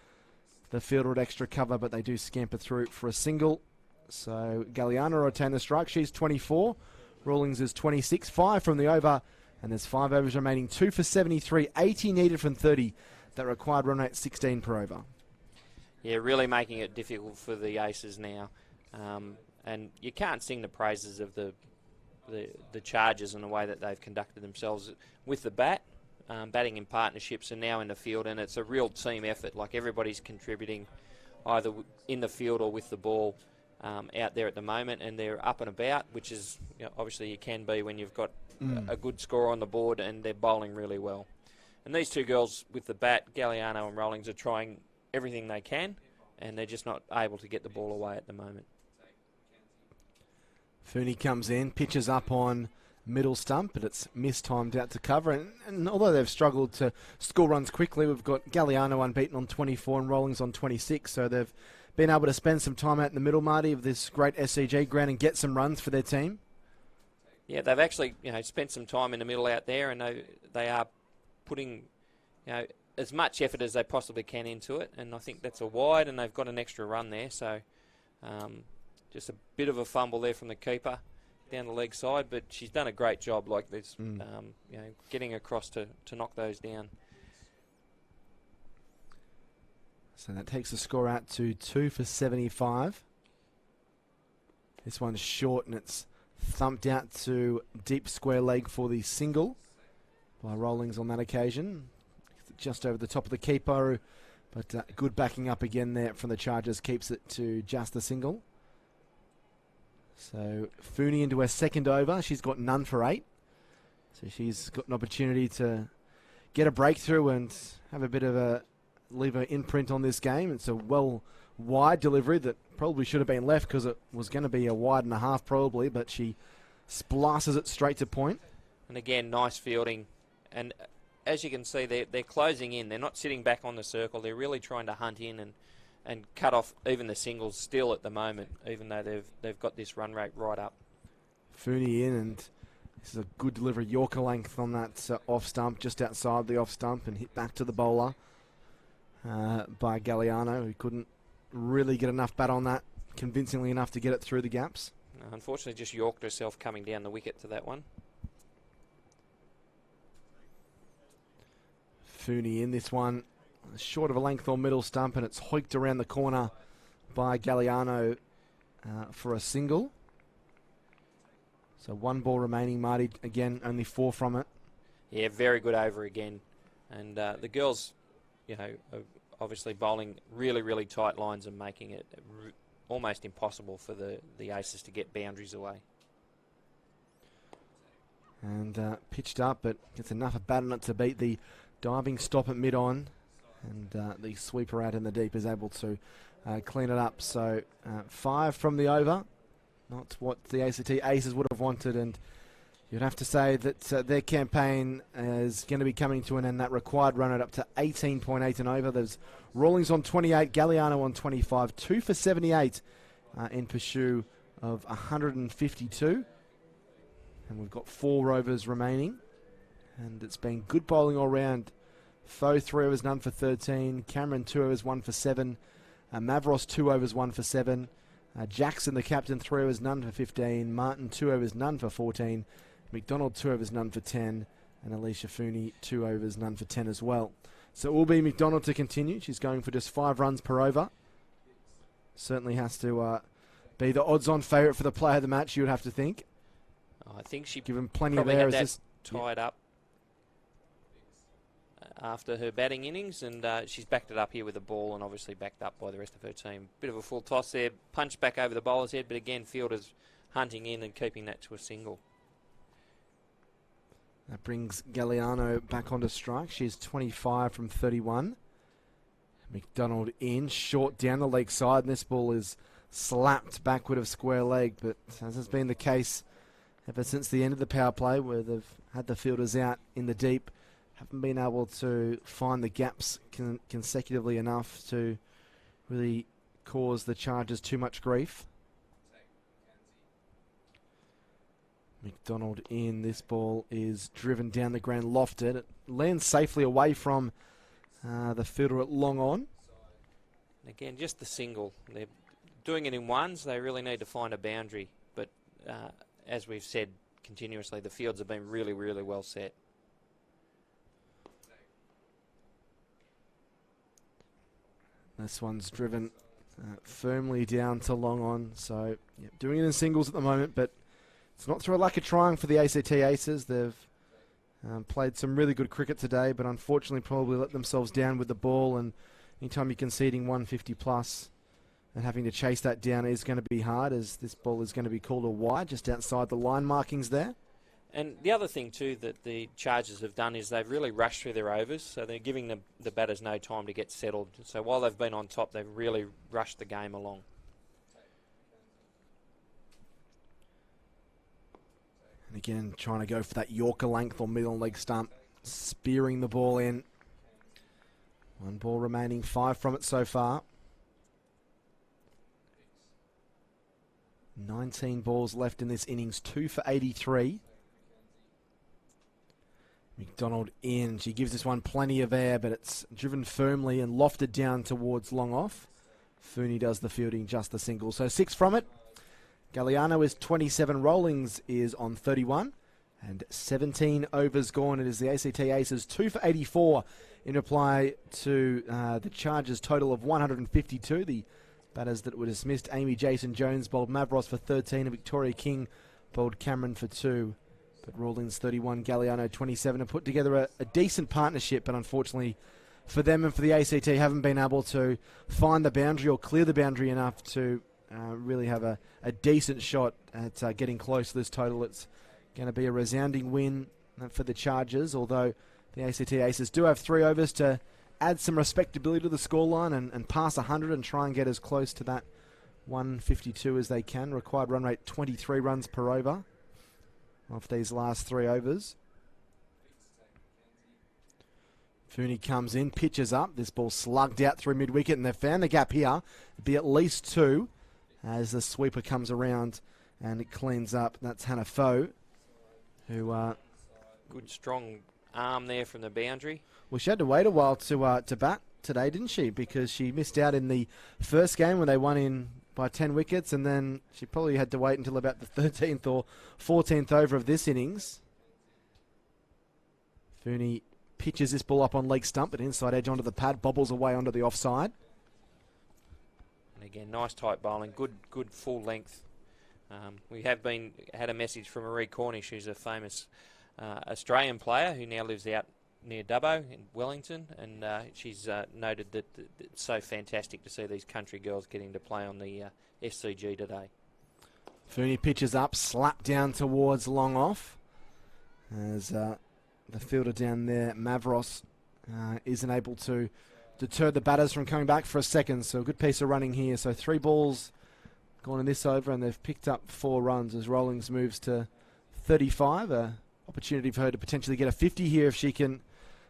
the fielder at extra cover, but they do scamper through for a single. So Galliano retain the strike. She's 24. Rawlings is 26. 5 from the over, and there's 5 overs remaining. 2 for 73. 80 needed from 30. That required run rate 16 per over. Yeah, really making it difficult for the Aces now. And you can't sing the praises of the Chargers and the way that they've conducted themselves with the bat, batting in partnerships and now in the field. And it's a real team effort. Like, everybody's contributing either in the field or with the ball out there at the moment. And they're up and about, which is, you know, obviously you can be when you've got a good score on the board, and they're bowling really well. And these two girls with the bat, Galliano and Rawlings, are trying everything they can, and they're just not able to get the ball away at the moment. Fooney comes in, pitches up on middle stump, but it's mistimed out to cover. And although they've struggled to score runs quickly, we've got Galliano unbeaten on 24 and Rawlings on 26, so they've been able to spend some time out in the middle, Marty, of this great SCG ground and get some runs for their team. Yeah, they've actually, spent some time in the middle out there, and they are putting, as much effort as they possibly can into it, and I think that's a wide, and they've got an extra run there, so just a bit of a fumble there from the keeper down the leg side, but she's done a great job like this, getting across to knock those down. So that takes the score out to 2 for 75. This one's short, and it's thumped out to deep square leg for the single by Rawlings on that occasion. Just over the top of the keeper, but good backing up again there from the Chargers, keeps it to just a single. So Fooney into her second over. She's got none for 8. So she's got an opportunity to get a breakthrough and have a bit of leave her imprint on this game. It's a wide delivery that probably should have been left because it was going to be a wide and a half probably, but she splashes it straight to point. And again, nice fielding. And as you can see, they're closing in. They're not sitting back on the circle. They're really trying to hunt in and cut off even the singles still at the moment, even though they've got this run rate right up. Fooney in, and this is a good delivery. Yorker length on that off stump, just outside the off stump, and hit back to the bowler by Galliano, who couldn't really get enough bat on that, convincingly enough to get it through the gaps. Unfortunately, just yorked herself coming down the wicket to that one. Fooney in this one. Short of a length or middle stump, and it's hoiked around the corner by Galliano for a single. So 1 ball remaining, Marty. Again, only 4 from it. Yeah, very good over again. And the girls, are obviously bowling really, really tight lines and making it almost impossible for the aces to get boundaries away. And pitched up, but gets enough of bat on it to beat the diving stop at mid-on. And the sweeper out in the deep is able to clean it up. So 5 from the over. Not what the ACT Aces would have wanted, and you'd have to say that their campaign is going to be coming to an end. That required run rate up to 18.8 and over. There's Rawlings on 28, Galliano on 25, 2 for 78 in pursuit of 152. And we've got 4 overs remaining, and it's been good bowling all round. Foe 3 overs, none for 13. Cameron 2 overs, 1 for 7. Mavros 2 overs, 1 for 7. Jackson, the captain, 3 overs, none for 15. Martin, 2 overs, none for 14. Macdonald, 2 overs, none for 10. And Alicia Fooney, 2 overs, none for 10 as well. So it will be Macdonald to continue. She's going for just 5 runs per over. Certainly has to be the odds-on favourite for the player of the match, you would have to think. I think she given plenty of probably air. had that tied up after her batting innings, and she's backed it up here with the ball, and obviously backed up by the rest of her team. Bit of a full toss there, punched back over the bowler's head, but again, fielders hunting in and keeping that to a single. That brings Galliano back onto strike. She's 25 from 31. Macdonald in, short down the leg side, and this ball is slapped backward of square leg, but as has been the case ever since the end of the power play, where they've had the fielders out in the deep, haven't been able to find the gaps consecutively enough to really cause the Chargers too much grief. Macdonald in, this ball is driven down the ground, lofted. It lands safely away from the fielder at long on. Again, just the single. They're doing it in ones. They really need to find a boundary. But as we've said continuously, the fields have been really, really well set. This one's driven firmly down to long on. So doing it in singles at the moment, but it's not through a lack of trying for the ACT Aces. They've played some really good cricket today, but unfortunately probably let themselves down with the ball, and anytime you're conceding 150 plus and having to chase that down is going to be hard, as this ball is going to be called a wide just outside the line markings there. And the other thing too that the Chargers have done is they've really rushed through their overs, so they're giving the batters no time to get settled. So while they've been on top, they've really rushed the game along. And again, trying to go for that Yorker length or middle leg stump, spearing the ball in. 1 ball remaining, 5 from it so far. 19 balls left in this innings, 2 for 83. Macdonald in. She gives this one plenty of air, but it's driven firmly and lofted down towards long off. Fooney does the fielding, just the single. So 6 from it. Galliano is 27. Rawlings is on 31. And 17 overs gone. It is the ACT Aces 2 for 84 in reply to the Chargers' total of 152. The batters that were dismissed: Amy Jason Jones bowled Mavros for 13, and Victoria King bowled Cameron for 2. But Rawlings 31, Galliano 27 have put together a decent partnership, but unfortunately for them and for the ACT haven't been able to find the boundary or clear the boundary enough to really have a decent shot at getting close to this total. It's going to be a resounding win for the Chargers, although the ACT Aces do have 3 overs to add some respectability to the scoreline and pass 100 and try and get as close to that 152 as they can. Required run rate 23 runs per over off these last 3 overs. Fooney comes in, pitches up. This ball slugged out through mid-wicket, and they've found the gap here. It'll be at least 2 as the sweeper comes around and it cleans up. That's Hannah Foe, who... good strong arm there from the boundary. Well, she had to wait a while to bat today, didn't she? Because she missed out in the first game when they won in by 10 wickets, and then she probably had to wait until about the 13th or 14th over of this innings. Fooney pitches this ball up on leg stump, but inside edge onto the pad, bobbles away onto the offside. And again, nice tight bowling, good full length. We have had a message from Marie Cornish, who's a famous Australian player who now lives out near Dubbo in Wellington, and she's noted that it's so fantastic to see these country girls getting to play on the SCG today. Fooney pitches up, slap down towards long off. As the fielder down there, Mavros, isn't able to deter the batters from coming back for a second. So a good piece of running here. So 3 balls gone in this over, and they've picked up 4 runs as Rawlings moves to 35. Opportunity for her to potentially get a 50 here if she can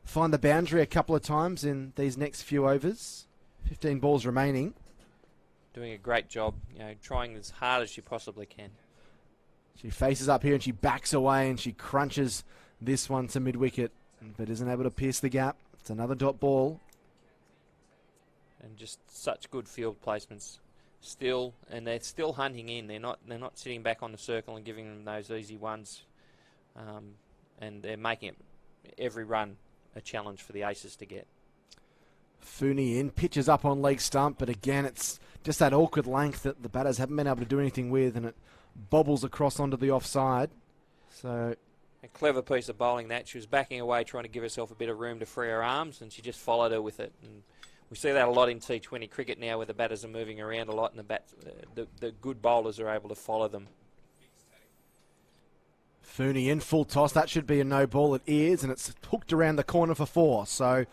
find the boundary a couple of times in these next few overs. 15 balls remaining. Doing a great job, trying as hard as she possibly can. She faces up here and she backs away and she crunches this one to mid-wicket, but isn't able to pierce the gap. It's another dot ball. And just such good field placements still, and they're still hunting in. They're not sitting back on the circle and giving them those easy ones, and they're making every run a challenge for the aces to get. Fooney in, pitches up on leg stump, but again it's just that awkward length that the batters haven't been able to do anything with, and it bobbles across onto the offside. So a clever piece of bowling that. She was backing away trying to give herself a bit of room to free her arms, and she just followed her with it. And we see that a lot in T20 cricket now, where the batters are moving around a lot and the good bowlers are able to follow them. Fooney in, full toss. That should be a no ball. It is, and it's hooked around the corner for 4. So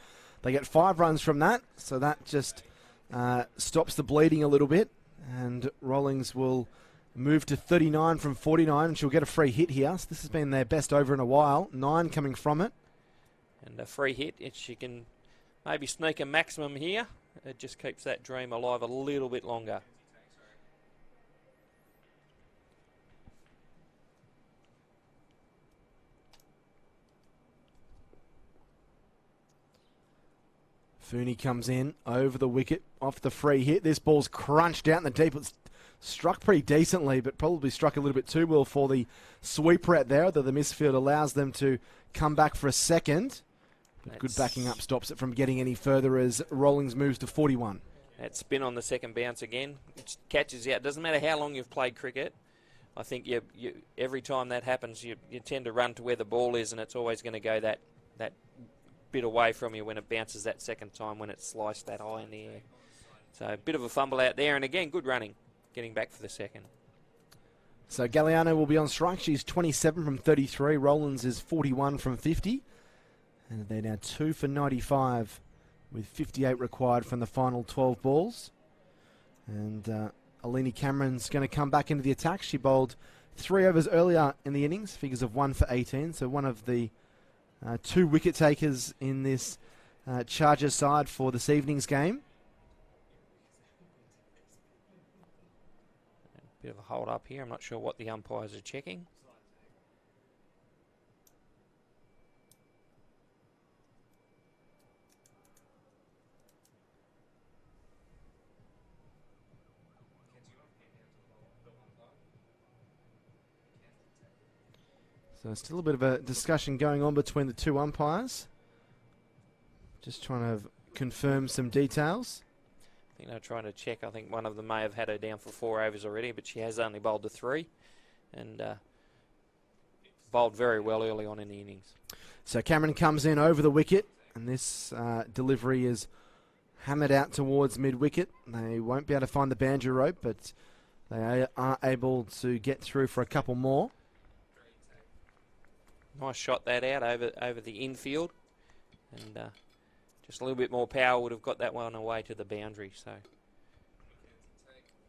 they get 5 runs from that. So that just stops the bleeding a little bit, and Rawlings will move to 39 from 49, and she'll get a free hit here. So this has been their best over in a while. 9 coming from it. And a free hit, if she can maybe sneak a maximum here, it just keeps that dream alive a little bit longer. Fooney comes in over the wicket off the free hit. This ball's crunched out in the deep. It's struck pretty decently, but probably struck a little bit too well for the sweeper out there, though the misfield allows them to come back for a second. But good backing up stops it from getting any further as Rawlings moves to 41. That spin on the second bounce again, which catches you out. Doesn't matter how long you've played cricket. I think you every time that happens, you tend to run to where the ball is, and it's always going to go that bit away from you when it bounces that second time, when it's sliced that high in the air. So a bit of a fumble out there, and again, good running, getting back for the second. So Galliano will be on strike. She's 27 from 33. Rawlings is 41 from 50. And they're now 2 for 95 with 58 required from the final 12 balls. And Alini Cameron's going to come back into the attack. She bowled 3 overs earlier in the innings, figures of 1 for 18. So one of the 2 wicket takers in this Chargers side for this evening's game. Bit of a hold up here. I'm not sure what the umpires are checking. So still a bit of a discussion going on between the 2 umpires. Just trying to confirm some details. I think they're trying to check. I think one of them may have had her down for 4 overs already, but she has only bowled to 3 and bowled very well early on in the innings. So Cameron comes in over the wicket, and this delivery is hammered out towards mid-wicket. They won't be able to find the boundary rope, but they are able to get through for a couple more. Nice shot that out over the infield, and just a little bit more power would have got that one away to the boundary. So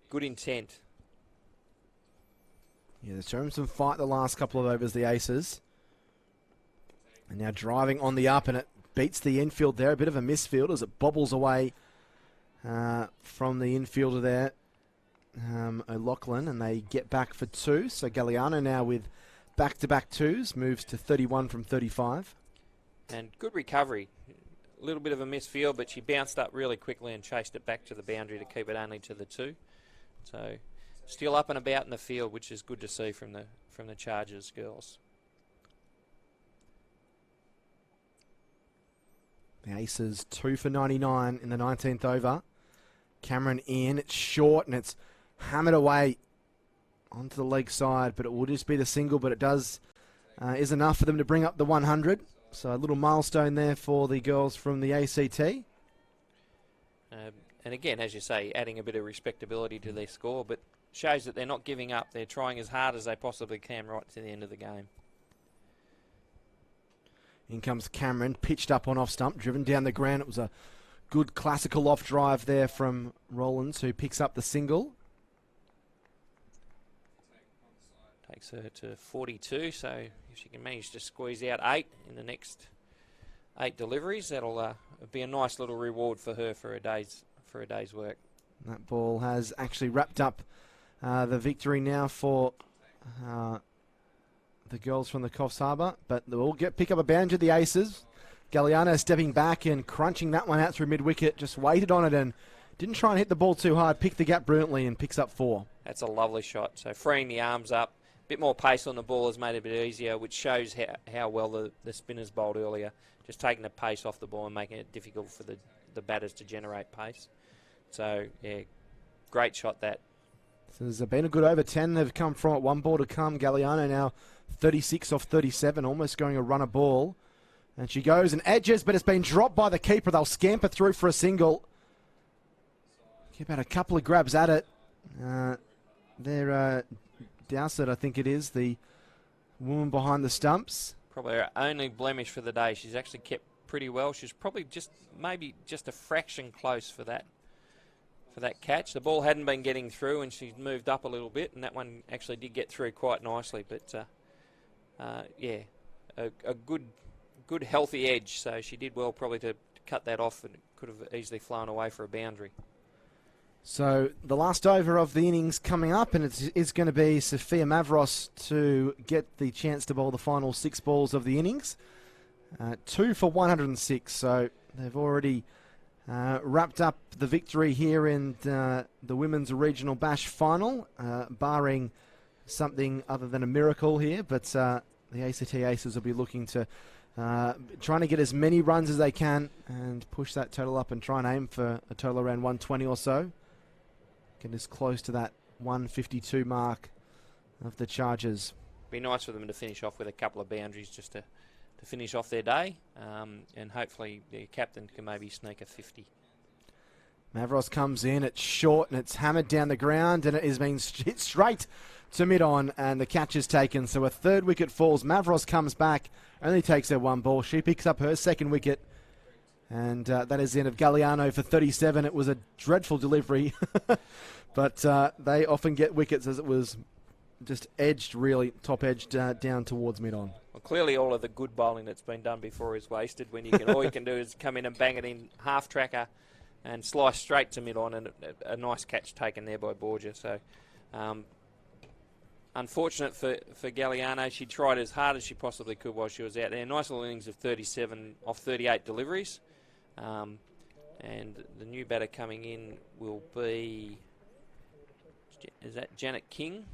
good intent. Yeah, they're showing some fight the last couple of overs, the Aces. And now driving on the up, and it beats the infield there. A bit of a misfield as it bobbles away from the infielder there, O'Loughlin, and they get back for 2. So Galliano now with back-to-back 2s, moves to 31 from 35. And good recovery. A little bit of a misfield, but she bounced up really quickly and chased it back to the boundary to keep it only to the 2. So still up and about in the field, which is good to see from the Chargers girls. The Aces 2 for 99 in the 19th over. Cameron in, it's short and it's hammered away onto the leg side, but it will just be the single, but it does is enough for them to bring up the 100. So a little milestone there for the girls from the ACT. And again, as you say, adding a bit of respectability to their score, but shows that they're not giving up. They're trying as hard as they possibly can right to the end of the game. In comes Cameron, pitched up on off stump, driven down the ground. It was a good classical off drive there from Rollins, who picks up the single. Takes her to 42, so if she can manage to squeeze out 8 in the next 8 deliveries, that'll be a nice little reward for her for a day's work. That ball has actually wrapped up the victory now for the girls from the Coffs Harbour, but they'll pick up a boundary, the Aces. Galliano stepping back and crunching that one out through mid-wicket, just waited on it and didn't try and hit the ball too hard, picked the gap brilliantly and picks up 4. That's a lovely shot. So freeing the arms up, a bit more pace on the ball has made it a bit easier, which shows how well the spinners bowled earlier, just taking the pace off the ball and making it difficult for the batters to generate pace. So, yeah, great shot that. So there's been a good over 10 they've come from it. 1 ball to come. Galliano now 36 off 37, almost going a runner ball. And she goes and edges, but it's been dropped by the keeper. They'll scamper through for a single. Give out a couple of grabs at it. They're Dowsett, I think it is, the woman behind the stumps. Probably her only blemish for the day. She's actually kept pretty well. She's probably maybe just a fraction close for that catch. The ball hadn't been getting through and she's moved up a little bit, and that one actually did get through quite nicely. But yeah, a good healthy edge. So she did well probably to cut that off, and it could have easily flown away for a boundary. So the last over of the innings coming up, and it's going to be Sophia Mavros to get the chance to bowl the final 6 balls of the innings. 2 for 106, so they've already wrapped up the victory here in the Women's Regional Bash Final, barring something other than a miracle here, but the ACT Aces will be looking to trying to get as many runs as they can and push that total up and try and aim for a total around 120 or so. Get as close to that 152 mark of the Chargers. Be nice for them to finish off with a couple of boundaries just to finish off their day, and hopefully the captain can maybe sneak a 50. Mavros comes in, it's short and it's hammered down the ground, and it is being hit straight to mid-on, and the catch is taken. So a 3rd wicket falls. Mavros comes back, only takes her 1 ball. She picks up her 2nd wicket, and that is the end of Galliano for 37. It was a dreadful delivery, but they often get wickets as it was just edged, really top-edged down towards mid-on. Well, clearly all of the good bowling that's been done before is wasted when all you can do is come in and bang it in half-tracker and slice straight to mid-on, and a nice catch taken there by Borgia. So unfortunate for Galliano. She tried as hard as she possibly could while she was out there. Nice little innings of 37 off 38 deliveries. And the new batter coming in will be, is that Janet King?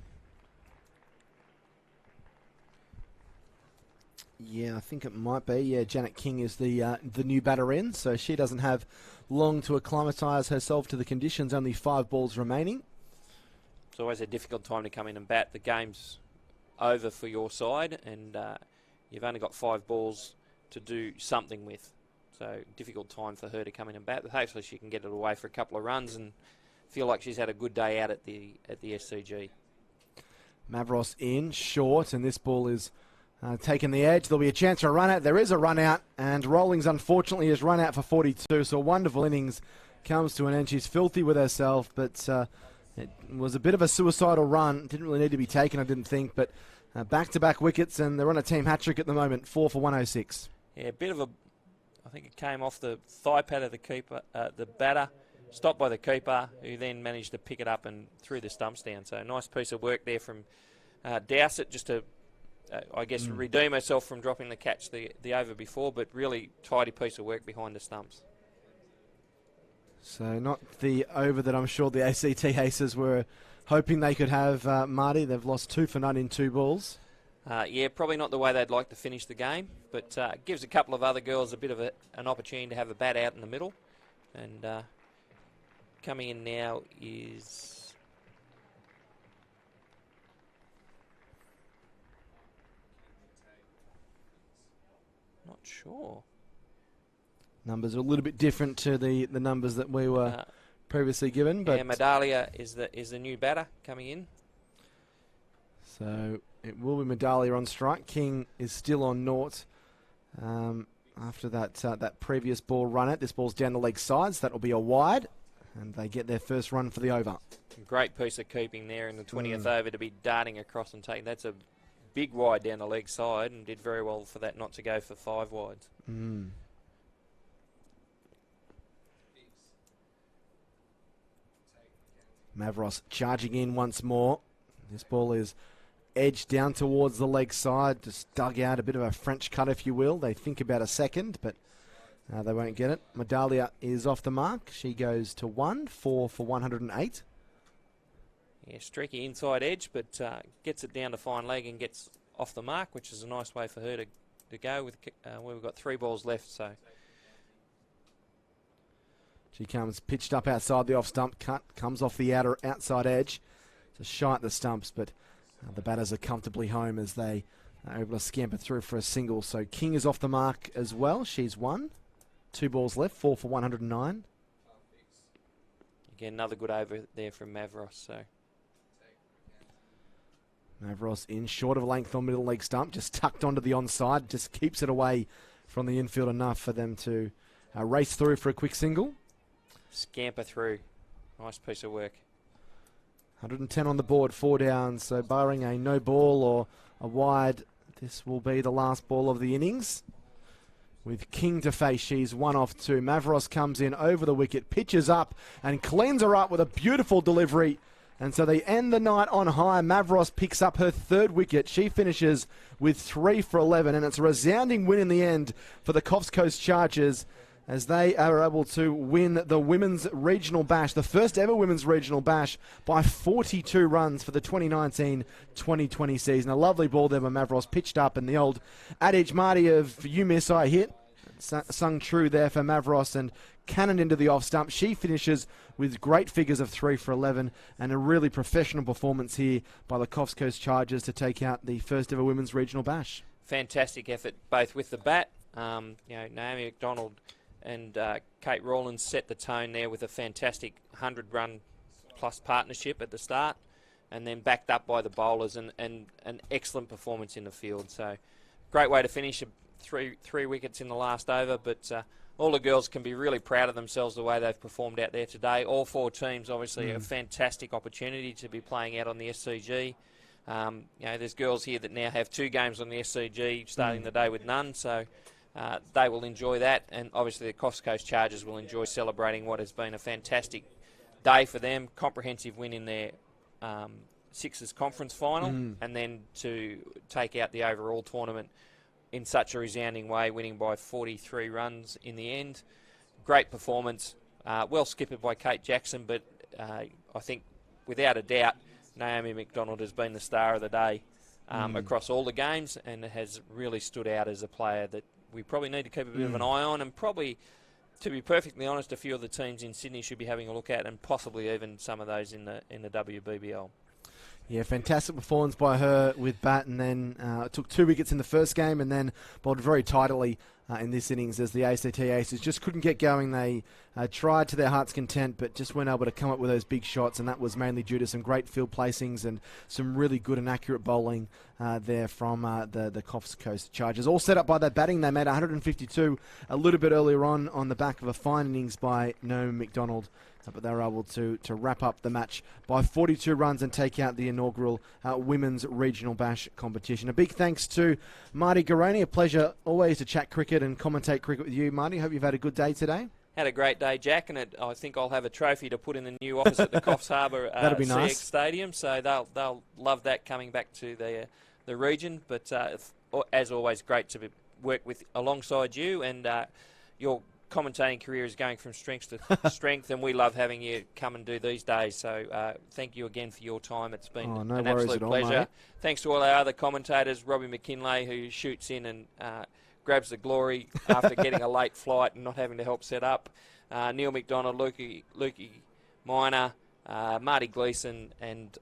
Yeah, I think it might be. Yeah, Janet King is the new batter in, so she doesn't have long to acclimatise herself to the conditions. Only 5 balls remaining. It's always a difficult time to come in and bat. The game's over for your side, and you've only got 5 balls to do something with. So difficult time for her to come in and bat. But hopefully she can get it away for a couple of runs and feel like she's had a good day out at the SCG. Mavros in short, and this ball is taking the edge. There'll be a chance for a run out. There is a run out, and Rawlings unfortunately has run out for 42. So a wonderful innings comes to an end. She's filthy with herself, but it was a bit of a suicidal run. Didn't really need to be taken, I didn't think, but back-to-back wickets, and they're on a team hat-trick at the moment, 4 for 106. Yeah, a bit of I think it came off the thigh pad of the keeper, the batter, stopped by the keeper, who then managed to pick it up and threw the stumps down. So a nice piece of work there from Dowsett, just to, I guess, redeem herself from dropping the catch the over before, but really tidy piece of work behind the stumps. So not the over that I'm sure the ACT Aces were hoping they could have, Marty. They've lost 2 for 9 in 2 balls. Yeah, probably not the way they'd like to finish the game, but gives a couple of other girls a bit of an opportunity to have a bat out in the middle. And coming in now is... Not sure. Numbers are a little bit different to the numbers that we were previously given. But yeah, Medalia is the new batter coming in. So it will be Medalia on strike. King is still on naught after that previous ball run it. This ball's down the leg sides. That will be a wide, and they get their first run for the over. Great piece of keeping there in the 20th over to be darting across and taking. That's a big wide down the leg side, and did very well for that not to go for 5 wides. Mavros charging in once more. This ball is edged down towards the leg side, just dug out a bit of a French cut, if you will. They think about a second, but they won't get it. Medalia is off the mark. She goes to 4 for 108. Yeah, streaky inside edge, but gets it down to fine leg and gets off the mark, which is a nice way for her to go with where we've got 3 balls left. So she comes pitched up outside the off stump, comes off the outside edge. It's a shy at the stumps, but the batters are comfortably home as they are able to scamper through for a single. So King is off the mark as well. She's 1. 2 balls left, 4 for 109. Again, another good over there from Mavros. So Mavros in short of a length on middle leg stump, just tucked onto the onside, just keeps it away from the infield enough for them to race through for a quick single. Scamper through. Nice piece of work. 110 on the board, 4 down, so barring a no ball or a wide, this will be the last ball of the innings. With King to face, she's 1 off 2. Mavros comes in over the wicket, pitches up and cleans her up with a beautiful delivery. And so they end the night on high. Mavros picks up her 3rd wicket. She finishes with 3 for 11, and it's a resounding win in the end for the Coffs Coast Chargers, as they are able to win the Women's Regional Bash, the first ever Women's Regional Bash, by 42 runs for the 2019-2020 season. A lovely ball there by Mavros, pitched up, and the old adage, Marty, of you miss, I hit, sung true there for Mavros, and cannoned into the off stump. She finishes with great figures of 3 for 11, and a really professional performance here by the Coffs Coast Chargers to take out the first ever Women's Regional Bash. Fantastic effort, both with the bat. Naomi Macdonald and Kate Rawlins set the tone there with a fantastic 100-run plus partnership at the start, and then backed up by the bowlers and an excellent performance in the field. So great way to finish, 3 wickets in the last over, but all the girls can be really proud of themselves the way they've performed out there today. All 4 teams, obviously, a fantastic opportunity to be playing out on the SCG. There's girls here that now have 2 games on the SCG, starting the day with none, so they will enjoy that, and obviously the Coffs Coast Chargers will enjoy celebrating what has been a fantastic day for them. Comprehensive win in their Sixers conference final, and then to take out the overall tournament in such a resounding way, winning by 43 runs in the end. Great performance, well skippered by Kate Jackson, but I think without a doubt Naomi Macdonald has been the star of the day across all the games, and has really stood out as a player that we probably need to keep a bit of an eye on, and probably, to be perfectly honest, a few of the teams in Sydney should be having a look at, and possibly even some of those in the WBBL. Yeah, fantastic performance by her with bat, and then took 2 wickets in the first game, and then bowled very tidily in this innings as the ACT Aces just couldn't get going. They tried to their heart's content, but just weren't able to come up with those big shots, and that was mainly due to some great field placings and some really good and accurate bowling there from the Coffs Coast Chargers. All set up by that batting. They made 152 a little bit earlier on the back of a fine innings by Naomi Macdonald. But they were able to wrap up the match by 42 runs and take out the inaugural Women's Regional Bash competition. A big thanks to Marty Garoni. A pleasure always to chat cricket and commentate cricket with you, Marty. Hope you've had a good day today. Had a great day, Jack, and I think I'll have a trophy to put in the new office at the Coffs Harbour That'll be nice. CX Stadium, so they'll love that coming back to the region. But as always, great to work with alongside you, and your commentating career is going from strength to strength, and we love having you come and do these days. So thank you again for your time. It's been an absolute pleasure. Mate. Thanks to all our other commentators, Robbie McKinlay, who shoots in and grabs the glory after getting a late flight and not having to help set up. Neil Macdonald, Lukey Minor, Marty Gleeson, and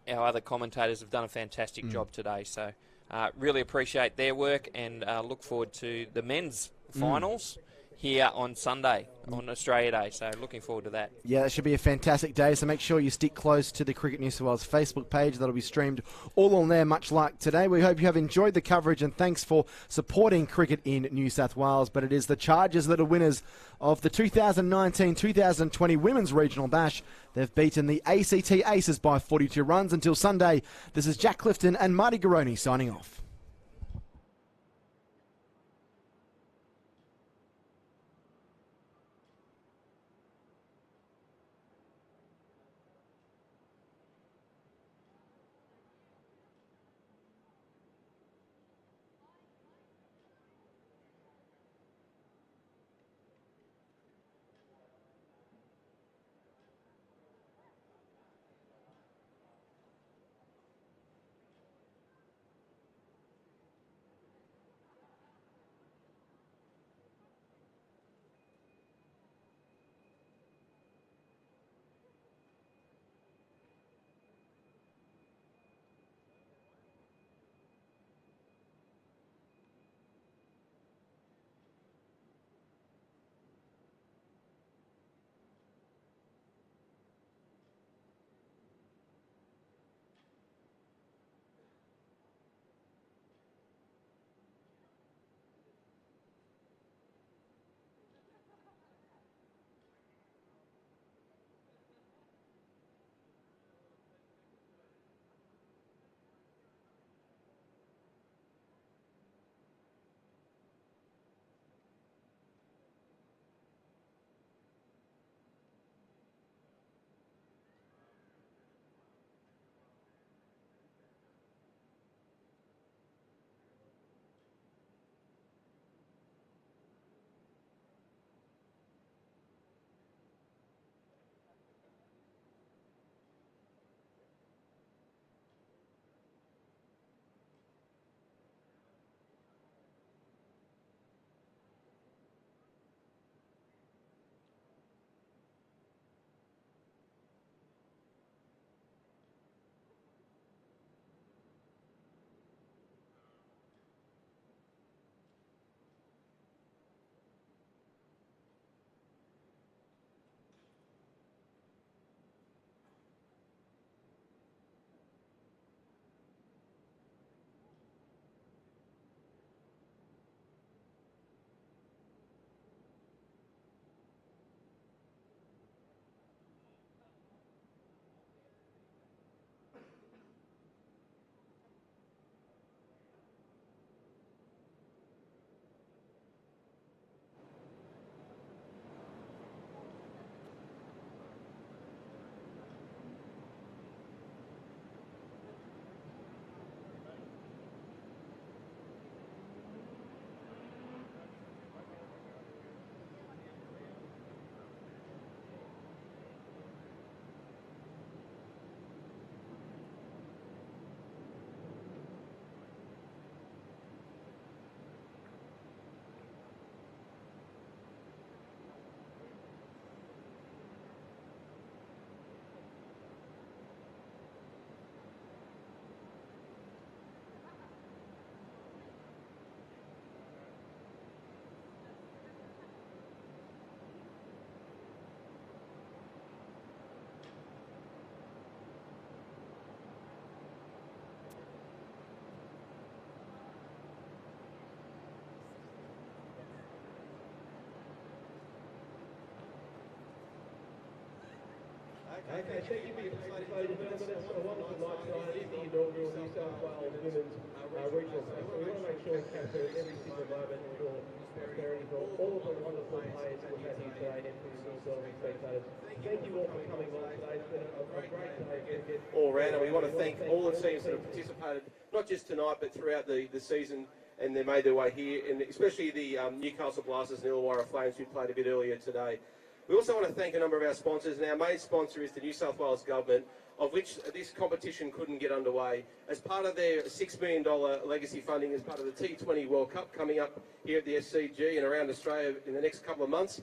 our other commentators have done a fantastic job today. So really appreciate their work, and look forward to the men's finals here on Sunday, on Australia Day. So looking forward to that. Yeah, that should be a fantastic day. So make sure you stick close to the Cricket New South Wales Facebook page. That'll be streamed all on there, much like today. We hope you have enjoyed the coverage, and thanks for supporting cricket in New South Wales. But it is the Chargers that are winners of the 2019-2020 Women's Regional Bash. They've beaten the ACT Aces by 42 runs. Until Sunday, this is Jack Clifton and Marty Garoni signing off. Okay, thank you for your participation. It's a wonderful night tonight. It is the inaugural New South Wales Women's Regional Bash. We want to make sure we capture every single moment for prosperity for all of the wonderful players we've had here today and for the New South Wales spectators. Thank you all for coming along today. It's been a great day all round, and we want to thank all the teams that have participated, not just tonight but throughout the season and they made their way here, and especially the Newcastle Blasters and Illawarra Flames, who played a bit earlier today. We also want to thank a number of our sponsors, and our main sponsor is the New South Wales Government, of which this competition couldn't get underway. As part of their $6 million legacy funding, as part of the T20 World Cup coming up here at the SCG and around Australia in the next couple of months,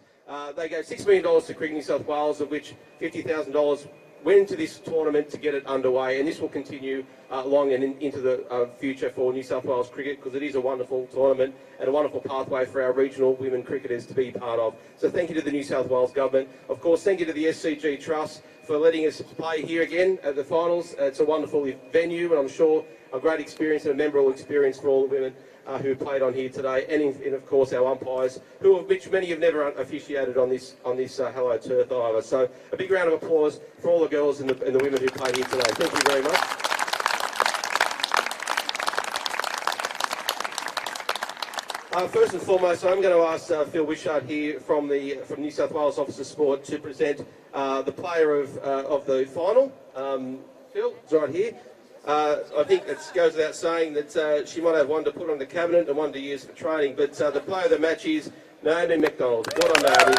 they gave $6 million to Cricket New South Wales, of which $50,000 went into this tournament to get it underway, and this will continue long and into the future for New South Wales cricket, because it is a wonderful tournament and a wonderful pathway for our regional women cricketers to be part of. So thank you to the New South Wales Government. Of course, thank you to the SCG Trust for letting us play here again at the finals. It's a wonderful venue, and I'm sure a great experience and a memorable experience for all the women who played on here today, and of course our umpires, which many have never officiated on this Hello Turf either. So a big round of applause for all the girls and the women who played here today. Thank you very much. First and foremost, I'm going to ask Phil Wishart here from New South Wales Office of Sport to present the player of the final. Phil, it's right here. I think it goes without saying that she might have one to put on the cabinet and one to use for training, but the player of the match is Naomi Macdonald. Well done, Naomi.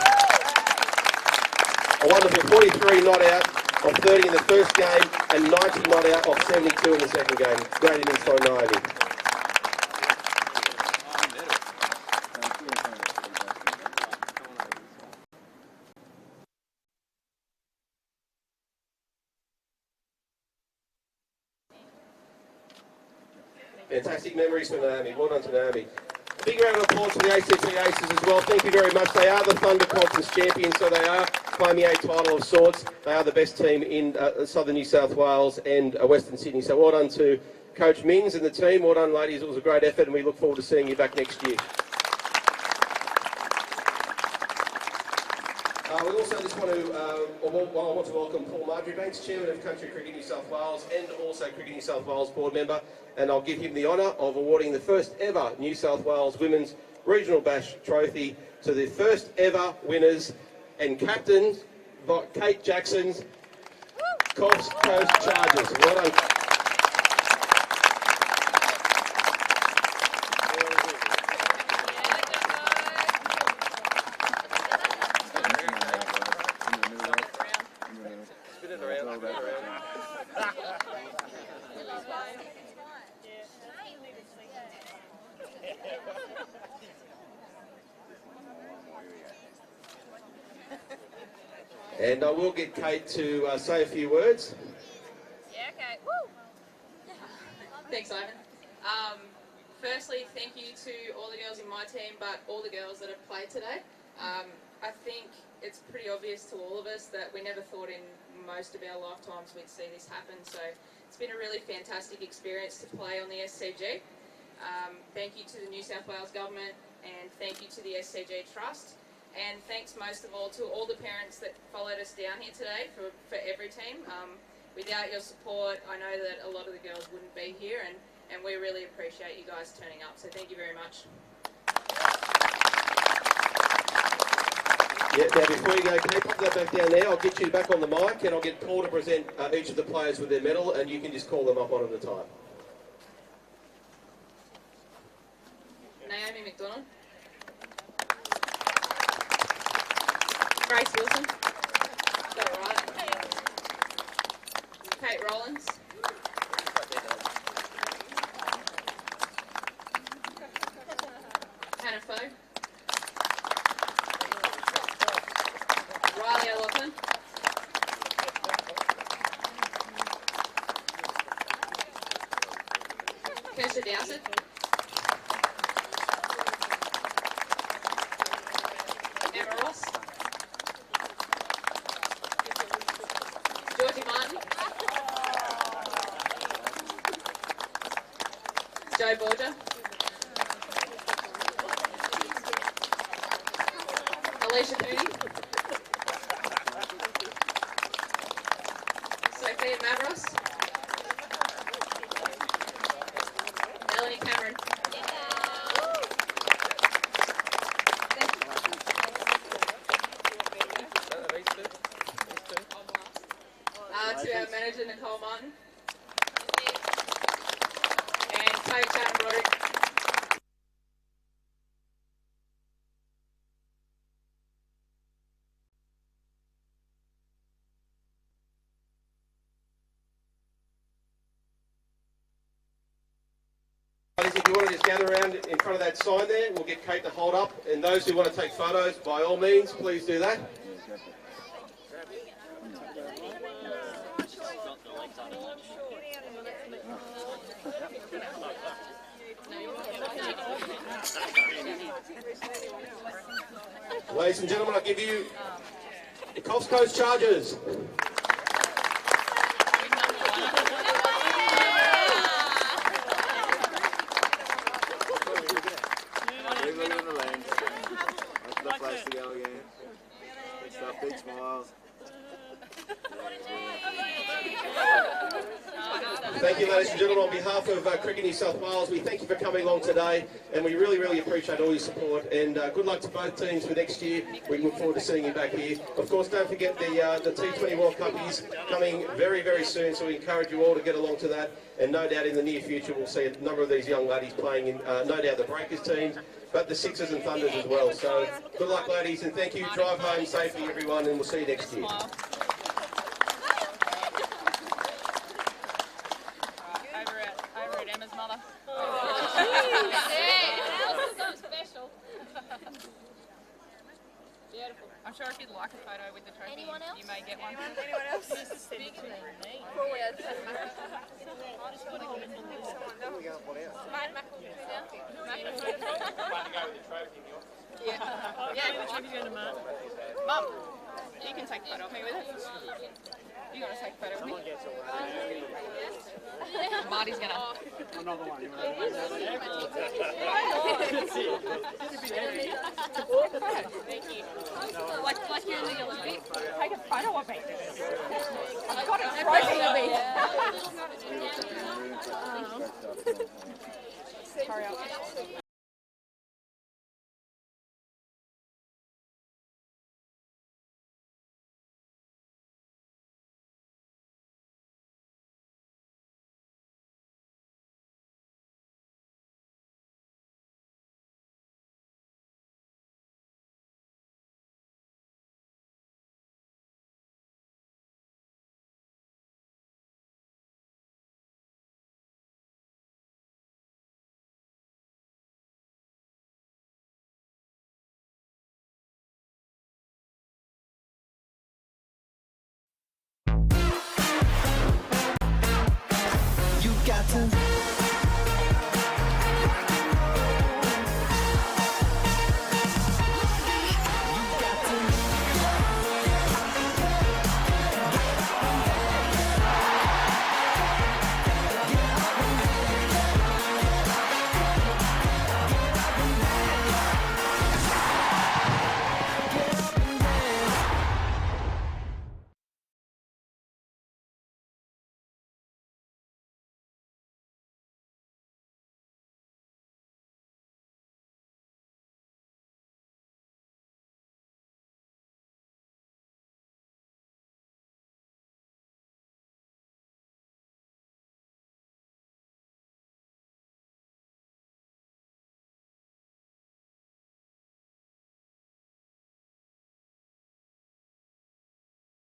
A wonderful 43 not out of 30 in the first game and 90 not out of 72 in the second game. Great innings by Naomi. Fantastic memories for Naomi. Well done to Naomi. A big round of applause for the ACT Aces as well. Thank you very much. They are the Thunder Conference champions, so they are claiming a title of sorts. They are the best team in southern New South Wales and Western Sydney. So well done to Coach Mings and the team. Well done, ladies. It was a great effort, and we look forward to seeing you back next year. We also just want to, I want to welcome Paul Marjoriebanks, Chairman of Country Cricket New South Wales and also Cricket New South Wales Board Member, and I'll give him the honour of awarding the first ever New South Wales Women's Regional Bash Trophy to the first ever winners and captains, Kate Jackson's Coffs Coast Chargers. Well done. And I will get Kate to say a few words. Yeah, okay. Woo! Thanks, Ivan. Firstly, thank you to all the girls in my team, but all the girls that have played today. I think it's pretty obvious to all of us that we never thought in most of our lifetimes we'd see this happen. So it's been a really fantastic experience to play on the SCG. Thank you to the New South Wales Government, and thank you to the SCG Trust. And thanks most of all to all the parents that followed us down here today for every team. Without your support, I know that a lot of the girls wouldn't be here, and we really appreciate you guys turning up. So thank you very much. Yeah, now before you go, Kate, pop that back down there. I'll get you back on the mic, and I'll get Paul to present each of the players with their medal, and you can just call them up one at a time. Naomi Macdonald. Grace Wilson. Is that right? Kate Rollins. Hannah Foe. Riley O'Loughlin. Kirsha Dowsett. Emma Ross. Georgie Martin. Joe Borger. Alicia Cooney. Sophia Mavros. Melanie Cameron. To our manager, Nicole Martin. And coach Adam Roderick. If you want to just gather around in front of that sign there, we'll get Kate to hold up. And those who want to take photos, by all means, please do that. Ladies and gentlemen, I give you the Coffs Coast Chargers. Place to go again. Good stuff, big smiles. Thank you, ladies and gentlemen. On behalf of Cricket New South Wales, we thank you for coming along today, and we really, really appreciate all your support. And good luck to both teams for next year. We look forward to seeing you back here. Of course, don't forget the T20 World Cup is coming very, very soon, so we encourage you all to get along to that. And no doubt in the near future, we'll see a number of these young ladies playing in, no doubt, the Breakers teams, but the Sixers and Thunders as well. So good luck, ladies, and thank you. Drive home safely, everyone, and we'll see you next year. Over at Emma's mother. Special. Beautiful. I'm sure if you'd like a photo with the trophy, you may get one. Anyone else? Mum, you can take a photo of me with it. You got to take a photo of me. Marty's gonna. Another one. Thank you. Like you're in the Olympics. Take a photo of me. I've got a trophy of me. Hurry up.